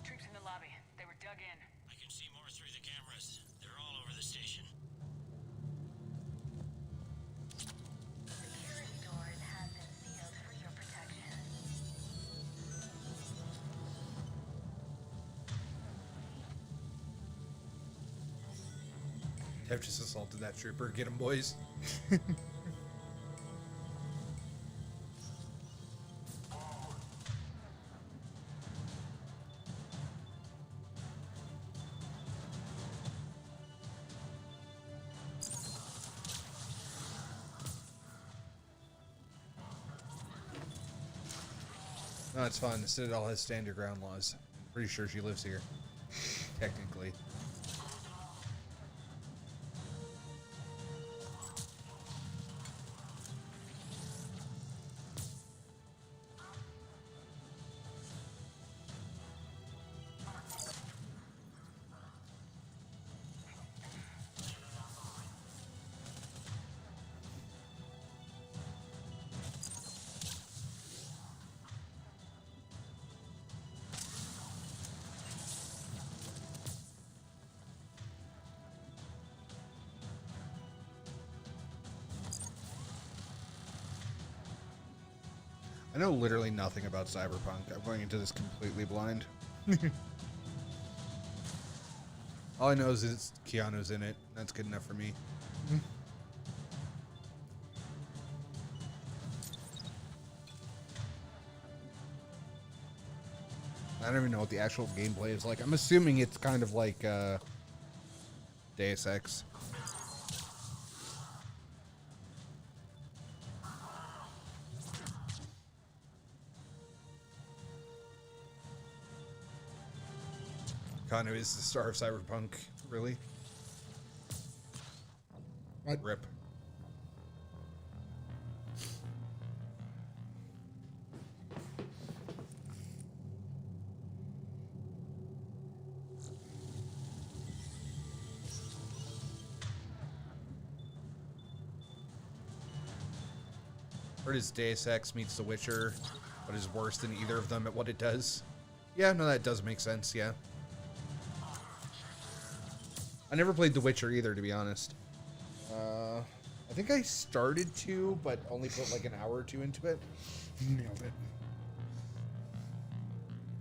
Troops in the lobby. They were dug in. I can see more through the cameras. They're all over the station. Security doors have been sealed for your protection. I've just assaulted that trooper. Get him, boys. No, it's fine. The Citadel has stand your ground laws. I'm pretty sure she lives here. Technically. I know literally nothing about Cyberpunk. I'm going into this completely blind. All I know is it's Keanu's in it. That's good enough for me. I don't even know what the actual gameplay is like. I'm assuming it's kind of like Deus Ex. Keanu is the star of Cyberpunk, really? What? Rip. Or does Deus Ex meets The Witcher, but is worse than either of them at what it does? Yeah, no, that does make sense, yeah. I never played The Witcher either, to be honest. I think I started to, but only put like an hour or two into it. Nailed it.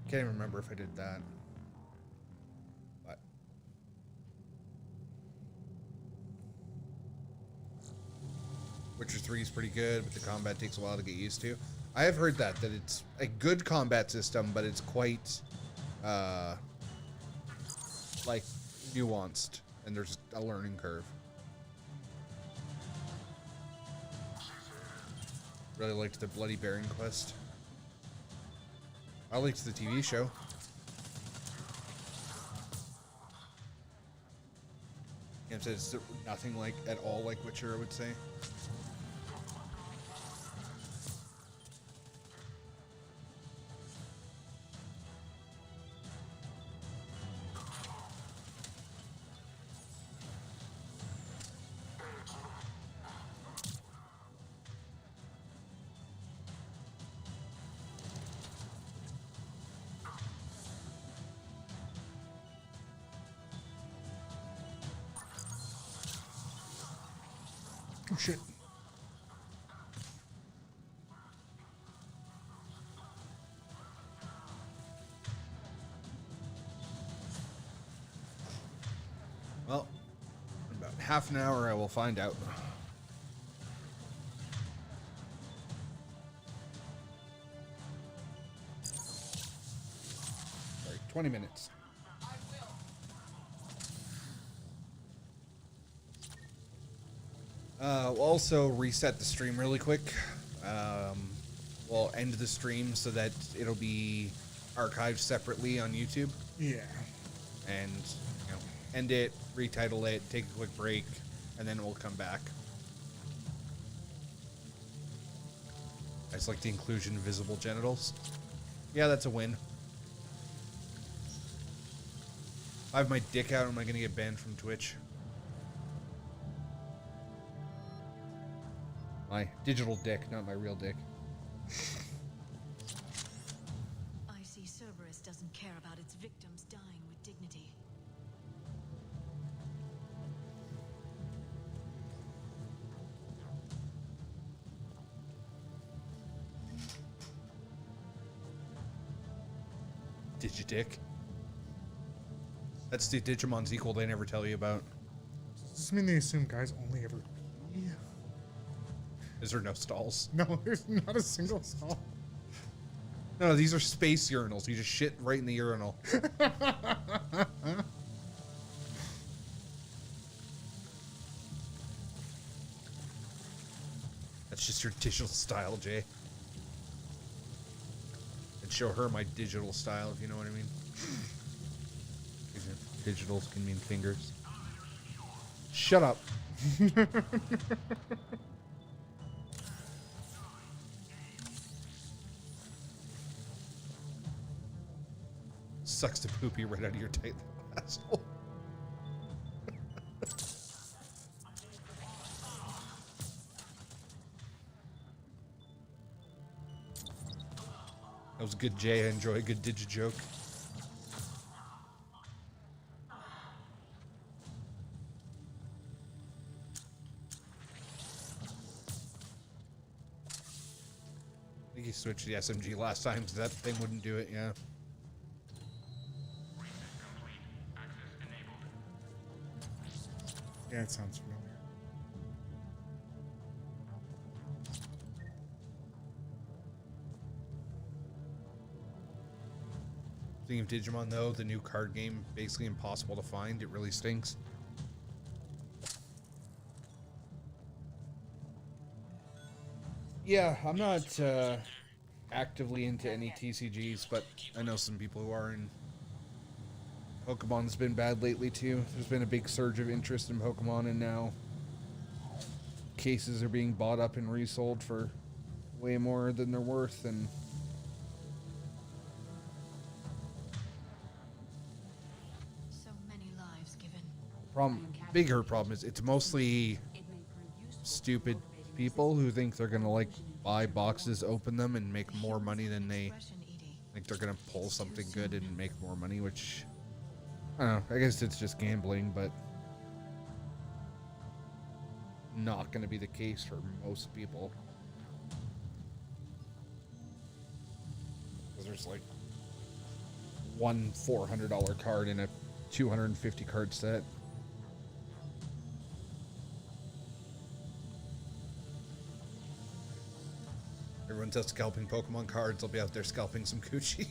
Can't even remember if I did that. But Witcher 3 is pretty good, but the combat takes a while to get used to. I have heard that it's a good combat system, but it's quite like nuanced, and there's a learning curve. Really liked the Bloody Baron quest. I liked the TV show. Cam said it's nothing like at all like Witcher, I would say. Oh shit. Well, in about half an hour I will find out. 20 minutes. We'll also reset the stream really quick. We'll end the stream so that it'll be archived separately on YouTube. Yeah. And, you know, end it, retitle it, take a quick break, and then we'll come back. I just like the inclusion of visible genitals. Yeah, that's a win. If I have my dick out, am I going to get banned from Twitch? My digital dick, not my real dick. I see Cerberus doesn't care about its victims dying with dignity. Digidick. That's the Digimon's equal they never tell you about. Does this mean they assume guys only ever pee? Is there no stalls? No, there's not a single stall. No, these are space urinals. You just shit right in the urinal. That's just your digital style, Jay. And show her my digital style, if you know what I mean. Digitals can mean fingers. Shut up. Sucks to poopy right out of your tight little asshole. That was good, Jay. I enjoy a good digi-joke. I think he switched the SMG last time because that thing wouldn't do it, yeah. Yeah, it sounds familiar. Speaking of Digimon, though, the new card game, basically impossible to find. It really stinks. Yeah, I'm not actively into any TCGs, but I know some people who are, and Pokemon's been bad lately, too. There's been a big surge of interest in Pokemon, and now cases are being bought up and resold for way more than they're worth, and So many lives given. bigger problem is it's mostly stupid people who think they're gonna like buy boxes, open them, and make more money than they think they're gonna pull something good and make more money, which I don't know, I guess it's just gambling, but not gonna be the case for most people. Because there's like one $400 card in a 250 card set. Everyone's out scalping Pokemon cards. I'll be out there scalping some coochie.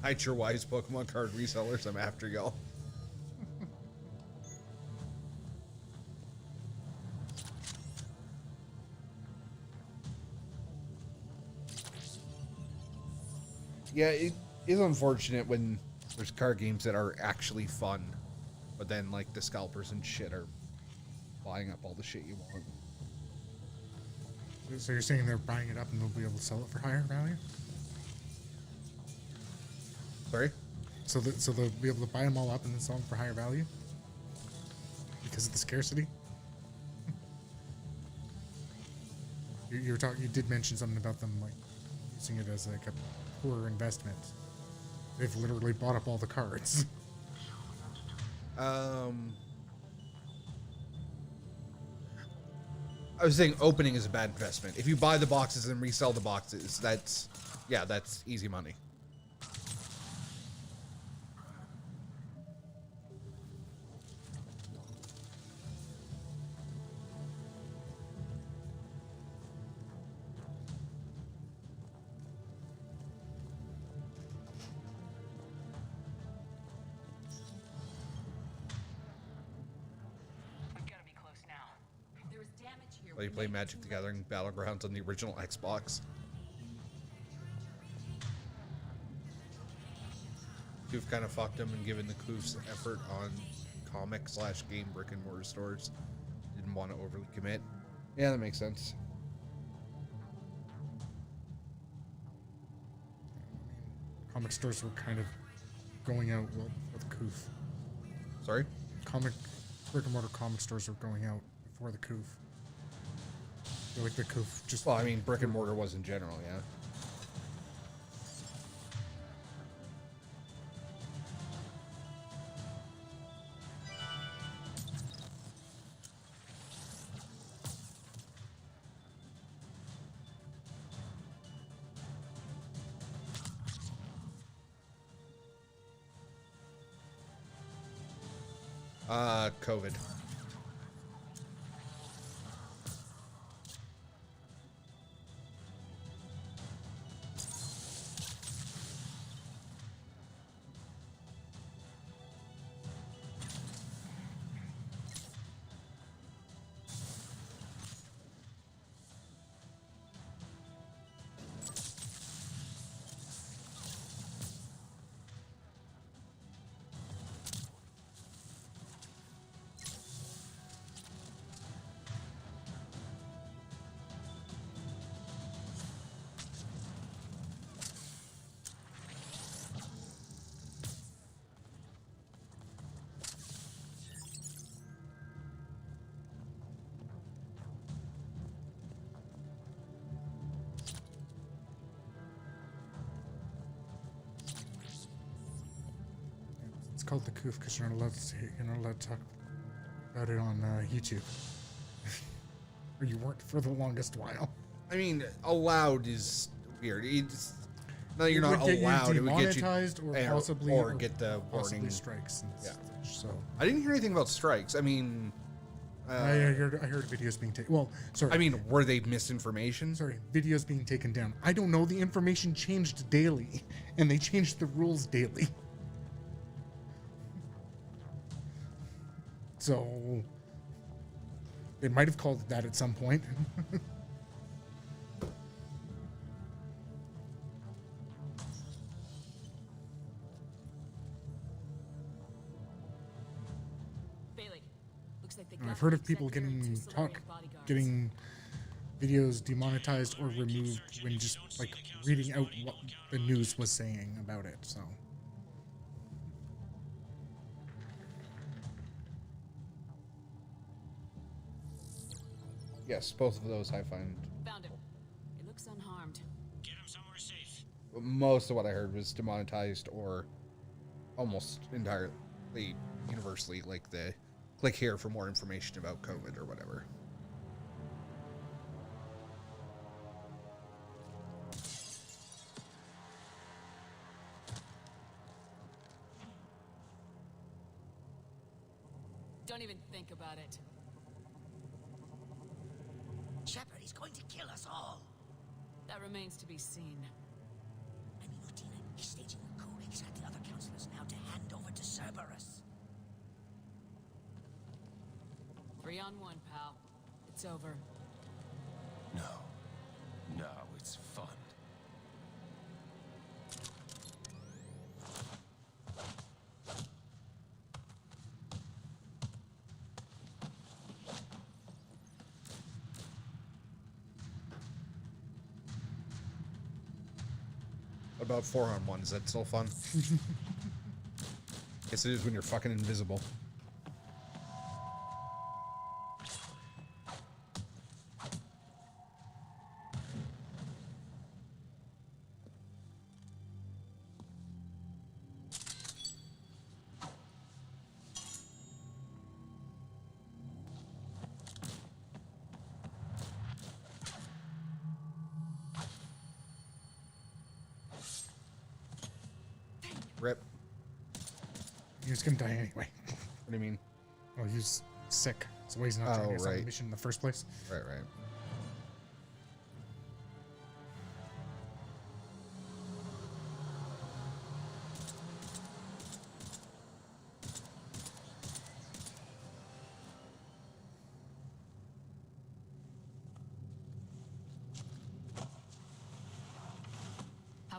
Hide your wise Pokemon card resellers. I'm after y'all. Yeah, it is unfortunate when there's card games that are actually fun, but then like the scalpers and shit are buying up all the shit you want. So you're saying they're buying it up and they'll be able to sell it for higher value? Sorry? So they'll be able to buy them all up and then sell them for higher value? Because of the scarcity? You did mention something about them like using it as like a poor investment. They've literally bought up all the cards. I was saying opening is a bad investment. If you buy the boxes and resell the boxes, that's easy money. While you play Magic the Gathering Battlegrounds on the original Xbox. You've kind of fucked them and given the Koofs effort on comic/game brick and mortar stores. Didn't want to overly commit. Yeah, that makes sense. Comic stores were kind of going out well with Koof. Sorry? Brick and mortar comic stores were going out before the Koof. Like the Koof just... Well, I mean, brick and mortar was in general, yeah. COVID. It's called the Koof because you're not allowed to talk about it on YouTube. Or you weren't for the longest while. I mean, allowed is weird. It's, no, you're not It would allowed. get It would get you demonetized or possibly or get the possibly warning strikes. And yeah. such, so I didn't hear anything about strikes. I mean, I heard videos being taken. Well, sorry. I mean, were they misinformation? Sorry, videos being taken down. I don't know. The information changed daily, and they changed the rules daily. So they might have called it that at some point. Bailey, looks like they I've heard of people getting videos demonetized or removed when just like reading out what the news was saying about it. So. Yes, both of those I find. Found him. It looks unharmed. Get him somewhere safe. Most of what I heard was demonetized or almost entirely universally, like the click here for more information about COVID or whatever. Don't even think about it. Shepard, he's going to kill us all. That remains to be seen. I mean, Lieutenant, he's staging a coup. He's got the other counselors now to hand over to Cerberus. 3-on-1, pal. It's over. No, it's fun. About 4-on-1, is that still fun? Guess it is when you're fucking invisible. Rip. He was gonna die anyway. What do you mean? Well, he was sick. That's why he's not joining us on the mission in the first place. Right.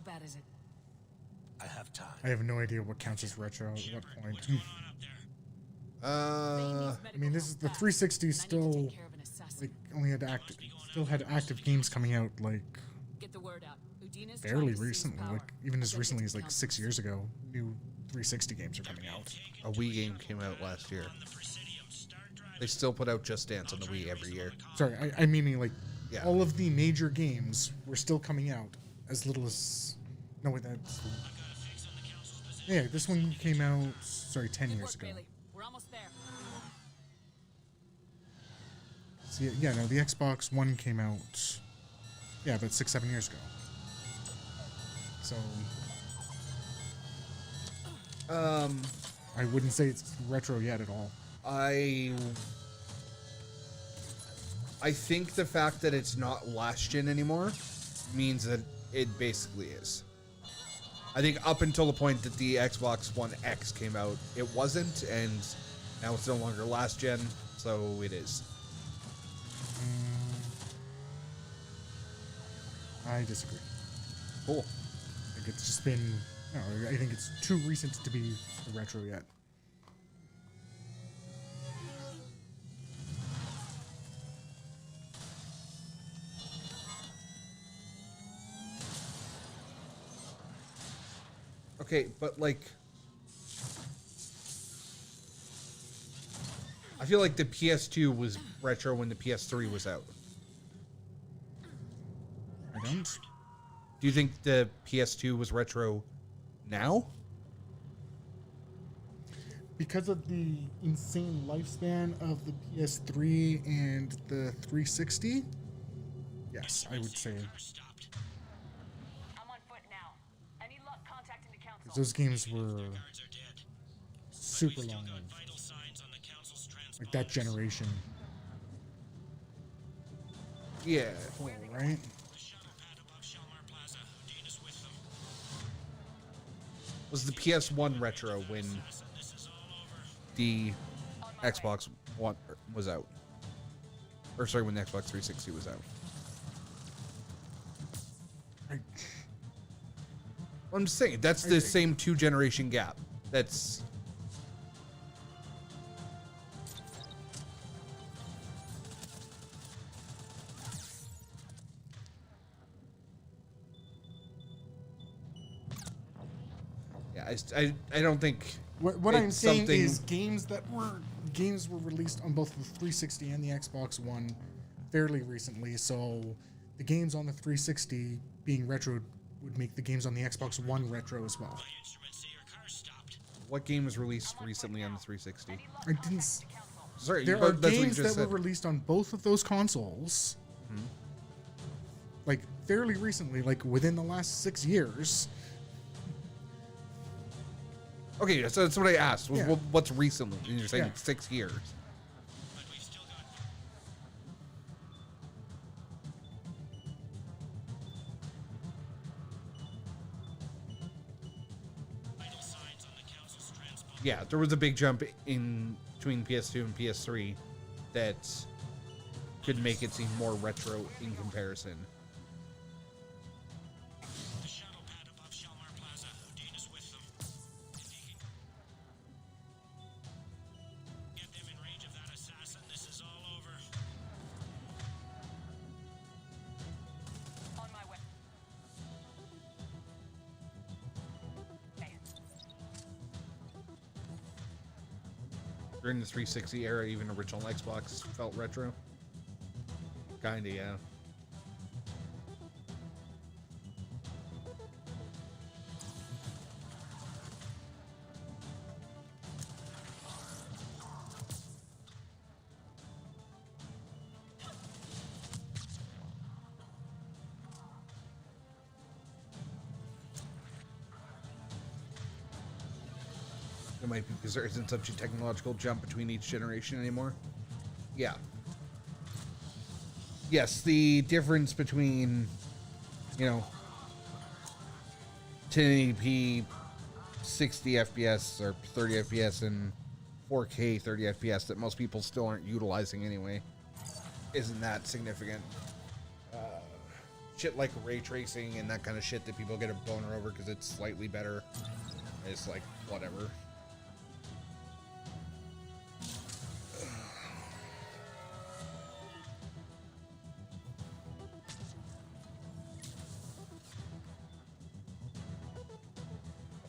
How bad is it? I have time. I have no idea what counts as retro at what point. Uh, I mean, this is the 360 still like only had active games coming out like Get the word out. Udina's fairly trying to seize recently, power. like even as Against recently its as like 6 years ago. New 360 games are coming out. a Wii game came out last year. They still put out Just Dance on the Wii every year. Sorry, I meaning like Yeah. all of the major games were still coming out as little as no wait that's yeah this one came out 10 years ago. We're almost there. So yeah, no, the Xbox One came out about 6-7 years ago. So I wouldn't say it's retro yet at all. I think the fact that it's not last gen anymore means that it basically is. I think up until the point that the Xbox One X came out, it wasn't, and now it's no longer last gen, so it is. I disagree. Cool. I think it's just been no. I think it's too recent to be retro yet. Okay, but like, I feel like the PS2 was retro when the PS3 was out. I don't. Do you think the PS2 was retro now? Because of the insane lifespan of the PS3 and the 360, yes, I would say. I'm on foot now. Any luck contacting the council? Those games were super long lived. Like that generation. Yeah. Cool, right? Was the PS1 retro when the Xbox One was out? Or sorry, when the Xbox 360 was out. I'm just saying, that's the same 2-generation gap. That's... Yeah, I don't think... What I'm saying something... is games were released on both the 360 and the Xbox One fairly recently, so the games on the 360 being retro would make the games on the Xbox One retro as well. What game was released recently on the 360? I didn't. Sorry, there are that's what you games just that were said. released on both of those consoles, like fairly recently, like within the last 6 years. Okay, so that's what I asked. Yeah. What's recently? And you're saying Yeah. 6 years. Yeah, there was a big jump in between PS2 and PS3 that could make it seem more retro in comparison. During the 360 era, even original Xbox felt retro. Kinda, yeah. It might be because there isn't such a technological jump between each generation anymore. Yeah. Yes, the difference between, 1080p 60 FPS or 30 FPS and 4K 30 FPS that most people still aren't utilizing anyway isn't that significant. shit like ray tracing and that kind of shit that people get a boner over because it's slightly better. It's like, whatever.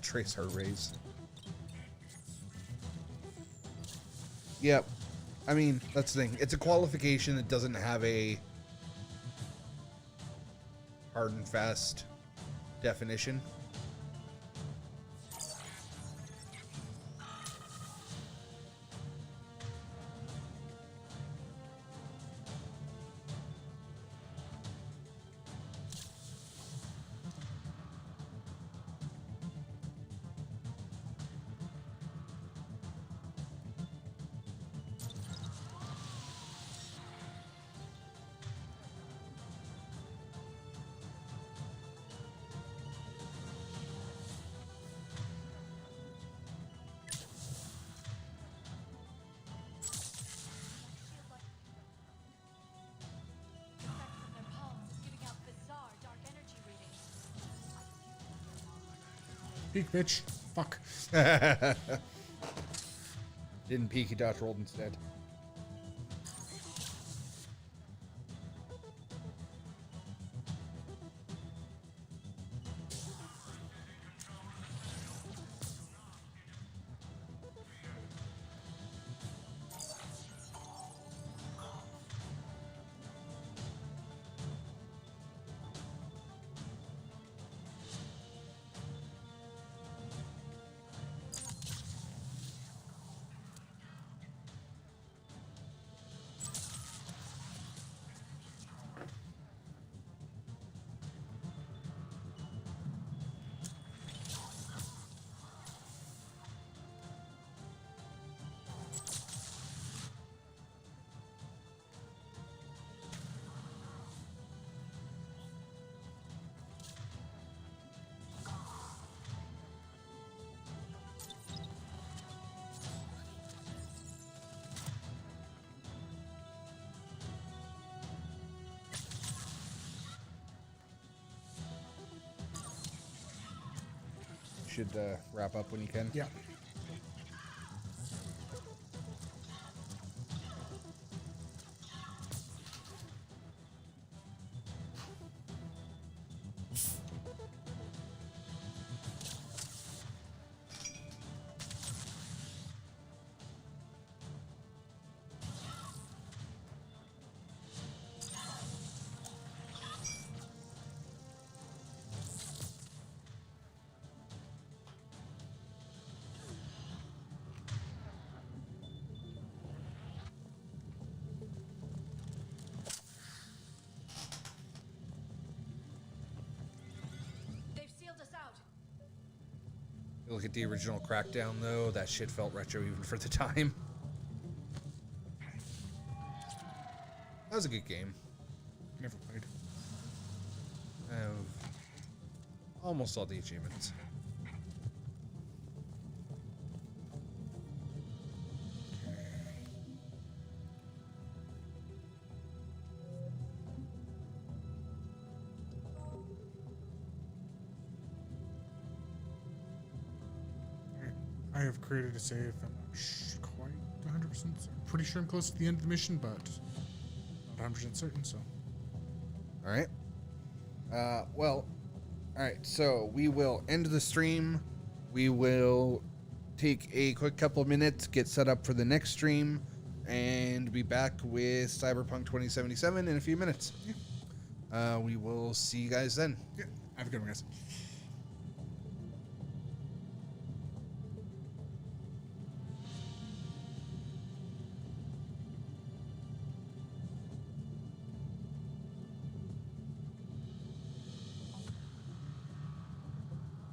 Trace heart rays. Yep. I mean, that's the thing. It's a qualification that doesn't have a hard and fast definition. Peek, bitch. Fuck. Didn't peek, he dodge rolled instead. Should wrap up when you can. Yeah. Look at the original Crackdown, though. That shit felt retro even for the time. That was a good game. Never played. I have almost all the achievements. I have created a save. I'm not quite 100%. I'm pretty sure I'm close to the end of the mission, but not 100% certain, so. All right. Well, all right. So we will end the stream. We will take a quick couple of minutes, get set up for the next stream, and be back with Cyberpunk 2077 in a few minutes. Yeah. We will see you guys then. Yeah. Have a good one, guys.